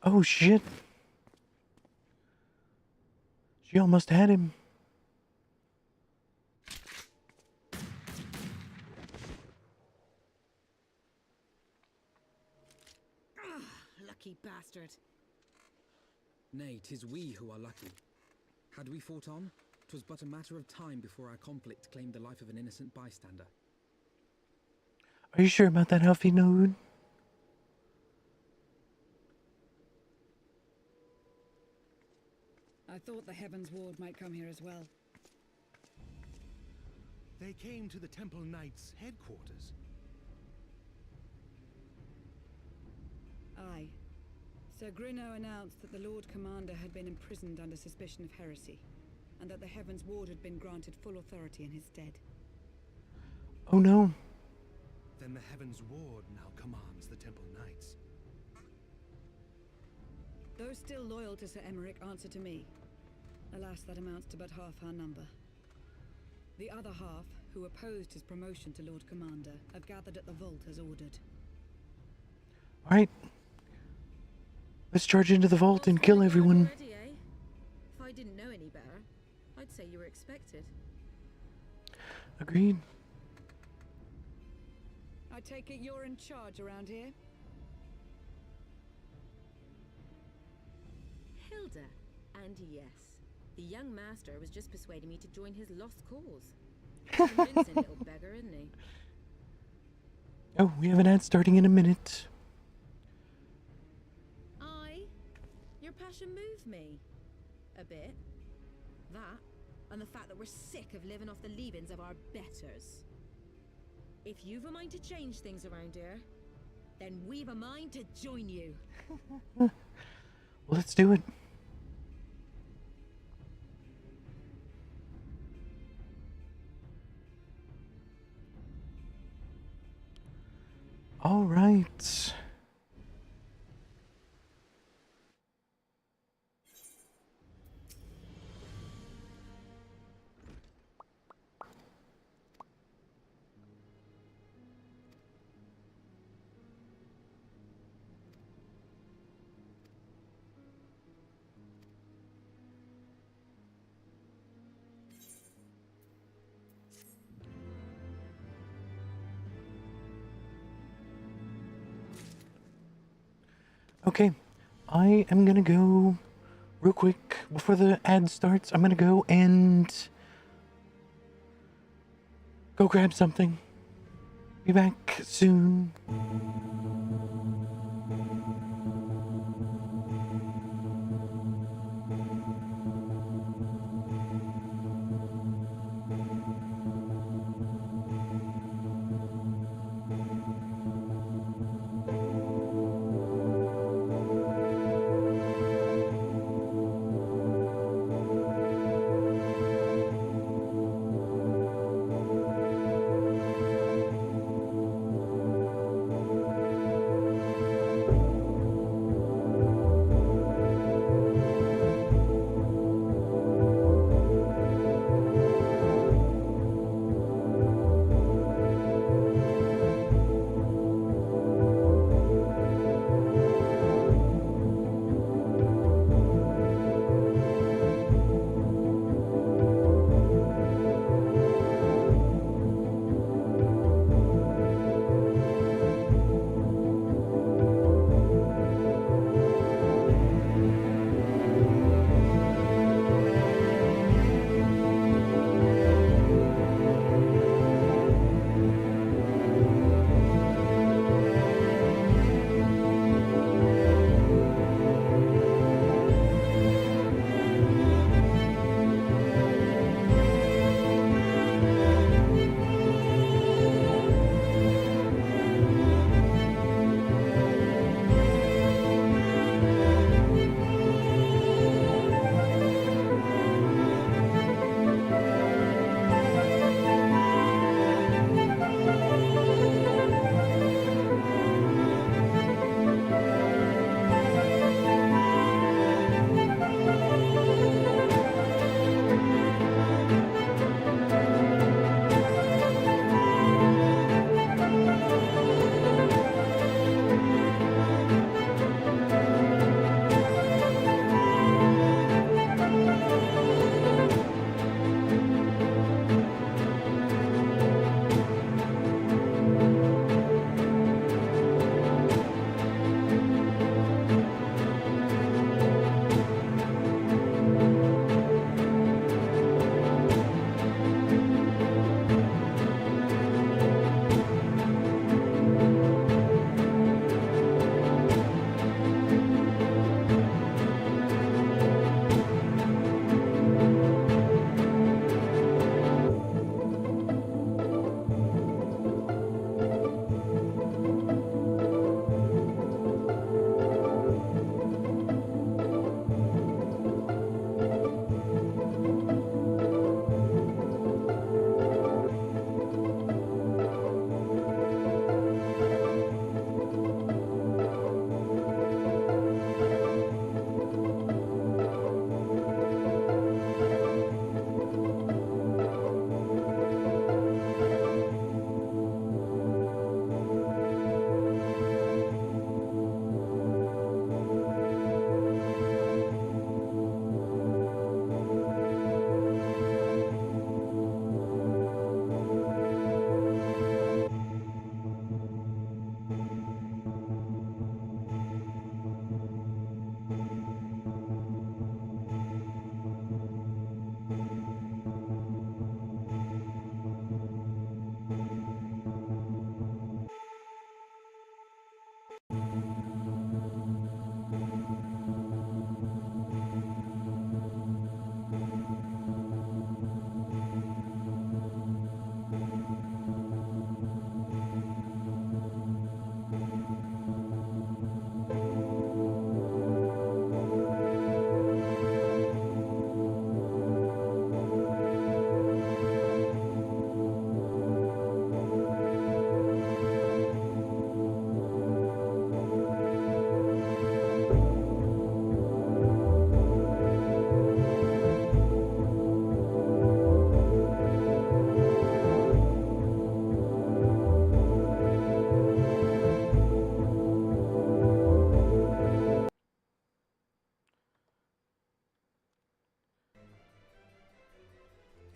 [SPEAKER 1] Oh shit. She almost had him.
[SPEAKER 18] Lucky bastard.
[SPEAKER 7] Nay, 'tis we who are lucky. Had we fought on, 'twas but a matter of time before our conflict claimed the life of an innocent bystander.
[SPEAKER 1] Are you sure about that, Huffy Node?
[SPEAKER 20] I thought the Heavensward might come here as well.
[SPEAKER 15] They came to the Temple Knights' headquarters.
[SPEAKER 20] Aye. Sir Grinno announced that the Lord Commander had been imprisoned under suspicion of heresy, and that the Heavensward had been granted full authority in his stead.
[SPEAKER 1] Oh no.
[SPEAKER 15] Then the Heavensward now commands the Temple Knights.
[SPEAKER 20] Those still loyal to Sir Emmerich answer to me. Alas, that amounts to but half our number. The other half, who opposed his promotion to Lord Commander, have gathered at the vault as ordered.
[SPEAKER 1] Alright. Let's charge into the vault and kill everyone.
[SPEAKER 18] Already, eh? If I didn't know any better, I'd say you were expected.
[SPEAKER 1] Agreed.
[SPEAKER 20] I take it you're in charge around here?
[SPEAKER 18] Hilda. And yes, the young master was just persuading me to join his lost cause. Convincing little beggar, isn't he?
[SPEAKER 1] Oh, we have an ad starting in a minute.
[SPEAKER 18] Your passion moved me. A bit. That, and the fact that we're sick of living off the leavings of our betters. If you've a mind to change things around here, then we've a mind to join you.
[SPEAKER 1] Well, let's do it. All right. Okay, I am gonna go real quick before the ad starts. I'm gonna go and go grab something. Be back soon.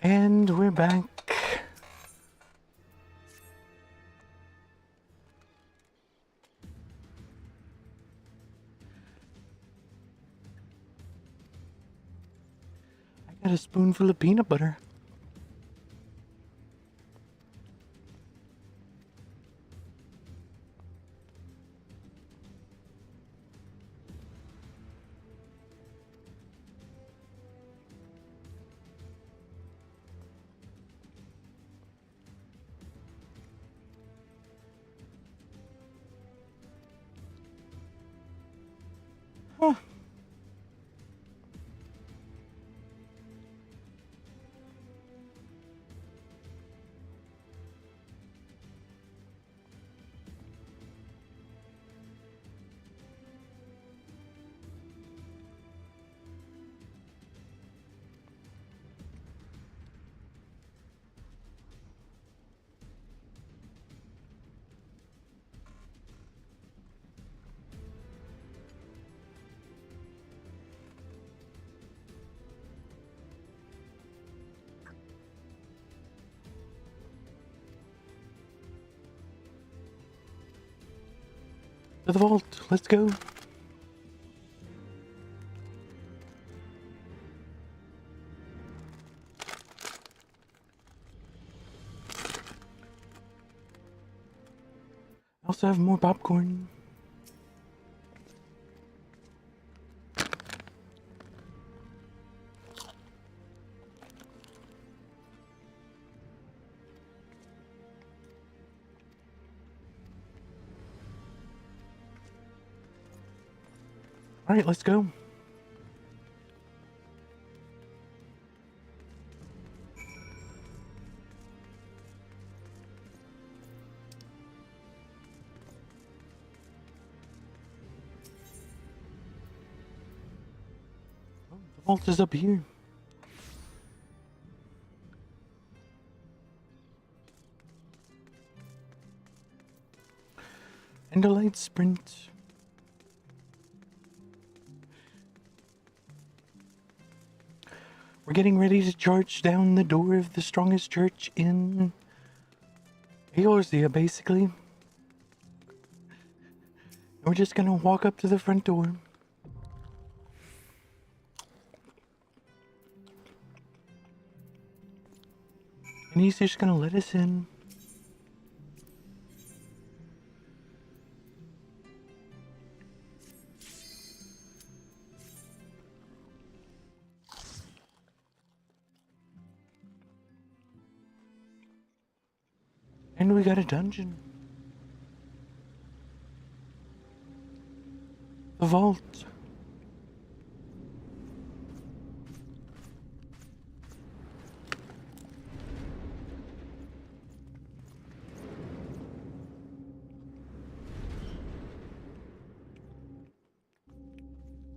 [SPEAKER 1] And we're back. I got a spoonful of peanut butter. Huh. To the vault, let's go. I also have more popcorn. All right, let's go. Oh, the vault is up here. And a light sprint. We're getting ready to charge down the door of the strongest church in Eorzea, basically. We're just gonna walk up to the front door. And he's just gonna let us in. And we got a dungeon. The vault.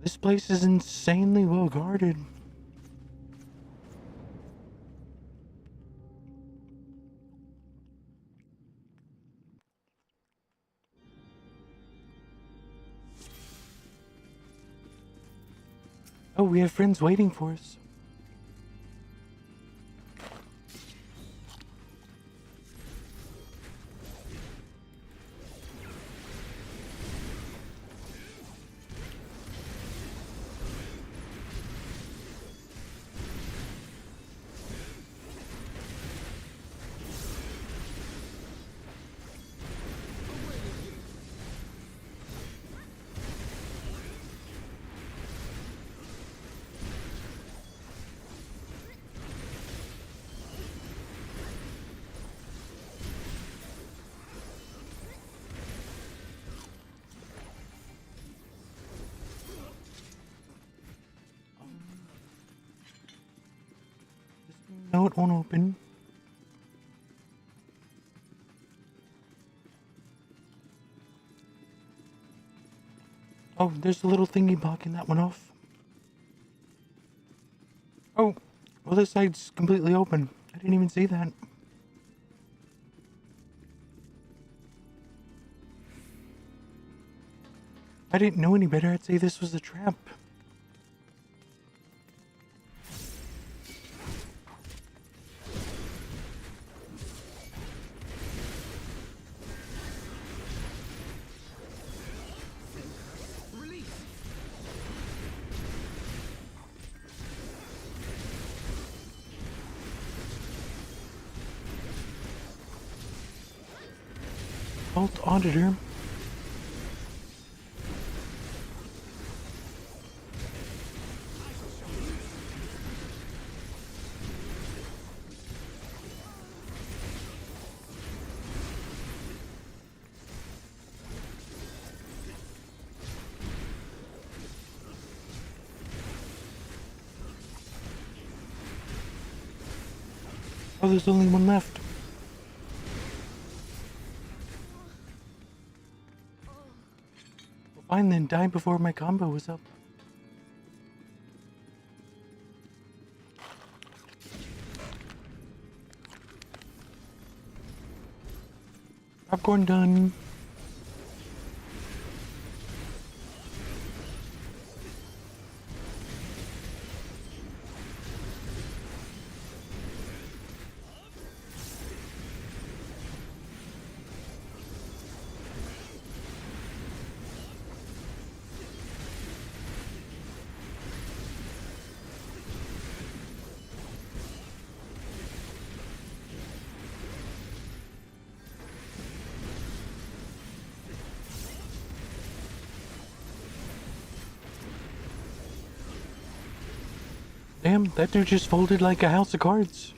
[SPEAKER 1] This place is insanely well guarded. Oh, we have friends waiting for us. No, it won't open. Oh, there's a little thingy blocking that one off. Oh, well, this side's completely open. I didn't even see that. If I didn't know any better, I'd say this was a trap. Vault Auditor. Oh, there's only one left. Well, fine then, die before my combo was up. Popcorn done. Damn, that dude just folded like a house of cards.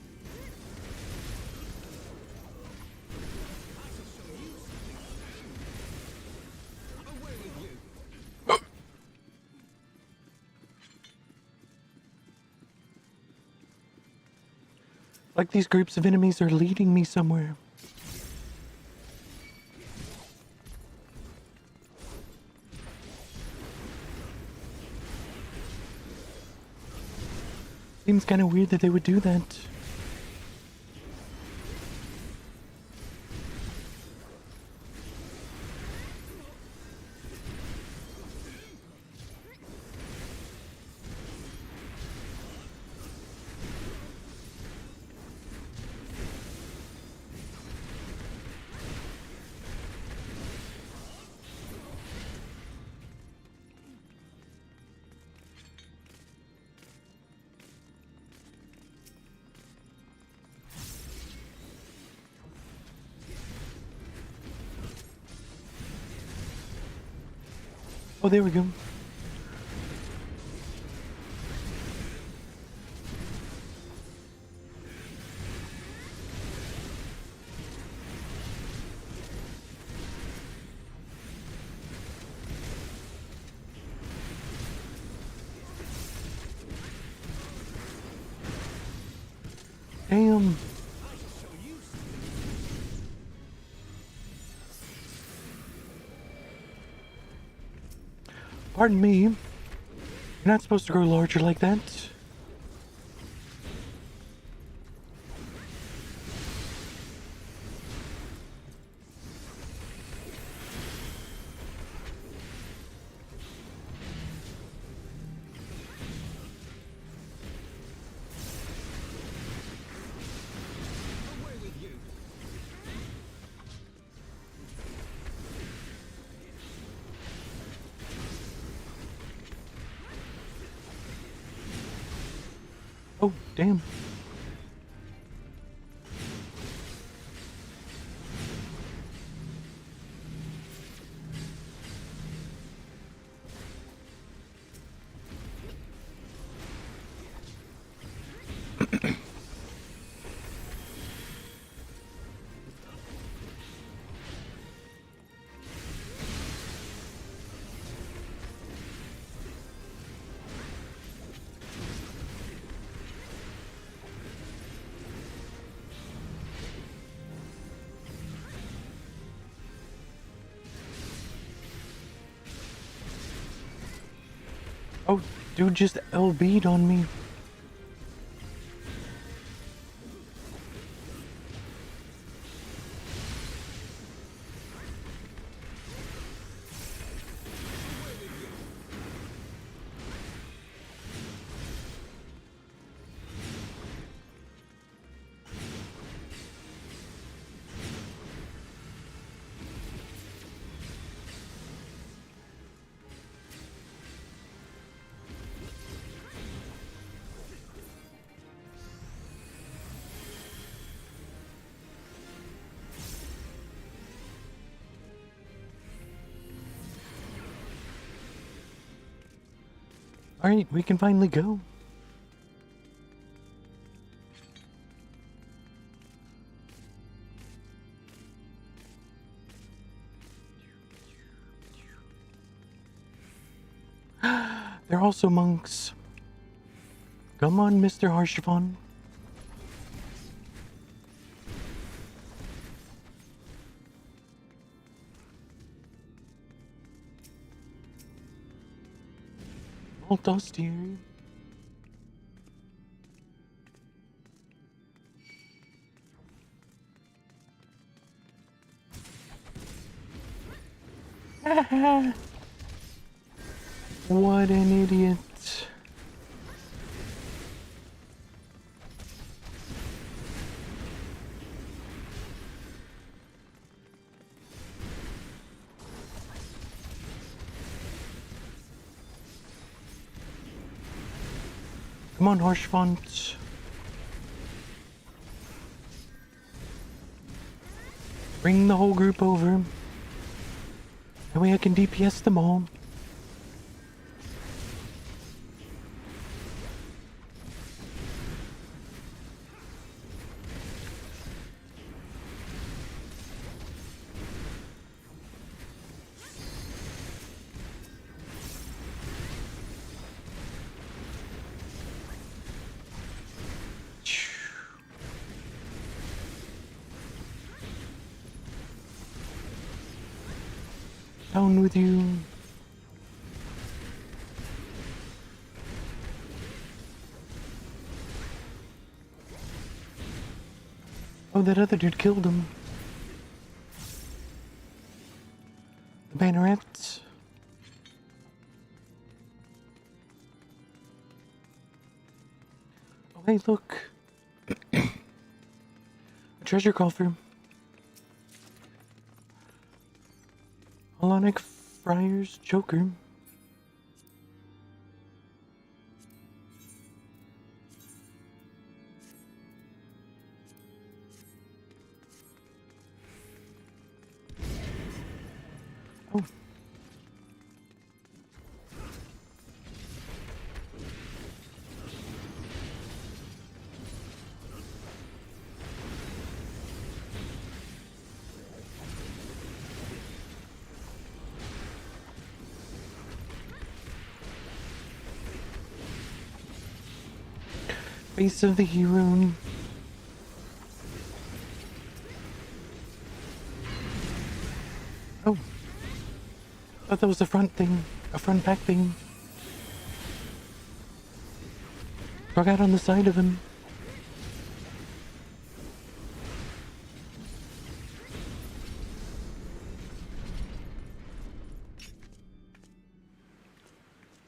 [SPEAKER 1] Like these groups of enemies are leading me somewhere. Seems kind of weird that they would do that. Oh, there we go. Damn. Pardon me. You're not supposed to grow larger like that. Oh, damn. Oh, dude just LB'd on me. Alright, we can finally go. They're also monks. Come on, Mr. Harshavon. All dusty here. What an idiot. Come on, Harshfont. Bring the whole group over. That way I can DPS them all. Down with you. Oh, that other dude killed him. The bannerets. Oh, hey, look. A treasure coffer. Alonic Friar's Joker. Oh. Face of the hero. Oh. Thought that was a front thing. A front back thing. Struck out on the side of him.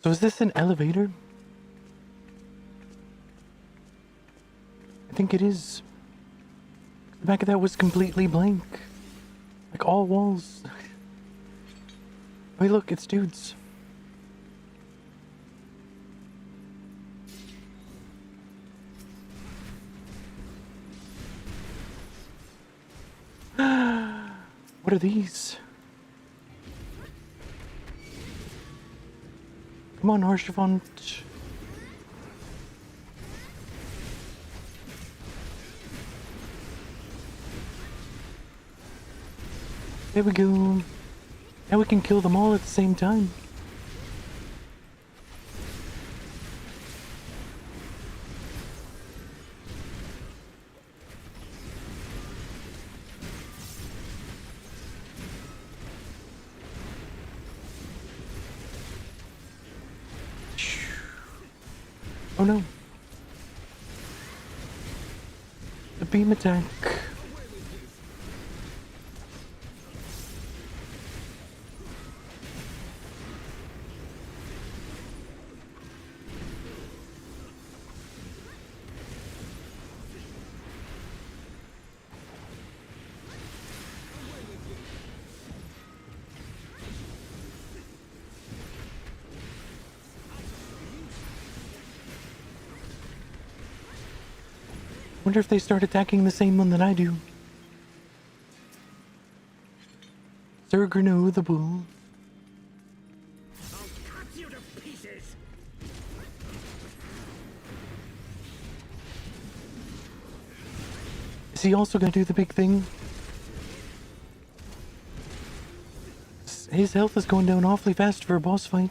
[SPEAKER 1] So is this an elevator? I think it is. The back of that was completely blank. Like all walls. Wait, look, it's dudes. What are these? Come on, Harshavon. There we go. Now we can kill them all at the same time. Oh no. The beam attack. Wonder if they start attacking the same one that I do. Sir Grano the Bull.
[SPEAKER 9] I'll cut you to pieces!
[SPEAKER 1] Is he also gonna do the big thing? His health is going down awfully fast for a boss fight.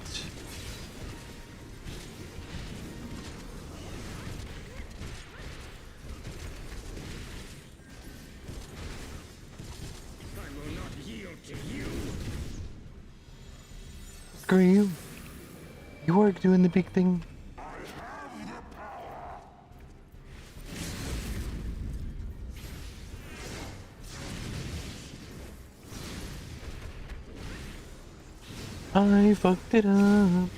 [SPEAKER 17] I will not yield to you.
[SPEAKER 1] Screw you. You are doing the big thing. I fucked it up.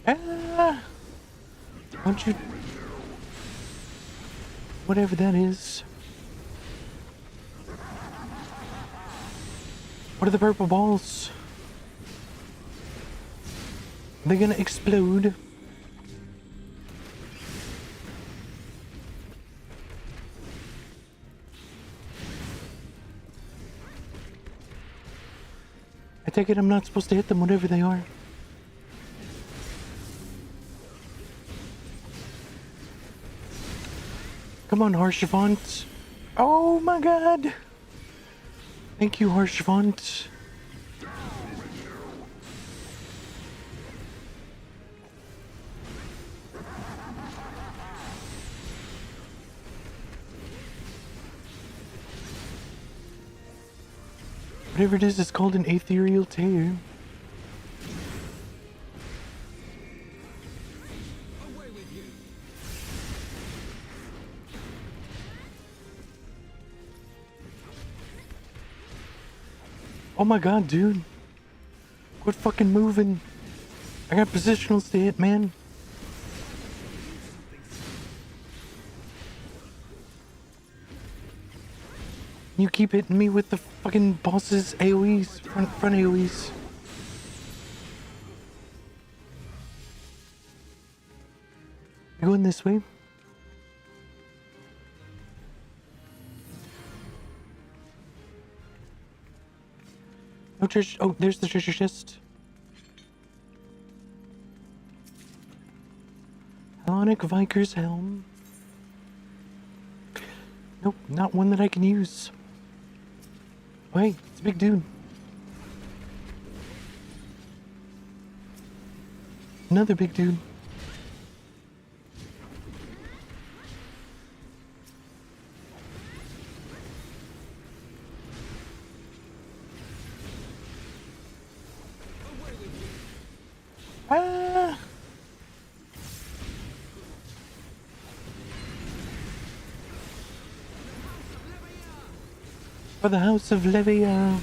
[SPEAKER 1] Ah! Don't you... Whatever that is. What are the purple balls? They're gonna explode. I take it I'm not supposed to hit them, whatever they are. Come on, Harshvant. Oh my god. Thank you, Harshvant. Whatever it is, it's called an ethereal tear. Oh my god, dude. Quit fucking moving. I got positionals to hit, man. You keep hitting me with the fucking boss's AoEs, front AoEs. You going this way? No treasure. Oh, there's the treasure chest. Hellenic Viker's helm. Nope, not one that I can use. Oh, hey, it's a big dude. Another big dude. Ah! For the House of Levia.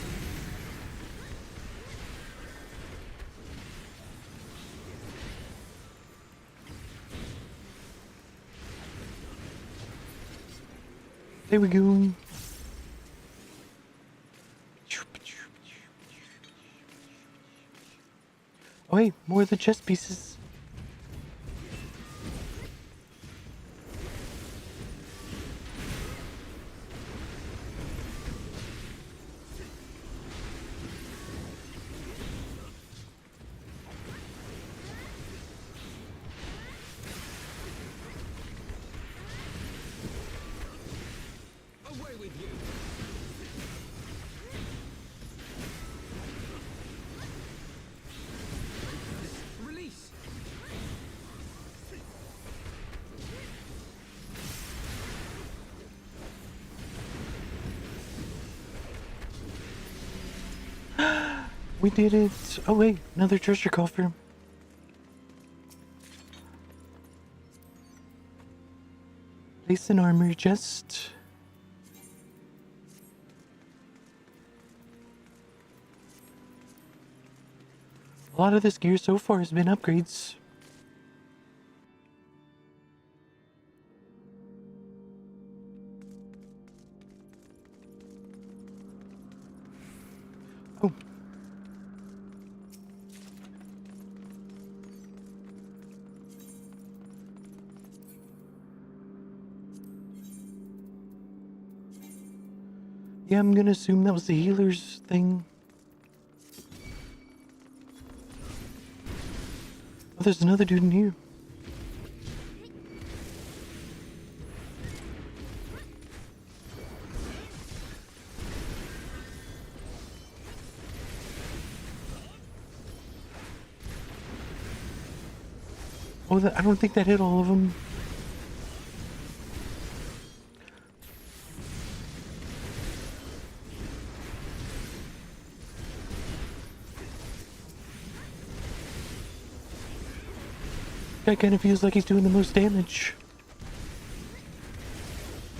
[SPEAKER 1] There we go. Oh, hey, more of the chess pieces. We did it! Oh wait, another treasure coffer. Place an armor chest. A lot of this gear so far has been upgrades. Oh. Yeah, I'm gonna assume that was the healer's thing. Oh, there's another dude in here. Oh, I don't think that hit all of them. Guy kind of feels like he's doing the most damage.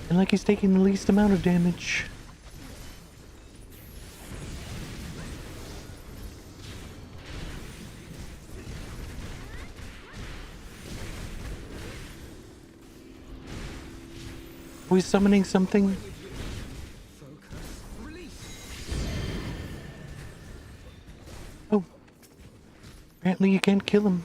[SPEAKER 1] And like he's taking the least amount of damage. Oh, he's summoning something. Oh. Apparently you can't kill him.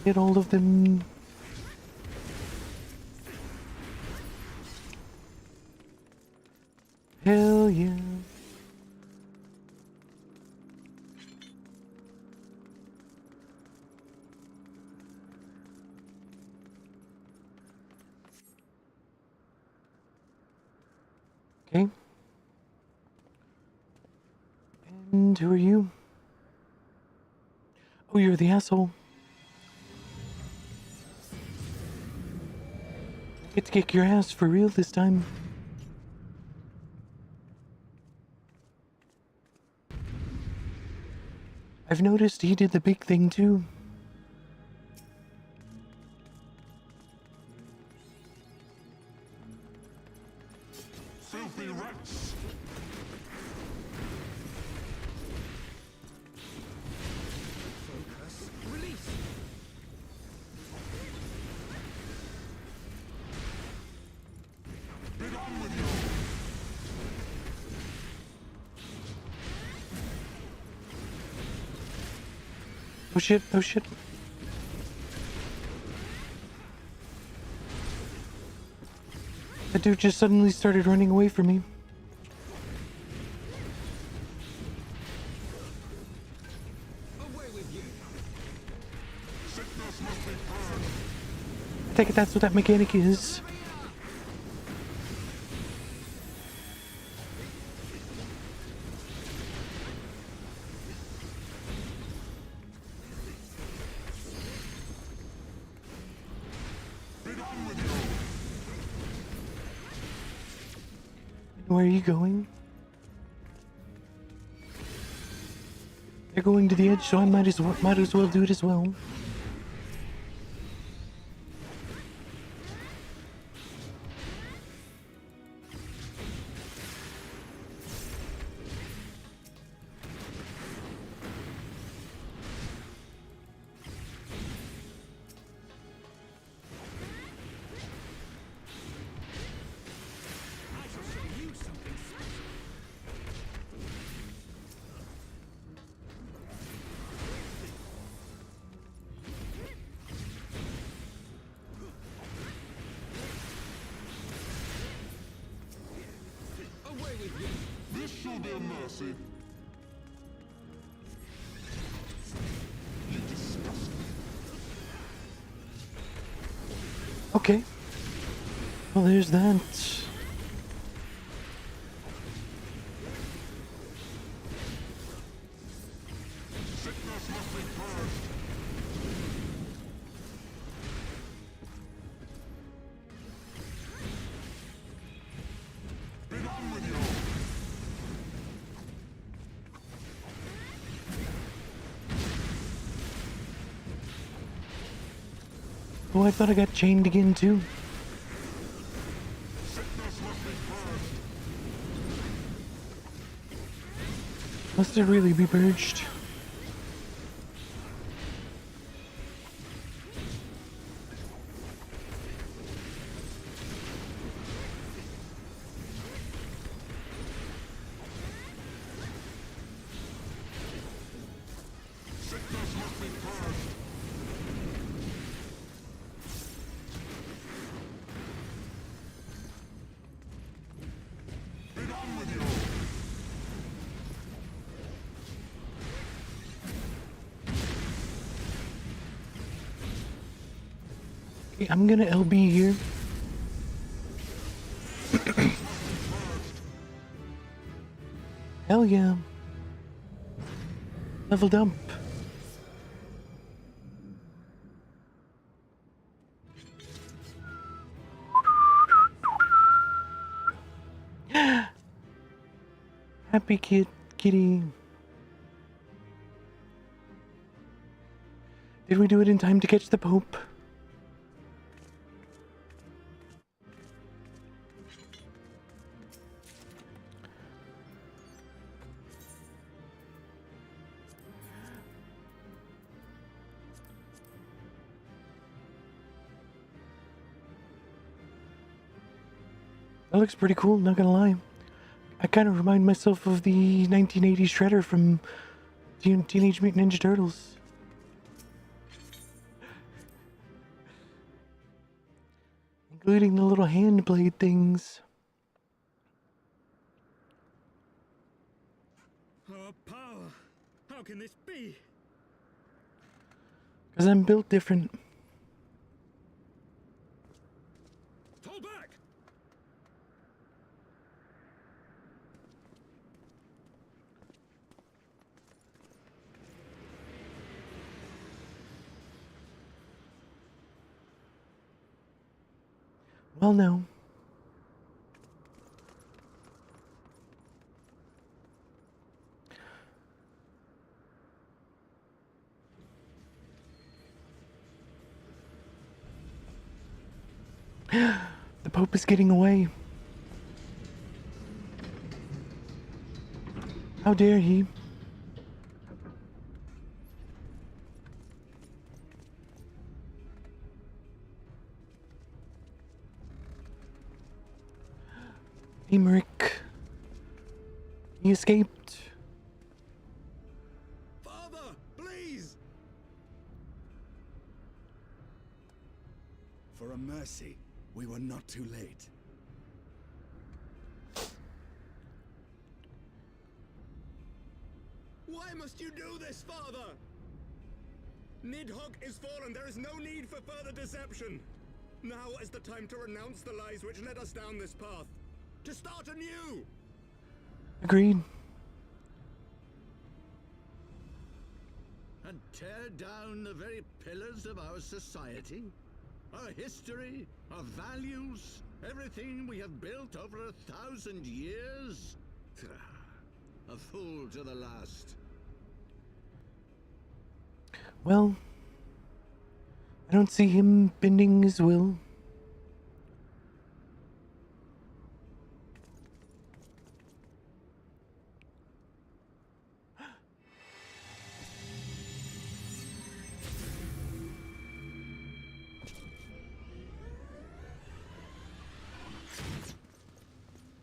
[SPEAKER 1] Get all of them. Hell yeah. Okay. And who are you? Oh, you're the asshole. Get to kick your ass for real this time. I've noticed he did the big thing too.
[SPEAKER 21] Filthy rats!
[SPEAKER 3] Focus. Release!
[SPEAKER 21] Be done with you!
[SPEAKER 1] Oh shit, oh shit. That dude just suddenly started running away from me.
[SPEAKER 3] Away with you!
[SPEAKER 21] Sickness must be purged!
[SPEAKER 1] I take it that's what that mechanic is. Where are you going? They're going to the edge, so I might as well do it as well.
[SPEAKER 21] This shall be a mercy. You disgust me.
[SPEAKER 1] Okay. Well, there's that.
[SPEAKER 21] Sickness must be purged. Be done with you.
[SPEAKER 1] Oh, I thought I got chained again too.
[SPEAKER 21] Sickness must be purged.
[SPEAKER 1] Must it really be purged? Okay, I'm gonna LB here. Hell yeah. Leveled up. Happy kitty. Did we do it in time to catch the Pope? That looks pretty cool, not gonna lie. I kind of remind myself of the 1980s Shredder from Teenage Mutant Ninja Turtles. Including the little hand blade things.
[SPEAKER 19] Our power! How can this be?
[SPEAKER 1] Because I'm built different.
[SPEAKER 19] Fall back!
[SPEAKER 1] Well, no. The Pope is getting away. How dare he? Emmerich. He escaped.
[SPEAKER 6] Father, please! For a mercy, we were not too late.
[SPEAKER 14] Why must you do this, Father? Nidhogg is fallen. There is no need for further deception. Now is the time to renounce the lies which led us down this path. To start anew!
[SPEAKER 1] Agreed.
[SPEAKER 2] And tear down the very pillars of our society? Our history, our values, everything we have built over 1,000 years? A fool to the last.
[SPEAKER 1] Well, I don't see him bending his will.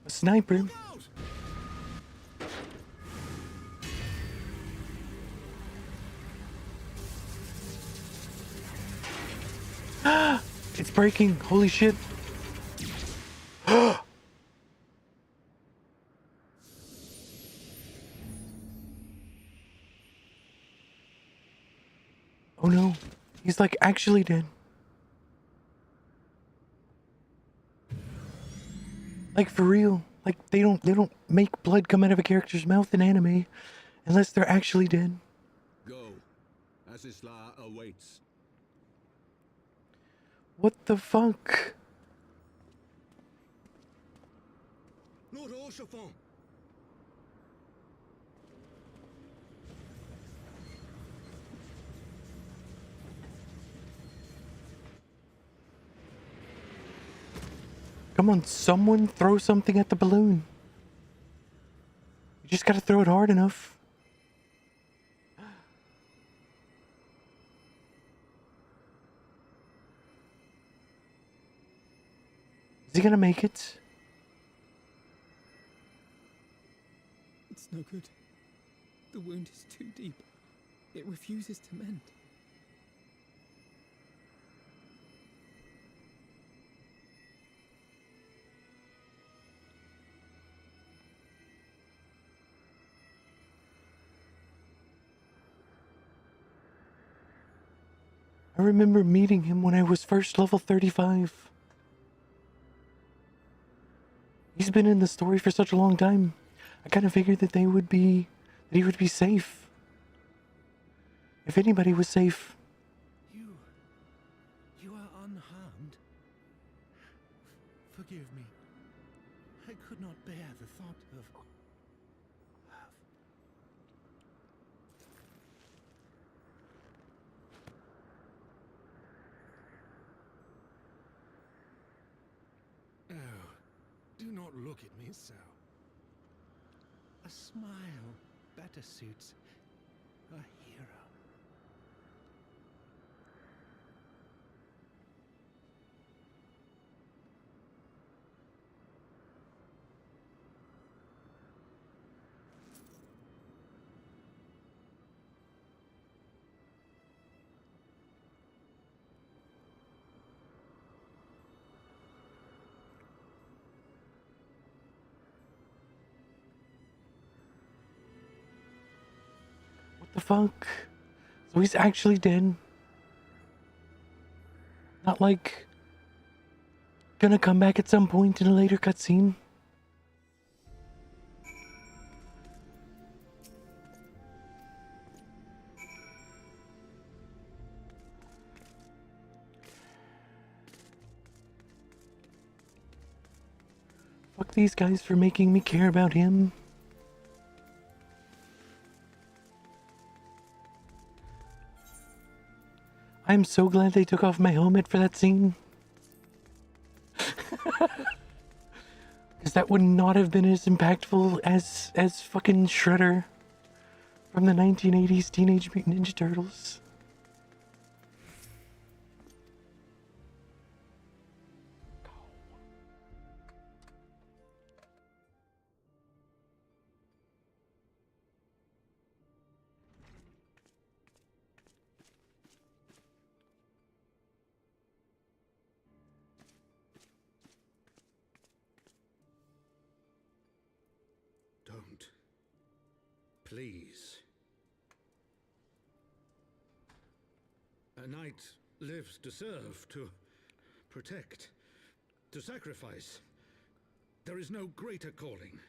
[SPEAKER 1] A sniper. It's breaking. Holy shit. Oh no. He's like actually dead. Like for real. Like they don't make blood come out of a character's mouth in anime unless they're actually dead.
[SPEAKER 2] Go. Asisla awaits.
[SPEAKER 1] What the fuck?
[SPEAKER 14] Lord Orchefort!
[SPEAKER 1] Come on, someone throw something at the balloon. You just gotta throw it hard enough. Is he gonna make it?
[SPEAKER 7] It's no good. The wound is too deep. It refuses to mend.
[SPEAKER 1] I remember meeting him when I was first level 35. He's been in the story for such a long time. I kind of figured that he would be safe. If anybody was safe.
[SPEAKER 15] You are unharmed. Forgive me. I could not bear the thought of... Oh, do not look at me so. A smile better suits a hero.
[SPEAKER 1] What the fuck? So he's actually dead. Not like gonna come back at some point in a later cutscene. Fuck these guys for making me care about him. I'm so glad they took off my helmet for that scene. Because that would not have been as impactful as fucking Shredder from the 1980s Teenage Mutant Ninja Turtles.
[SPEAKER 13] Don't. Please. A knight lives to serve, to protect, to sacrifice. There is no greater calling.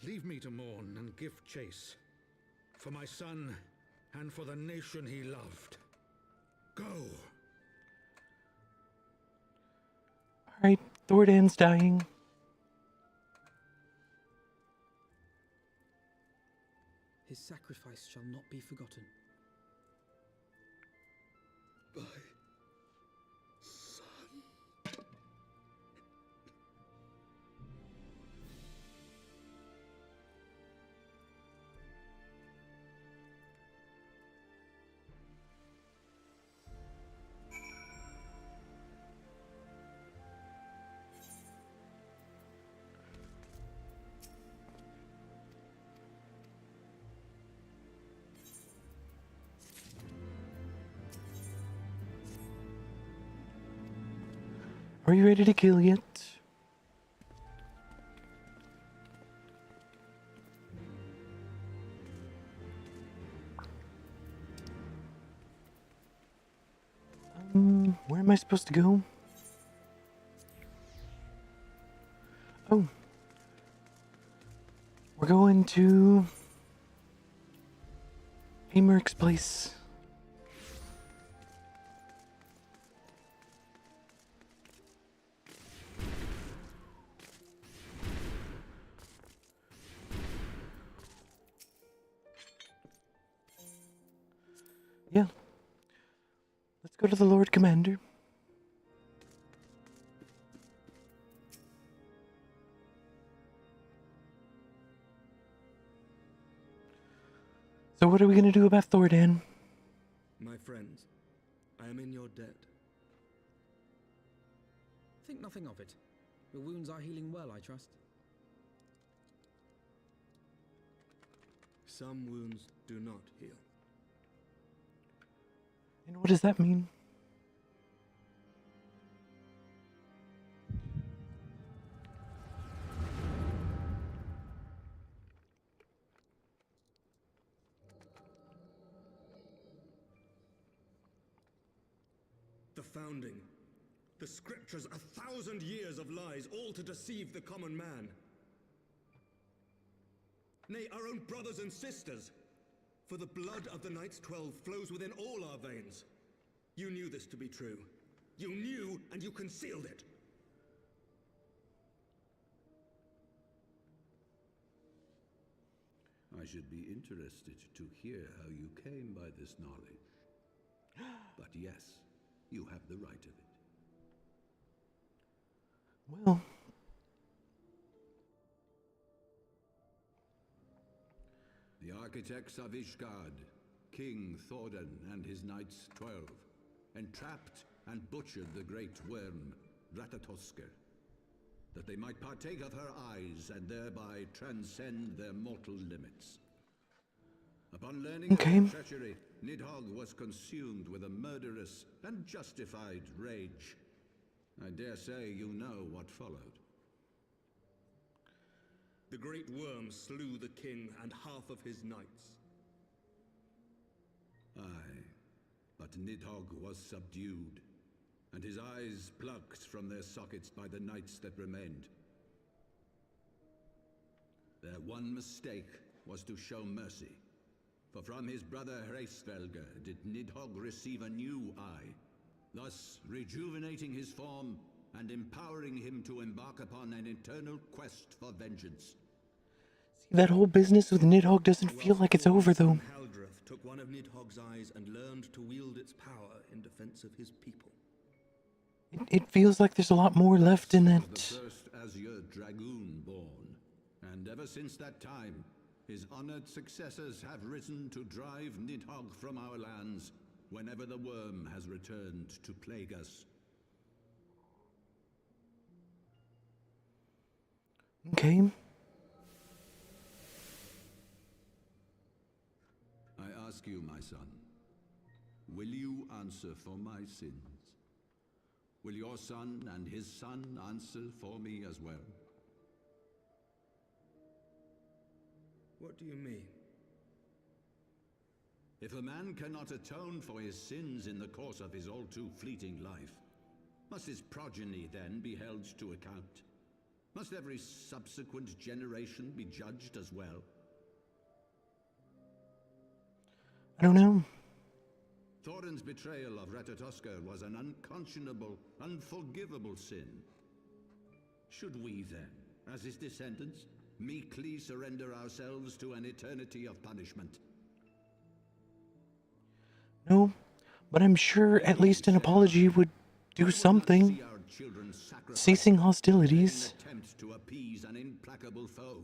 [SPEAKER 13] Leave me to mourn and give chase. For my son, and for the nation he loved. Go!
[SPEAKER 1] Alright, Thordan's dying.
[SPEAKER 7] His sacrifice shall not be forgotten.
[SPEAKER 14] Bye.
[SPEAKER 1] Are you ready to kill yet? Where am I supposed to go? Oh. We're going to Americ's place. Yeah. Let's go to the Lord Commander. So what are we going to do about Thordan?
[SPEAKER 14] My friends, I am in your debt.
[SPEAKER 7] Think nothing of it. Your wounds are healing well, I trust.
[SPEAKER 14] Some wounds do not heal.
[SPEAKER 1] And what does that mean?
[SPEAKER 14] The founding. The scriptures, 1,000 years of lies, all to deceive the common man. Nay, our own brothers and sisters. For the blood of the Knights 12 flows within all our veins. You knew this to be true. You knew, and you concealed it.
[SPEAKER 12] I should be interested to hear how you came by this knowledge. But yes, you have the right of it.
[SPEAKER 1] Well,
[SPEAKER 12] The architects of Ishgard, King Thordan and his Knights 12, entrapped and butchered the great worm, Ratatosker, that they might partake of her eyes and thereby transcend their mortal limits. Upon learning of their treachery, Nidhogg was consumed with a murderous and justified rage. I dare say you know what followed.
[SPEAKER 14] The great worm slew the king and half of his knights.
[SPEAKER 12] Aye, but Nidhogg was subdued, and his eyes plucked from their sockets by the knights that remained. Their one mistake was to show mercy, for from his brother Hreisvelger did Nidhogg receive a new eye, thus rejuvenating his form and empowering him to embark upon an eternal quest for vengeance.
[SPEAKER 1] That whole business with Nidhogg doesn't feel like it's over, though.
[SPEAKER 14] Haldreth took one of Nidhogg's eyes and learned to wield its power in defense of his people.
[SPEAKER 1] It feels like there's a lot more left in it.
[SPEAKER 12] The first Azure Dragoon born, and ever since that time, his honored successors have risen to drive Nidhogg from our lands whenever the worm has returned to plague us.
[SPEAKER 1] Okay.
[SPEAKER 12] I ask you, my son, will you answer for my sins? Will your son and his son answer for me as well?
[SPEAKER 14] What do you mean?
[SPEAKER 12] If a man cannot atone for his sins in the course of his all too fleeting life, must his progeny then be held to account? Must every subsequent generation be judged as well?
[SPEAKER 1] I don't know.
[SPEAKER 12] Thorin's betrayal of Ratatosker was an unconscionable, unforgivable sin. Should we then, as his descendants, meekly surrender ourselves to an eternity of punishment?
[SPEAKER 1] No, but I'm sure at least an apology would do something. Ceasing hostilities.
[SPEAKER 12] Attempt to appease an implacable foe.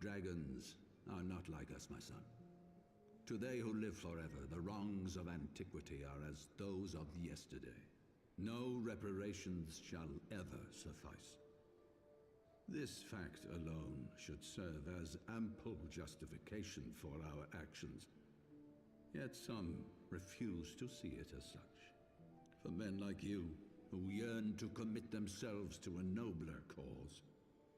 [SPEAKER 12] Dragons are not like us, my son. To they who live forever, the wrongs of antiquity are as those of yesterday. No reparations shall ever suffice. This fact alone should serve as ample justification for our actions. Yet some refuse to see it as such. For men like you, who yearn to commit themselves to a nobler cause,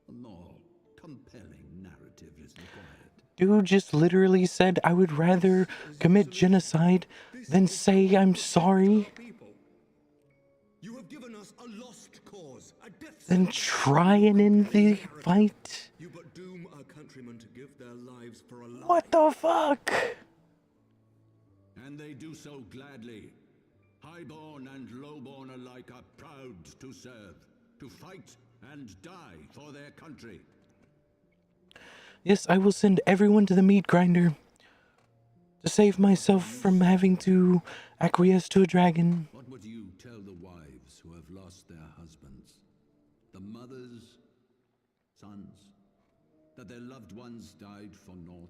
[SPEAKER 12] a more compelling narrative is required.
[SPEAKER 1] Dude just literally said I would rather commit genocide than say I'm sorry.
[SPEAKER 14] You have given us a lost cause, a death
[SPEAKER 1] Than try and end the fight.
[SPEAKER 14] You but doom our countrymen to give their lives for a lie.
[SPEAKER 1] What the fuck?
[SPEAKER 12] And they do so gladly. Highborn and lowborn alike are proud to serve, to fight and die for their country.
[SPEAKER 1] Yes, I will send everyone to the meat grinder to save myself from having to acquiesce to a dragon.
[SPEAKER 12] What would you tell the wives who have lost their husbands? The mothers, sons, that their loved ones died for naught?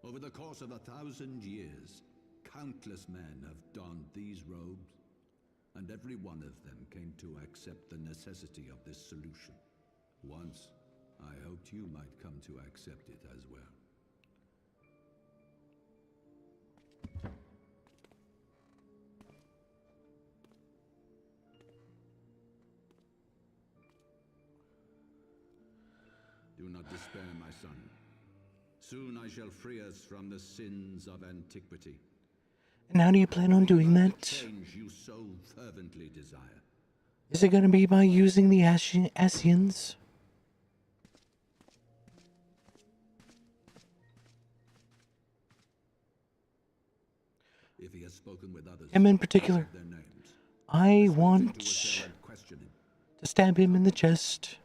[SPEAKER 12] Over the course of 1,000 years, countless men have donned these robes,
[SPEAKER 6] and every one of them came to accept the necessity of this solution. Once, I hoped you might come to accept it as well. Do not despair, my son. Soon I shall free us from the sins of antiquity.
[SPEAKER 1] And how do you plan on doing that?
[SPEAKER 6] Change you so fervently desire.
[SPEAKER 1] Is it going to be by using the Ascians?
[SPEAKER 6] If he has spoken with others,
[SPEAKER 1] Him in particular.
[SPEAKER 6] their names.
[SPEAKER 1] I want to stab him in the chest.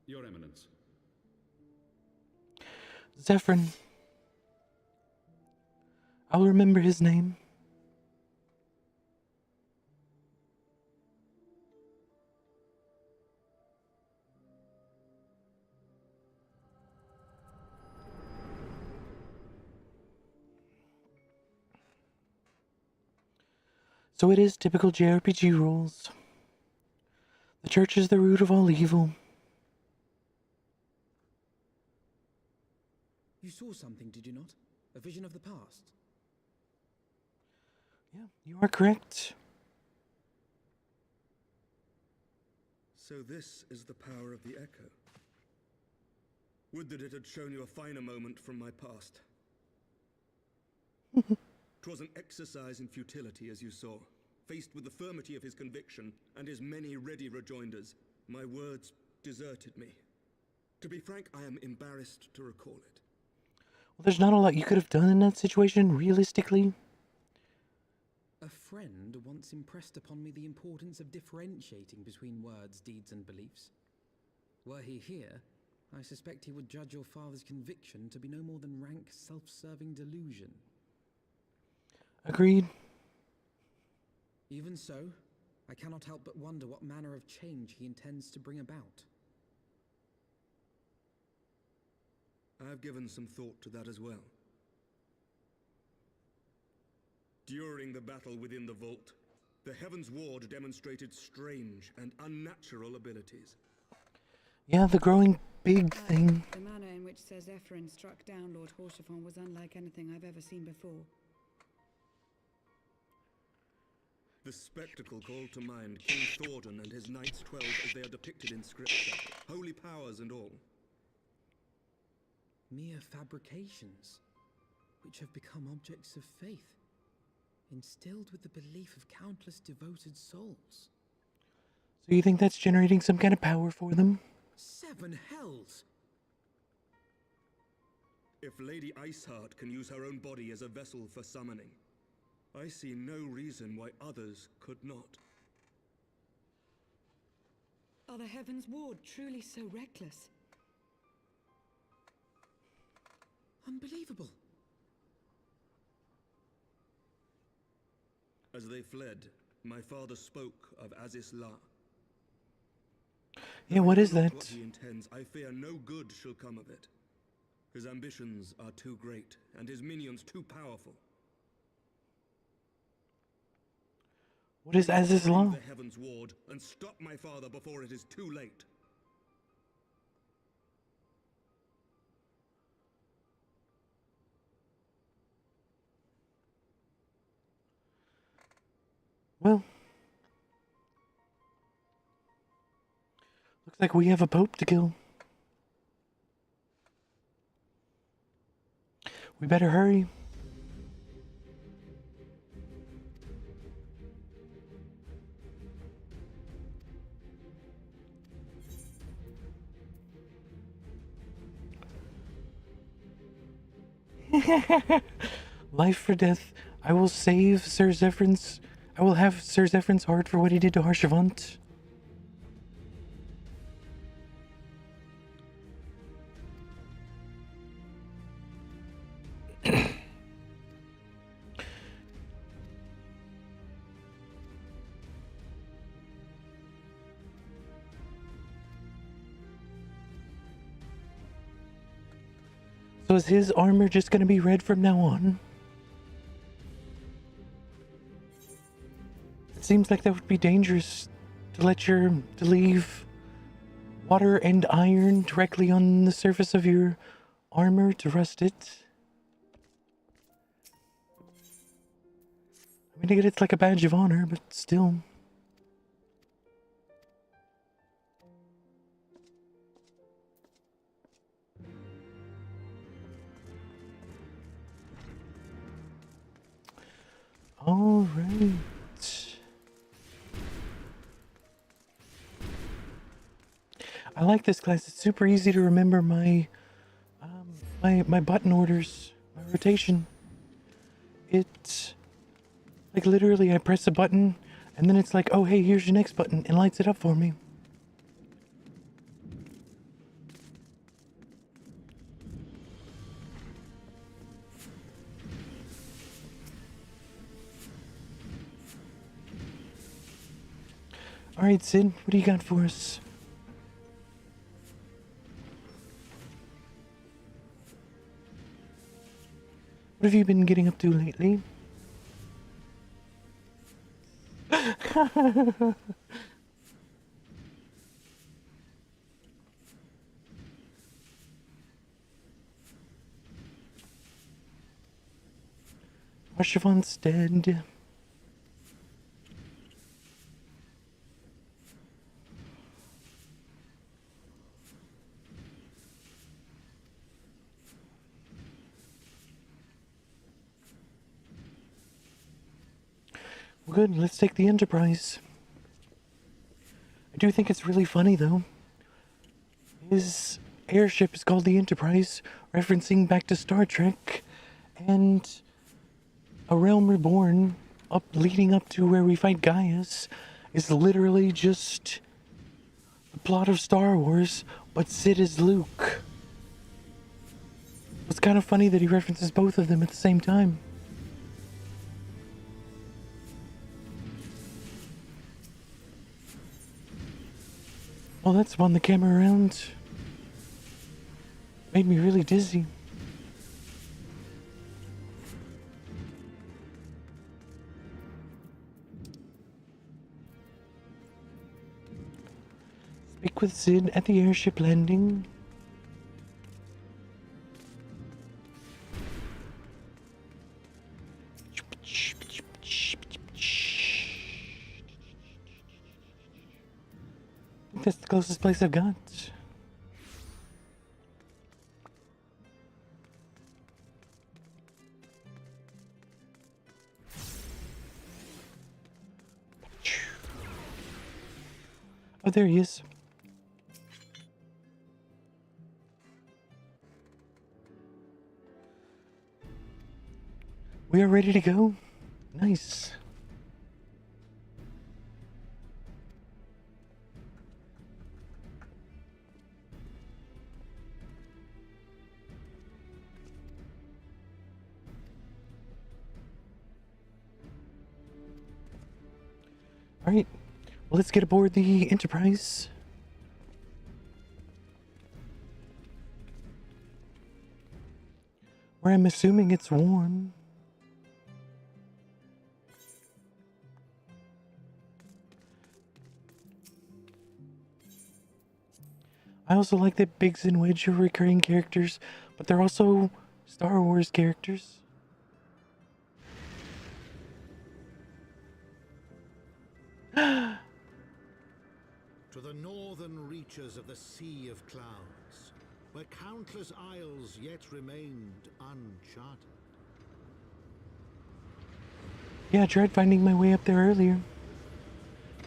[SPEAKER 12] Your Eminence.
[SPEAKER 1] Zephyrin. I'll remember his name. So it is typical JRPG rules. The church is the root of all evil.
[SPEAKER 7] You saw something, did you not? A vision of the past?
[SPEAKER 1] Yeah, you are correct.
[SPEAKER 14] So this is the power of the Echo. Would that it had shown you a finer moment from my past. 'Twas an exercise in futility, as you saw. Faced with the firmity of his conviction and his many ready rejoinders, my words deserted me. To be frank, I am embarrassed to recall it.
[SPEAKER 1] Well, there's not a lot you could have done in that situation, realistically.
[SPEAKER 7] A friend once impressed upon me the importance of differentiating between words, deeds, and beliefs. Were he here, I suspect he would judge your father's conviction to be no more than rank self-serving delusion.
[SPEAKER 1] Agreed.
[SPEAKER 7] Even so, I cannot help but wonder what manner of change he intends to bring about.
[SPEAKER 14] I have given some thought to that as well. During the battle within the vault, the Heavensward demonstrated strange and unnatural abilities.
[SPEAKER 1] Yeah, the growing big thing.
[SPEAKER 20] The manner in which Sir Zephyrin struck down Lord Horschiffon was unlike anything I've ever seen before.
[SPEAKER 14] The spectacle called to mind King Thordan and his Knights 12 as they are depicted in scripture, holy powers and all.
[SPEAKER 7] Mere fabrications, which have become objects of faith, instilled with the belief of countless devoted souls.
[SPEAKER 1] So you think that's generating some kind of power for them?
[SPEAKER 7] 7 hells!
[SPEAKER 14] If Lady Iceheart can use her own body as a vessel for summoning, I see no reason why others could not.
[SPEAKER 20] Are the Heavensward truly so reckless?
[SPEAKER 7] Unbelievable.
[SPEAKER 14] As they fled, my father spoke of Aziz La.
[SPEAKER 1] Yeah, what is that?
[SPEAKER 14] What he intends, I fear no good shall come of it. His ambitions are too great, and his minions too powerful.
[SPEAKER 1] What is Aziz La?
[SPEAKER 14] The Heavensward and stop my father before it is too late.
[SPEAKER 1] Well, looks like we have a pope to kill. We better hurry. Life for death. I will save Sir Zephyrin's. I will have Sir Zephyrin's heart for what he did to Harshavant. So is his armor just going to be red from now on? It seems like that would be dangerous to leave water and iron directly on the surface of your armor to rust it. I mean, I get it's like a badge of honor, but still. All right. I like this class. It's super easy to remember my my button orders, my rotation. It's like literally I press a button and then it's like, oh hey, here's your next button, and lights it up for me. All right, Sid, what do you got for us? What have you been getting up to lately? Archivant's dead. Well, good, let's take the Enterprise. I do think it's really funny, though. His airship is called the Enterprise, referencing back to Star Trek, and A Realm Reborn, leading up to where we fight Gaius, is literally just the plot of Star Wars, but Sid is Luke. It's kind of funny that he references both of them at the same time. Well, that spun the camera around. Made me really dizzy. Speak with Sid at the airship landing. That's the closest place I've got. Oh, there he is. We are ready to go. Nice. All right, well, let's get aboard the Enterprise. Where I'm assuming it's warm. I also like that Biggs and Wedge are recurring characters, but they're also Star Wars characters.
[SPEAKER 13] To the northern reaches of the Sea of Clouds, where countless isles yet remained uncharted.
[SPEAKER 1] Yeah, I tried finding my way up there earlier,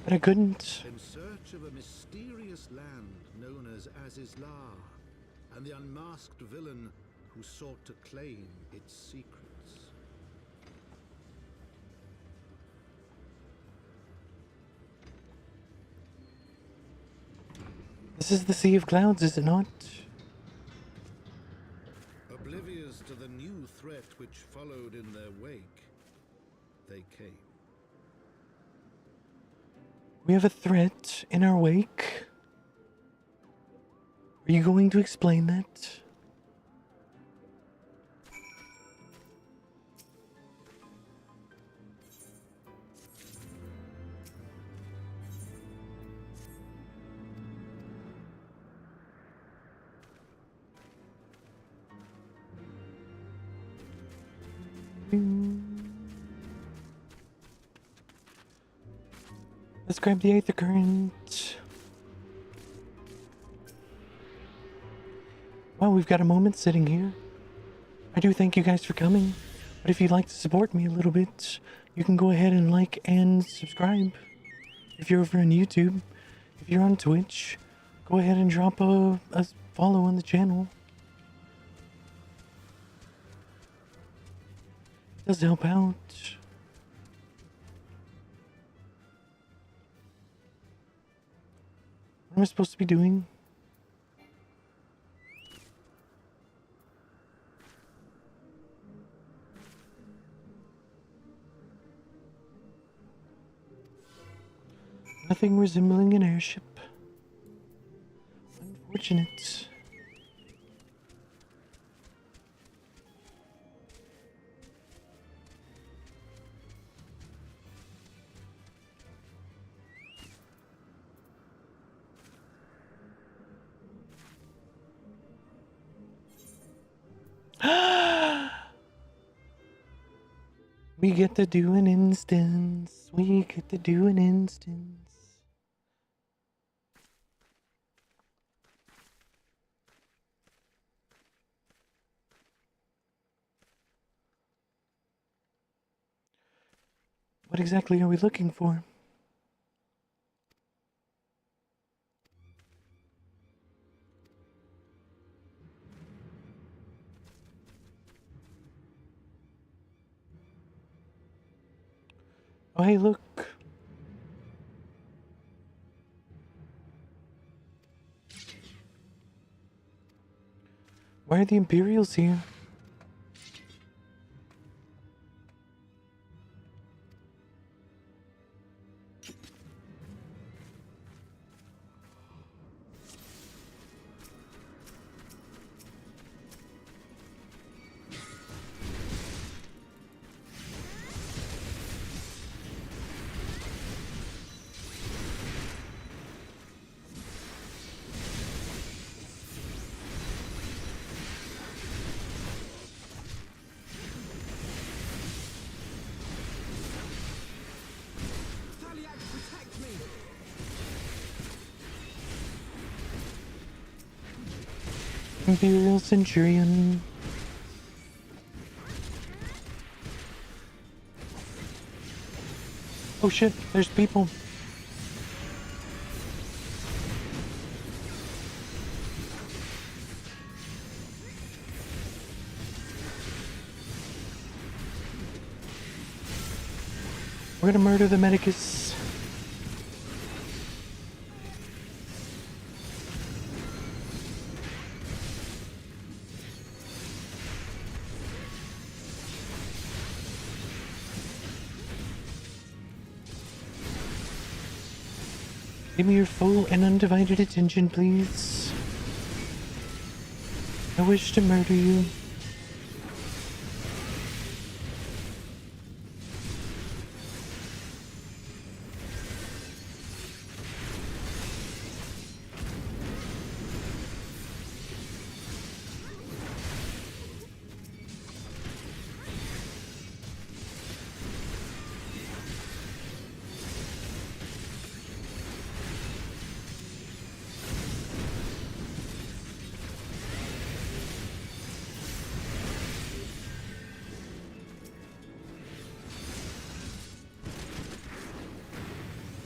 [SPEAKER 1] but I couldn't.
[SPEAKER 13] In search of a mysterious land known as Azizlar, and the unmasked villain who sought to claim its secrets.
[SPEAKER 1] This is the Sea of Clouds, is it not?
[SPEAKER 13] Oblivious to the new threat which followed in their wake, they came.
[SPEAKER 1] We have a threat in our wake. Are you going to explain that? Let's grab the Aether Current. Well, we've got a moment sitting here. I do thank you guys for coming, but if you'd like to support me a little bit, you can go ahead and like and subscribe. If you're over on YouTube, if you're on Twitch, go ahead and drop a follow on the channel. It does help out. What am I supposed to be doing? Nothing resembling an airship. Unfortunate. We get to do an instance. We get to do an instance. What exactly are we looking for? Oh, hey, look. Why are the Imperials here? Imperial Centurion. Oh shit, there's people. We're gonna murder the Medicus. Give me your full and undivided attention, please. I wish to murder you.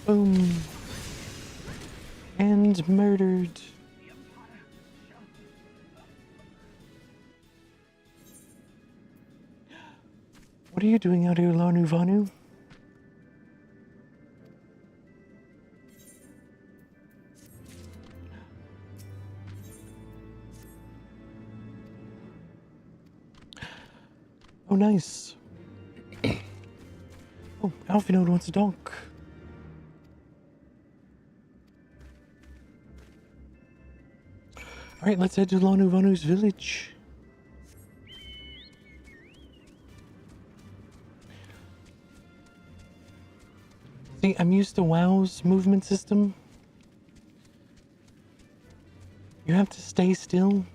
[SPEAKER 1] Boom. And murdered. What are you doing out here, Lanu Vanu? Oh, nice. Oh, Alphinode wants to talk. Alright, let's head to Lanu Vanu's village. See, I'm used to WoW's movement system. You have to stay still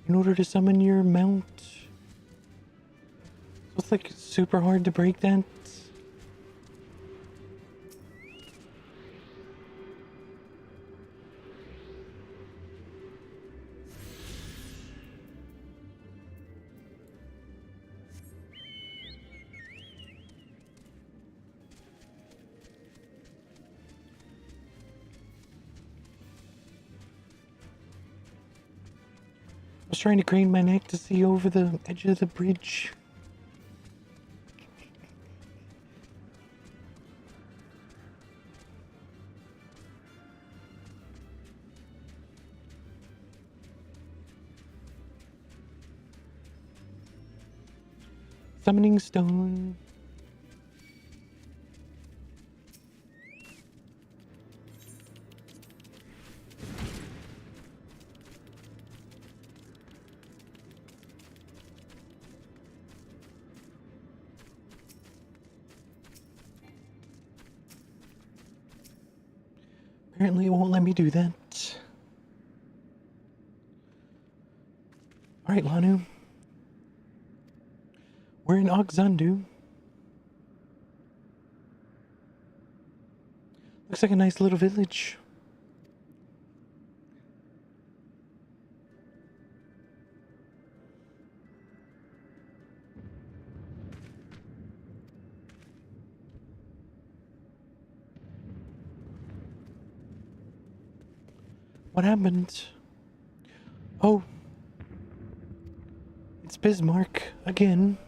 [SPEAKER 1] in order to summon your mount. It's like super hard to break that. I was trying to crane my neck to see over the edge of the bridge. Summoning stone. Apparently it won't let me do that. Alright, Lanu. We're in Oxandu. Looks like a nice little village. What happened? Oh. It's Bismarck again.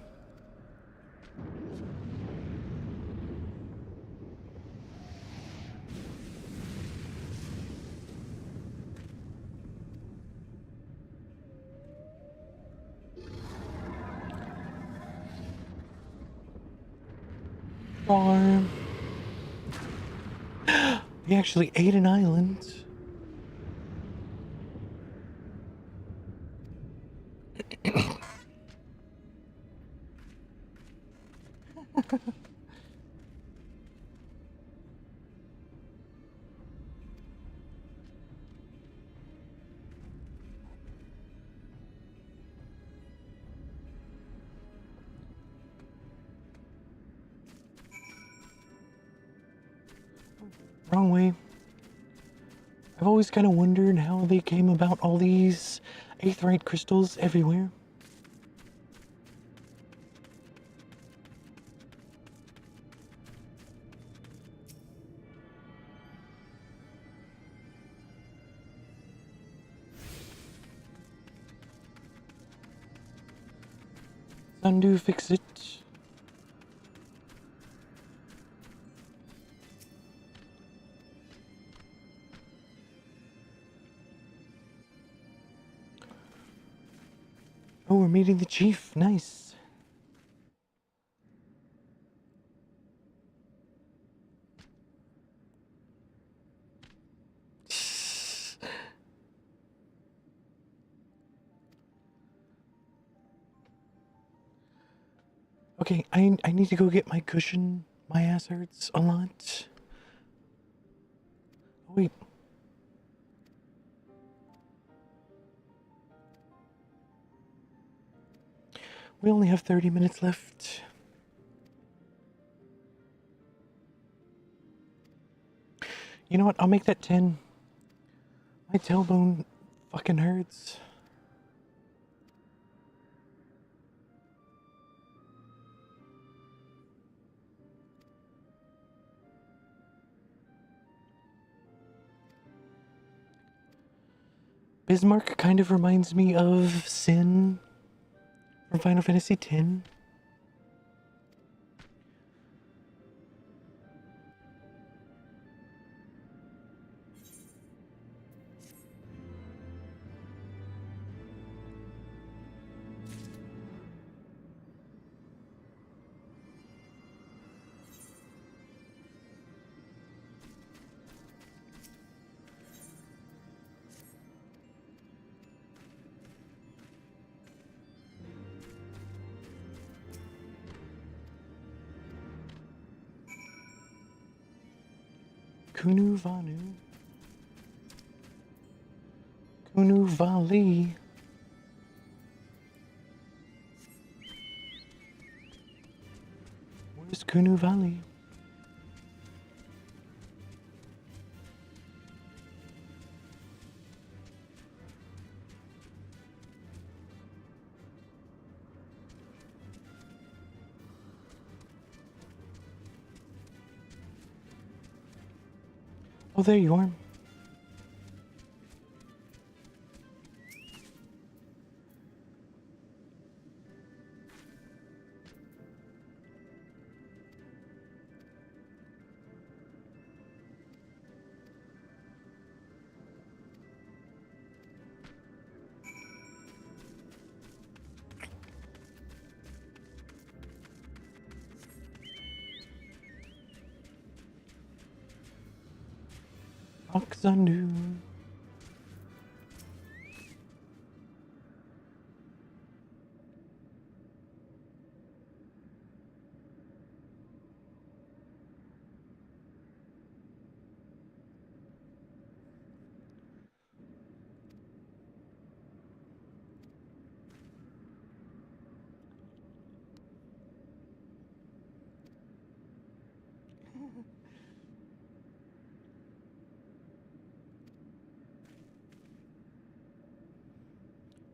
[SPEAKER 1] Farm. He actually ate an island. Wrong way. I've always kind of wondered how they came about all these aetheryte crystals everywhere. Undo, fix it. Oh, we're meeting the chief. Nice. Okay, I need to go get my cushion. My ass hurts a lot. Oh, wait. We only have 30 minutes left. You know what? I'll make that 10. My tailbone fucking hurts. Bismarck kind of reminds me of Sin from Final Fantasy X. Kunu Vanu. Kunu Valley. This Kunu Valley. Oh, there you are. Oxanu.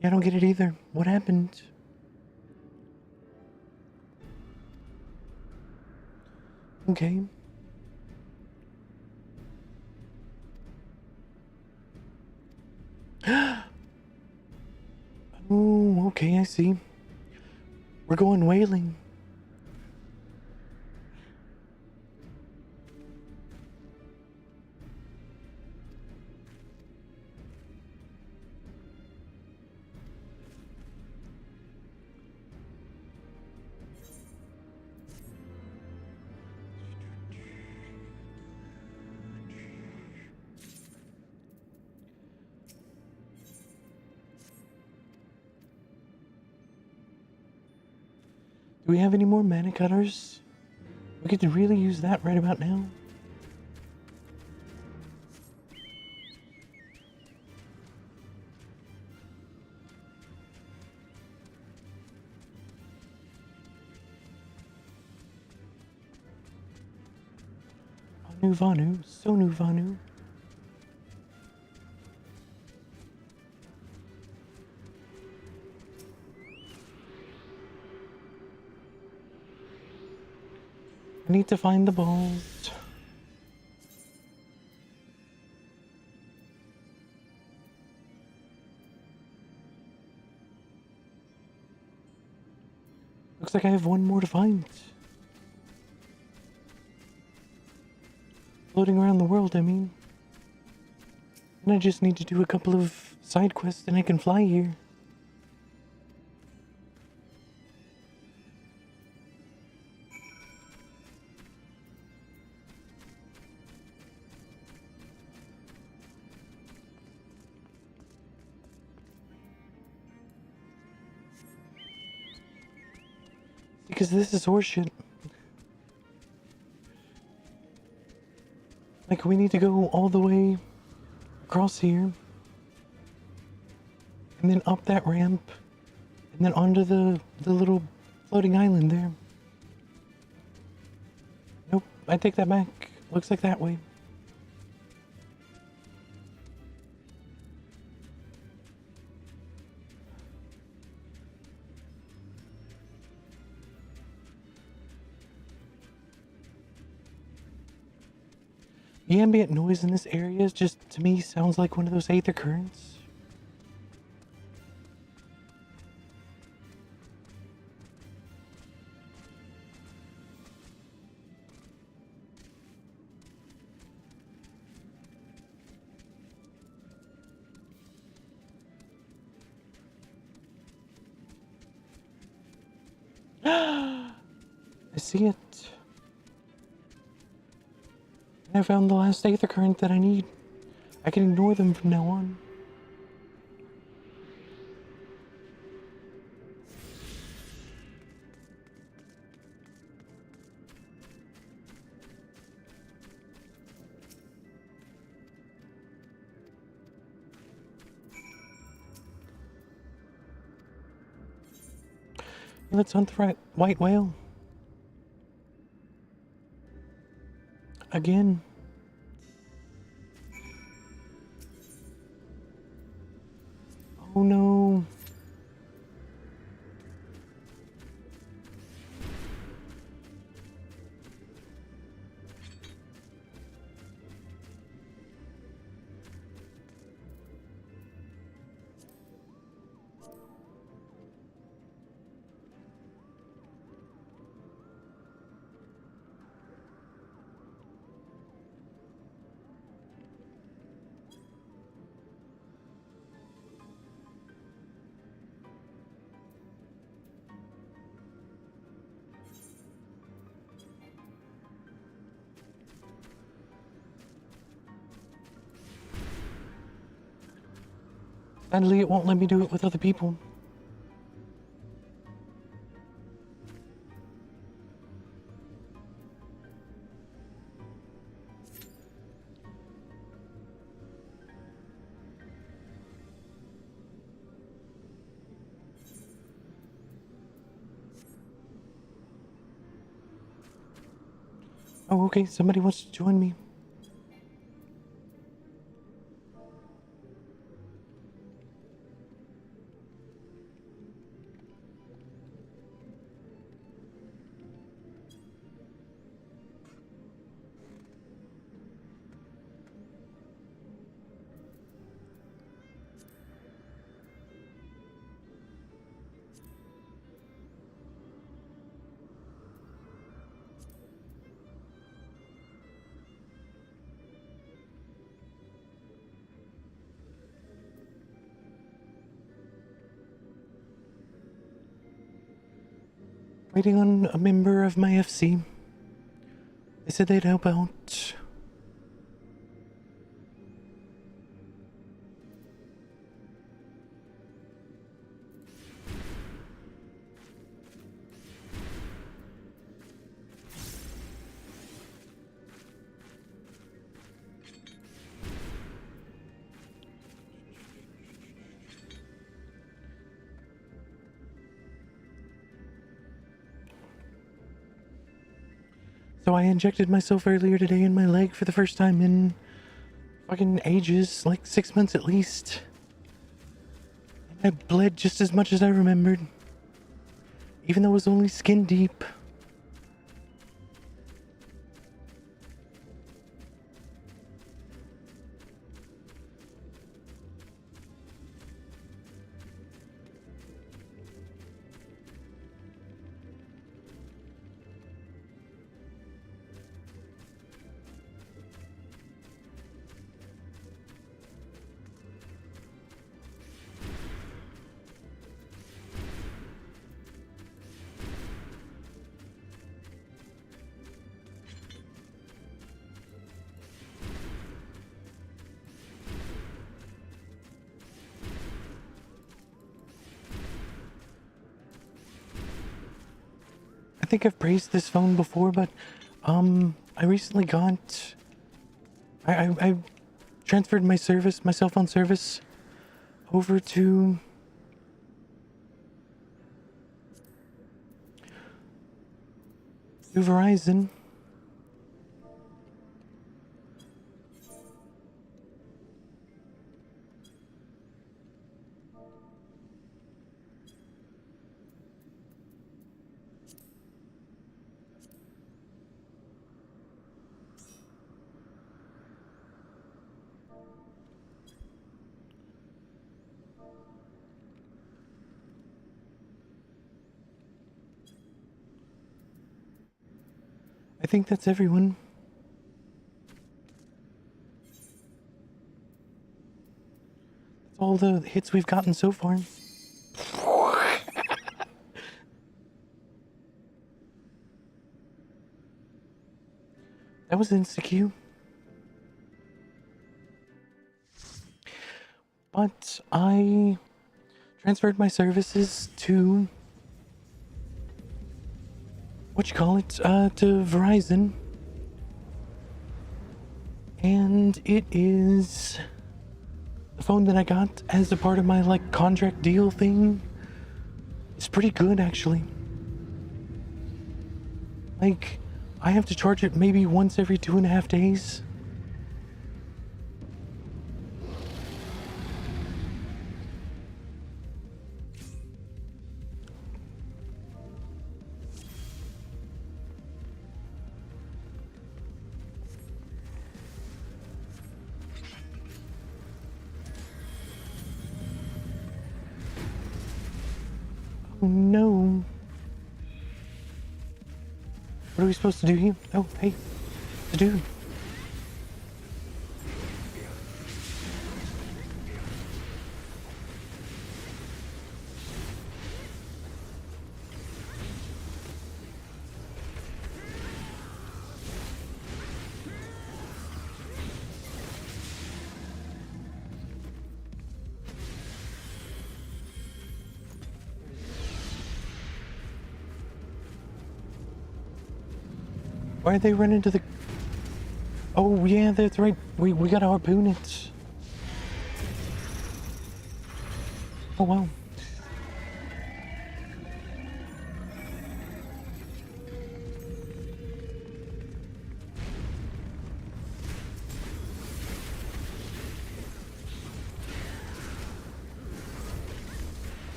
[SPEAKER 1] Yeah, I don't get it either. What happened? Okay. Oh, okay, I see. We're going whaling. Do we have any more mana cutters? We could really use that right about now. Anu Vanu, Sonu Vanu. I need to find the balls. Looks like I have one more to find. Floating around the world, I mean. And I just need to do a couple of side quests and I can fly here. Because this is horseshit. Like, we need to go all the way across here. And then up that ramp. And then onto the little floating island there. Nope, I take that back. Looks like that way. The ambient noise in this area just, to me, sounds like one of those aether currents. I see it. And I found the last aether current that I need. I can ignore them from now on. Let's hunt the white whale. again. Oh no. Sadly, it won't let me do it with other people. Oh, okay, somebody wants to join me. Waiting on a member of my FC. They said they'd help out. So I injected myself earlier today in my leg for the first time in fucking ages, like 6 months at least. And I bled just as much as I remembered, even though it was only skin deep. I think I've praised this phone before, but I recently got I transferred my cell phone service over to Verizon. I think that's everyone. That's all the hits we've gotten so far. That was insecure. But I transferred my services to to Verizon. And it is the phone that I got as a part of my contract deal thing. It's pretty good actually. I have to charge it maybe once every 2.5 days. Oh no. What are we supposed to do here? Oh, hey. The dude. Why are they running to the... Oh, yeah, that's right. We gotta harpoon it. Oh, wow.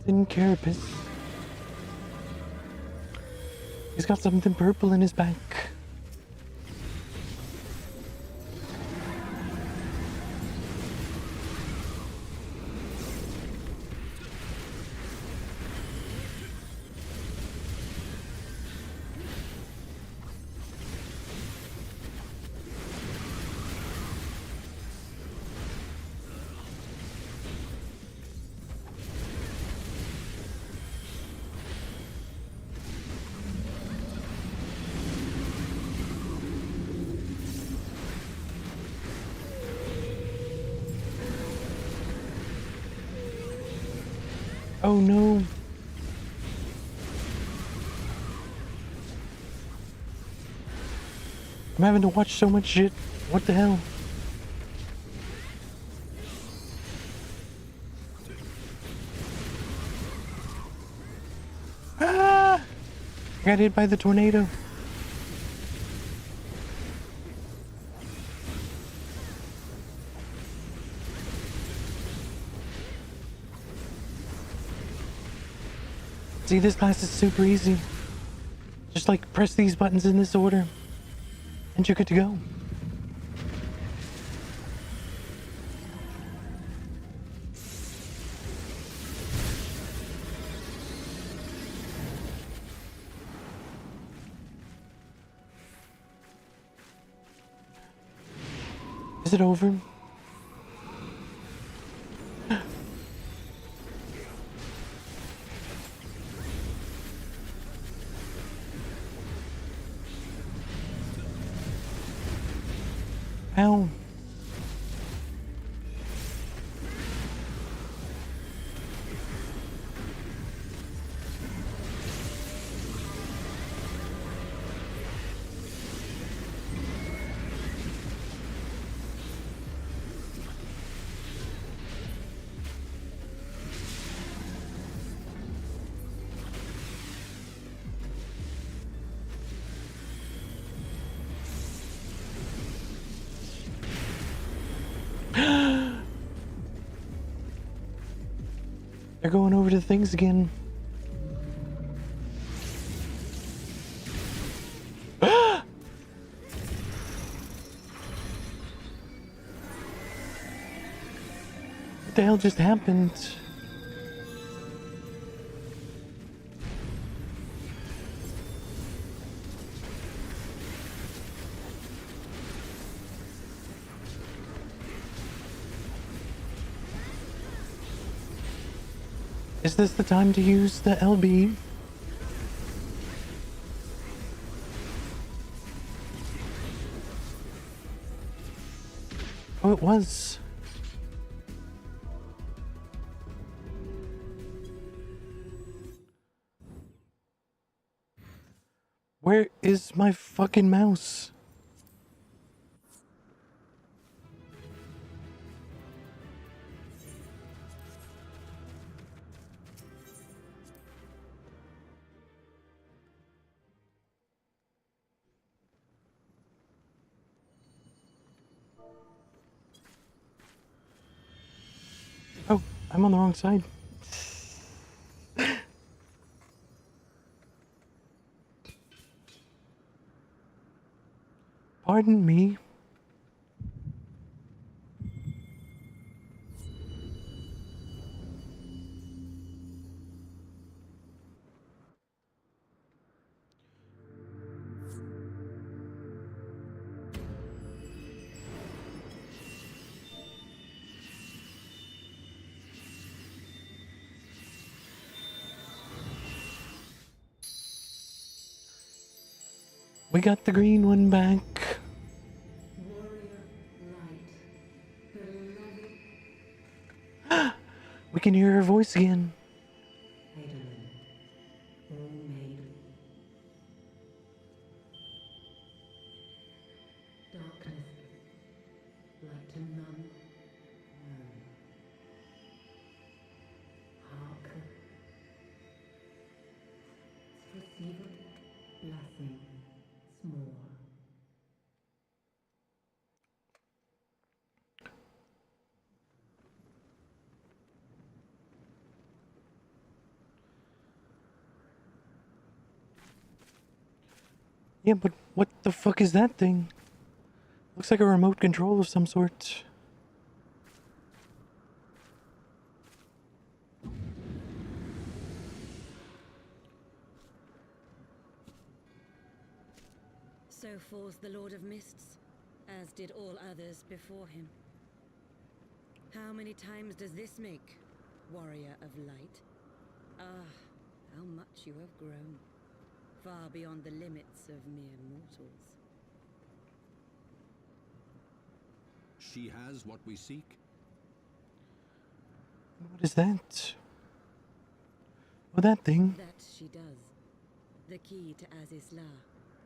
[SPEAKER 1] In carapace. He's got something purple in his back. Oh no. I'm having to watch so much shit. What the hell? Ah! I got hit by the tornado. See, this class is super easy. Just like press these buttons in this order, and you're good to go. Is it over? Ow. They're going over to things again. What the hell just happened? Is this the time to use the LB? Oh, it was. Where is my fucking mouse? Oh, I'm on the wrong side. Pardon me. We got the green one back. We can hear her voice again.
[SPEAKER 8] Darkness, light to none, hearken. Receive blessing, small.
[SPEAKER 1] Yeah, but what the fuck is that thing? Looks like a remote control of some sort.
[SPEAKER 8] So falls the Lord of Mists, as did all others before him. How many times does this make, warrior of light? Ah, how much you have grown, far beyond the limits of mere mortals.
[SPEAKER 2] She has what we seek.
[SPEAKER 1] What is that? Oh, that thing.
[SPEAKER 8] That she does. The key to Azizla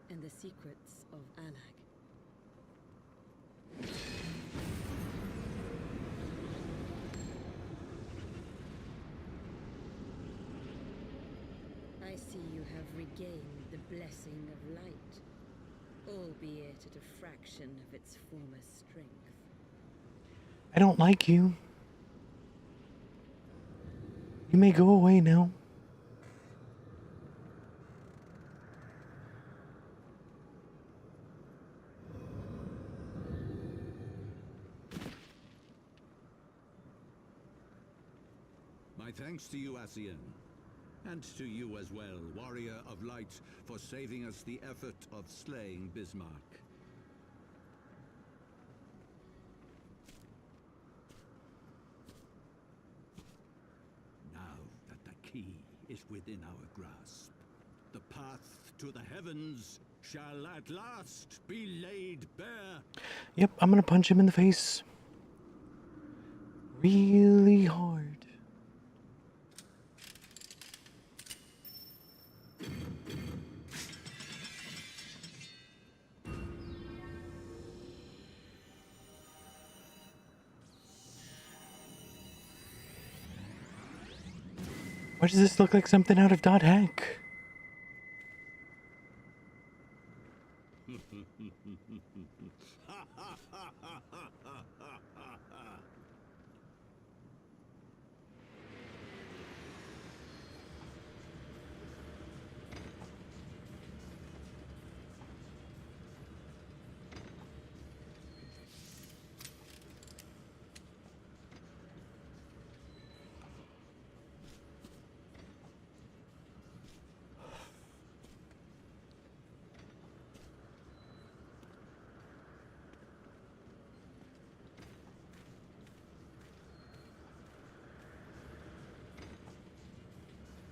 [SPEAKER 8] and the secrets of Alag. I see you have regained the blessing of light, albeit at a fraction of its former strength.
[SPEAKER 1] I don't like you. You may go away now.
[SPEAKER 2] My thanks to you, Asian. And to you as well, warrior of light, for saving us the effort of slaying Bismarck. Now that the key is within our grasp, the path to the heavens shall at last be laid bare.
[SPEAKER 1] Yep, I'm gonna punch him in the face. Really hard. Why does this look like something out of Dot Hack?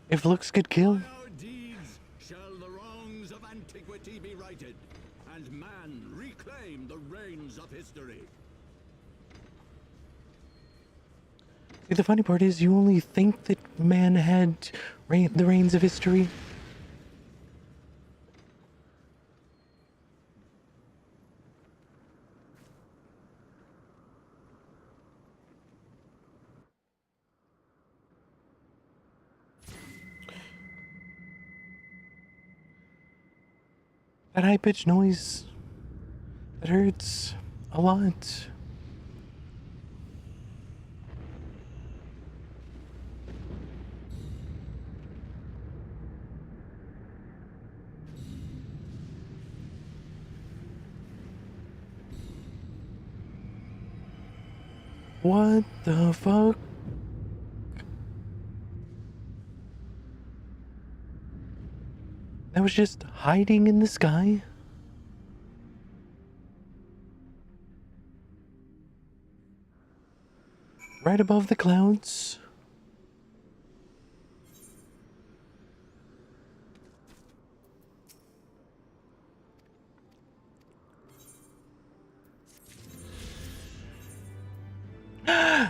[SPEAKER 1] If looks could kill.
[SPEAKER 2] By our deeds shall the wrongs of antiquity be righted, and man reclaim the reins of history.
[SPEAKER 1] See, the funny part is you only think that man had the reins of history. That high-pitched noise, that hurts. a lot. What the fuck? That was just hiding in the sky? Right above the clouds?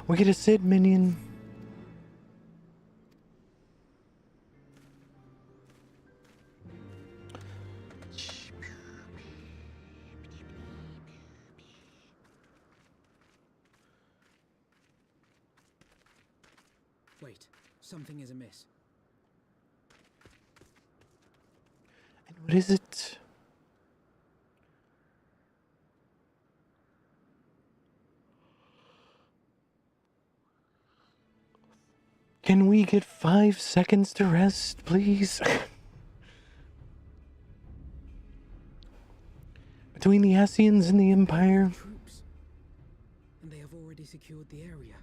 [SPEAKER 1] We get a Sid minion.
[SPEAKER 7] Wait, something is amiss.
[SPEAKER 1] And what is it? Can we get 5 seconds to rest, please? Between the Asians and the Empire.
[SPEAKER 7] Troops. And they have already secured the area.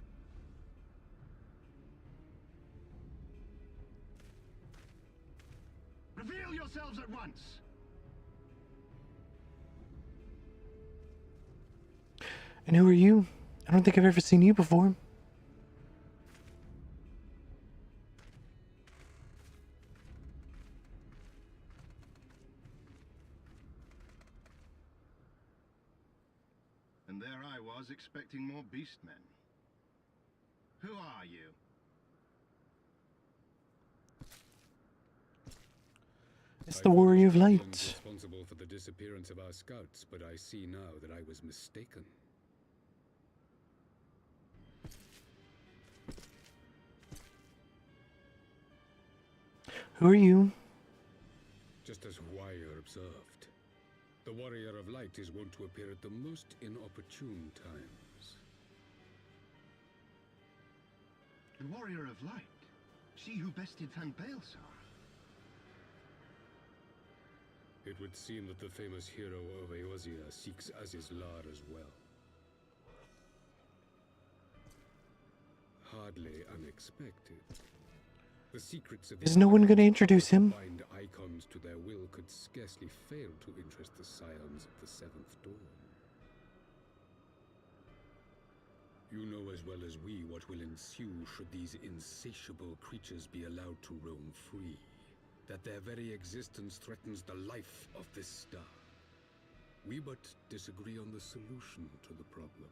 [SPEAKER 2] Reveal yourselves at once!
[SPEAKER 1] And who are you? I don't think I've ever seen you before.
[SPEAKER 11] And there I was, expecting more beastmen. Who are you?
[SPEAKER 1] It's the Warrior of Light.
[SPEAKER 12] Responsible for the disappearance of our scouts, but I see now that I was mistaken.
[SPEAKER 1] Who are you?
[SPEAKER 12] Just as Wire observed. The Warrior of Light is wont to appear at the most inopportune times.
[SPEAKER 11] The Warrior of Light? She who bested Van Baelsar?
[SPEAKER 12] It would seem that the famous hero of Eorzea seeks Azizlar as well. Hardly unexpected. The secrets of
[SPEAKER 1] Is no one going to introduce him?
[SPEAKER 12] bind icons to their will could scarcely fail to interest the scions of the Seventh Dawn. You know as well as we what will ensue should these insatiable creatures be allowed to roam free. That their very existence threatens the life of this star. We but disagree on the solution to the problem.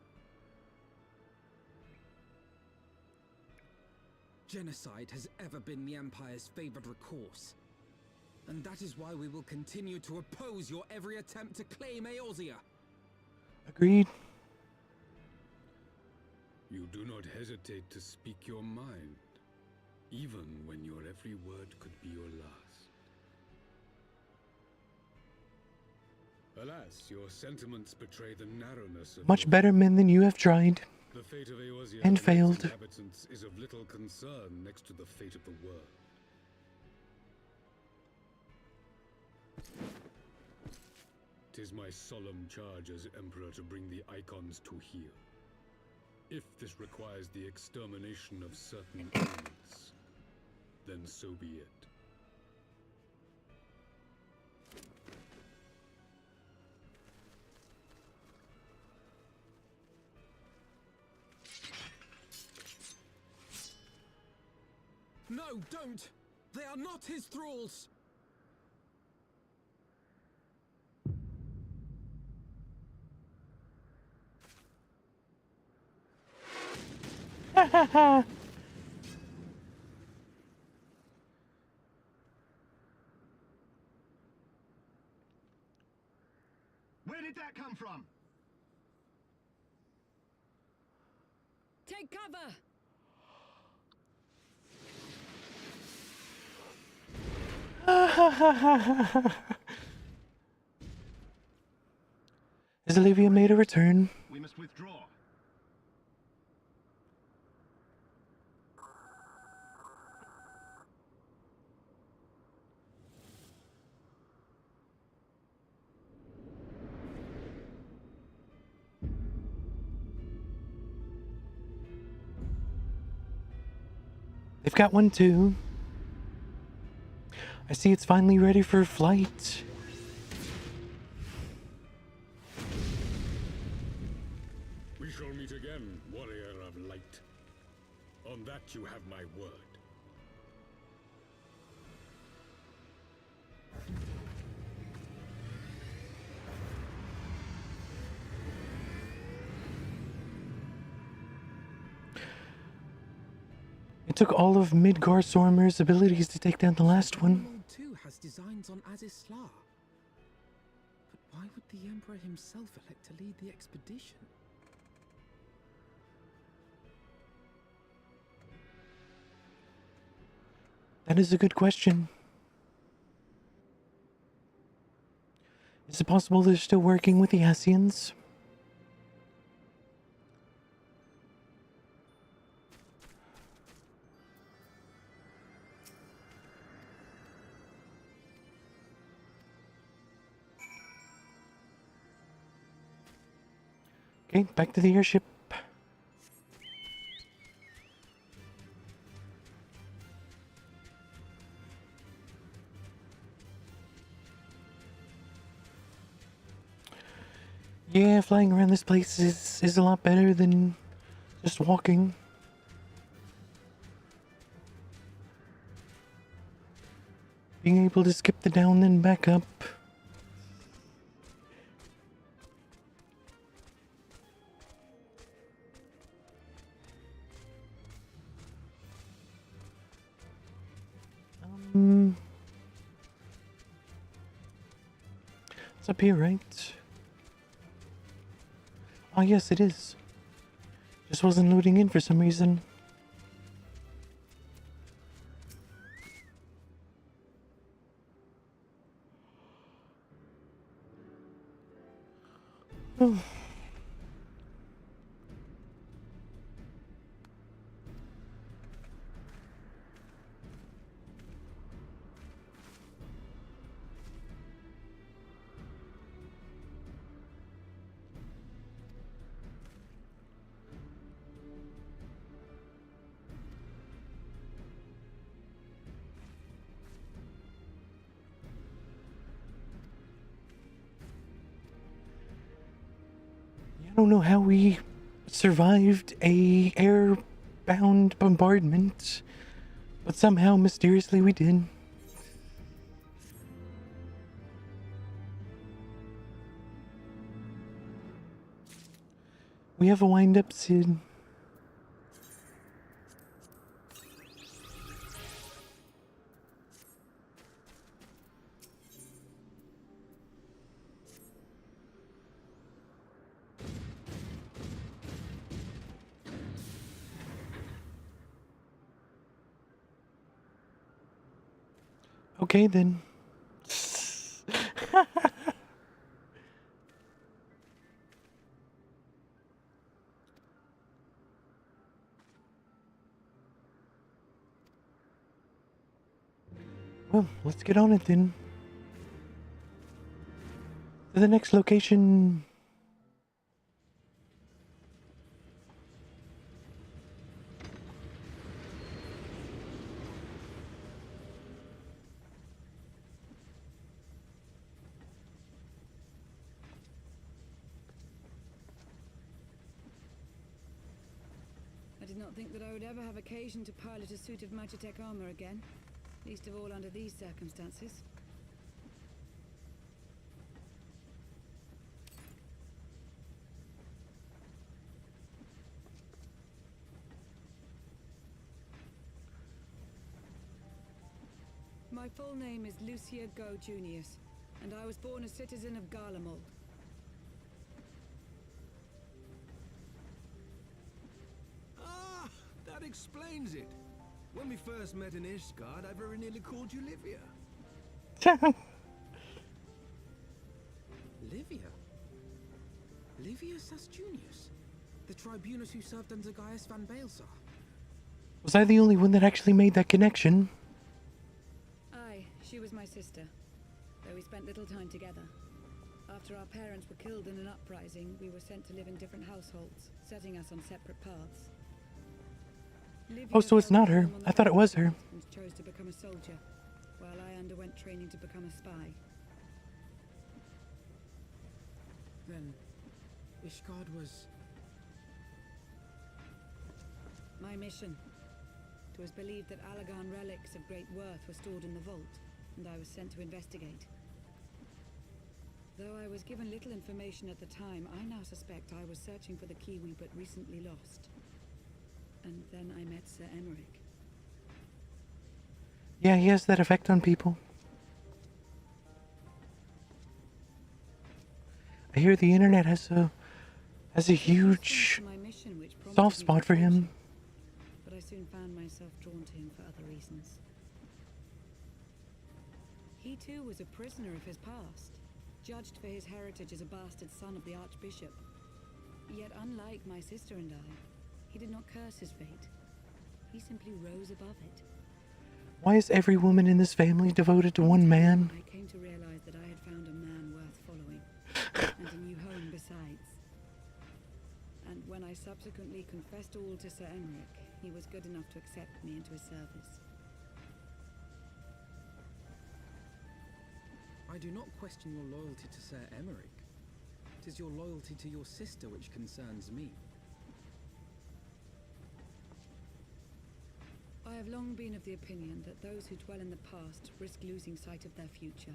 [SPEAKER 7] Genocide has ever been the Empire's favored recourse. And that is why we will continue to oppose your every attempt to claim Eorzea.
[SPEAKER 1] Agreed.
[SPEAKER 12] You do not hesitate to speak your mind, even when your every word could be your last. Alas, your sentiments betray the narrowness of
[SPEAKER 1] Much
[SPEAKER 12] your
[SPEAKER 1] better men than you have tried.
[SPEAKER 12] The fate of Eorzea
[SPEAKER 1] And
[SPEAKER 12] its
[SPEAKER 1] failed.
[SPEAKER 12] inhabitants is of little concern next to the fate of the world. Tis my solemn charge as Emperor to bring the icons to heel. If this requires the extermination of certain elements, then so be it.
[SPEAKER 7] No, don't! They are not his thralls!
[SPEAKER 2] Where did that come from?
[SPEAKER 20] Take cover!
[SPEAKER 1] Has Olivia made a return?
[SPEAKER 11] We must withdraw.
[SPEAKER 1] They've got one too. I see it's finally ready for flight.
[SPEAKER 4] We shall meet again, warrior of light. On that you have my word.
[SPEAKER 1] It took all of Midgar Sormer's abilities to take down the last one.
[SPEAKER 7] Lord too has designs on Azizlar. But why would the Emperor himself elect to lead the expedition?
[SPEAKER 1] That is a good question. Is it possible they're still working with the Asians? Okay, back to the airship. Yeah, flying around this place is a lot better than just walking. Being able to skip the down then back up. It's up here, right? Oh, yes, it is. Just wasn't loading in for some reason. Oh. I don't know how we survived a airbound bombardment, but somehow mysteriously we did. We have a wind-up, Sid. Okay, then. Well, let's get on it then. To the next location.
[SPEAKER 20] I did not think that I would ever have occasion to pilot a suit of Magitech armor again, least of all under these circumstances. My full name is Lucia Go Junius, and I was born a citizen of Garlemald.
[SPEAKER 3] Ah, that explains it. When we first met in Ishgard, I very nearly called you Livia.
[SPEAKER 7] Livia? Livius Astunius, the tribunus who served under Gaius van Baelsar.
[SPEAKER 1] Was I the only one that actually made that connection?
[SPEAKER 20] Aye, she was my sister, though we spent little time together. After our parents were killed in an uprising, we were sent to live in different households, setting us on separate paths.
[SPEAKER 1] Oh, so it's not her. I thought it was her.
[SPEAKER 20] And chose to become a soldier, while I underwent training to become a spy.
[SPEAKER 7] Then, Ishgard was...
[SPEAKER 20] My mission. It was believed that Allagan relics of great worth were stored in the vault, and I was sent to investigate. Though I was given little information at the time, I now suspect I was searching for the key we but recently lost. And then I met Sir Emmerich.
[SPEAKER 1] Yeah, he has that effect on people. I hear the internet has a huge soft spot for him.
[SPEAKER 20] But I soon found myself drawn to him for other reasons. He too was a prisoner of his past, judged for his heritage as a bastard son of the Archbishop. Yet unlike my sister and I, he did not curse his fate. He simply rose above it.
[SPEAKER 1] Why is every woman in this family devoted to one man?
[SPEAKER 20] I came to realize that I had found a man worth following, and a new home besides. And when I subsequently confessed all to Sir Emmerich, he was good enough to accept me into his service.
[SPEAKER 7] I do not question your loyalty to Sir Emmerich. It is your loyalty to your sister which concerns me.
[SPEAKER 20] I have long been of the opinion that those who dwell in the past risk losing sight of their future.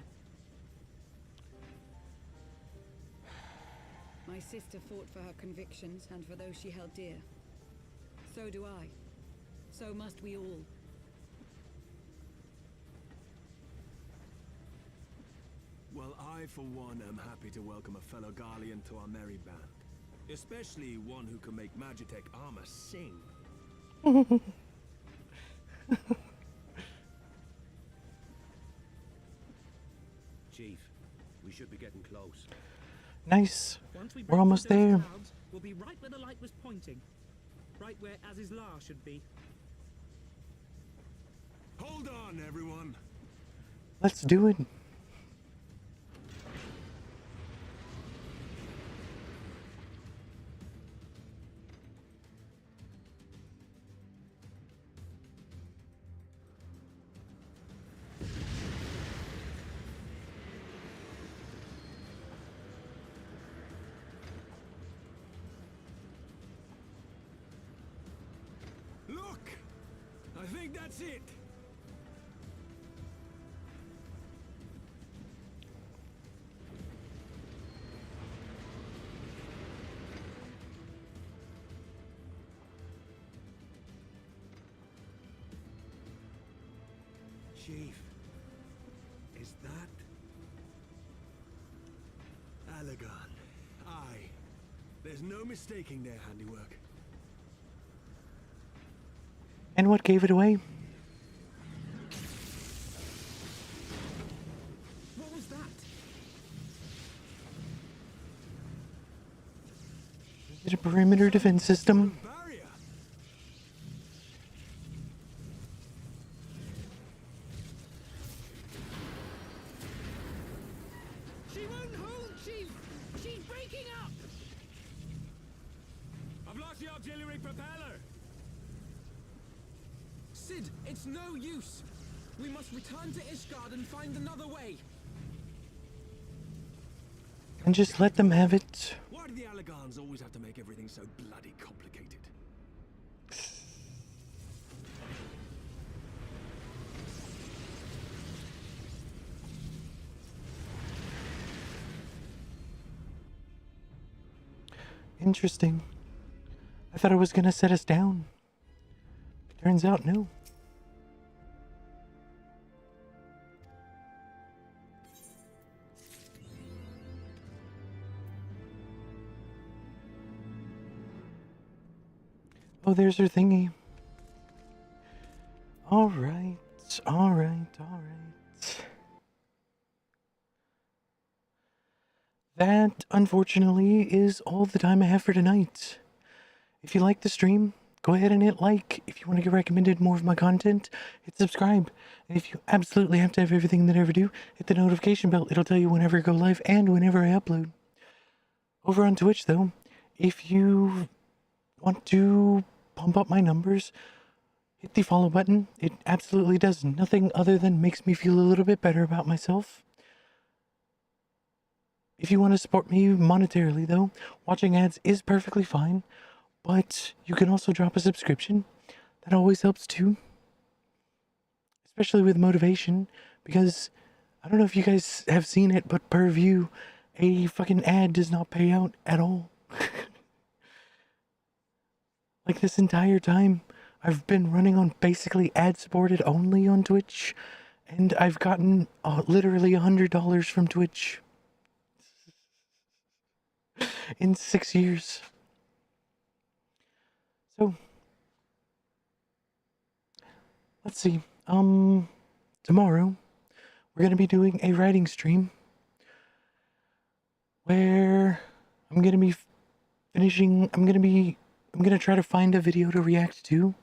[SPEAKER 20] My sister fought for her convictions and for those she held dear. So do I. So must we all.
[SPEAKER 3] Well, I, for one, am happy to welcome a fellow Garlean to our merry band. Especially one who can make Magitech armor sing.
[SPEAKER 9] Chief, we should be getting close.
[SPEAKER 1] Nice.
[SPEAKER 19] Once we
[SPEAKER 1] We're
[SPEAKER 19] break
[SPEAKER 1] almost
[SPEAKER 19] through those
[SPEAKER 1] there.
[SPEAKER 19] clouds, we'll be right where the light was pointing. Right where Azizlar should be.
[SPEAKER 3] Hold on, everyone.
[SPEAKER 1] Let's do it.
[SPEAKER 3] Look! I think that's it. Chief, is that Allagan? Aye. There's no mistaking their handiwork.
[SPEAKER 1] And what gave it away?
[SPEAKER 7] What was that?
[SPEAKER 1] Is it a perimeter defense system?
[SPEAKER 3] She won't hold, Chief! She's breaking up! I've lost the auxiliary propeller!
[SPEAKER 7] Sid, it's no use. We must return to Ishgard and find another way.
[SPEAKER 1] And just let them have it.
[SPEAKER 3] Why do the Allagans always have to make everything so bloody complicated?
[SPEAKER 1] Interesting. I thought it was gonna set us down. Turns out, no. Oh, there's her thingy. Alright, alright, alright. that, unfortunately, is all the time I have for tonight. If you like the stream, go ahead and hit like. If you want to get recommended more of my content, hit subscribe. And if you absolutely have to have everything that I ever do, hit the notification bell. It'll tell you whenever I go live and whenever I upload. Over on Twitch, though, if you want to pump up my numbers, hit the follow button. It absolutely does nothing other than makes me feel a little bit better about myself. If you want to support me monetarily, though, watching ads is perfectly fine, but you can also drop a subscription. That always helps too. Especially with motivation, because I don't know if you guys have seen it, but per view, a fucking ad does not pay out at all. Like this entire time, I've been running on basically ad-supported only on Twitch, and I've gotten literally $100 from Twitch in 6 years. So, let's see. Tomorrow, we're gonna be doing a writing stream where I'm gonna be finishing. I'm gonna try to find a video to react to,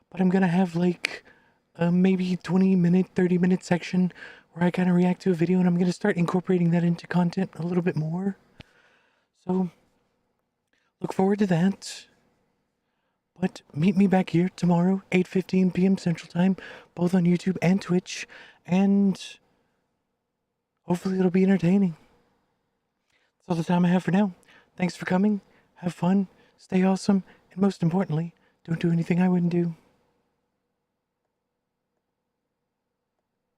[SPEAKER 1] but I'm gonna have like a maybe 20-minute, 30-minute section where I kind of react to a video, and I'm gonna start incorporating that into content a little bit more. So, look forward to that. But meet me back here tomorrow, 8:15 p.m. Central Time, both on YouTube and Twitch, and hopefully it'll be entertaining. That's all the time I have for now. Thanks for coming, have fun, stay awesome, and most importantly, don't do anything I wouldn't do.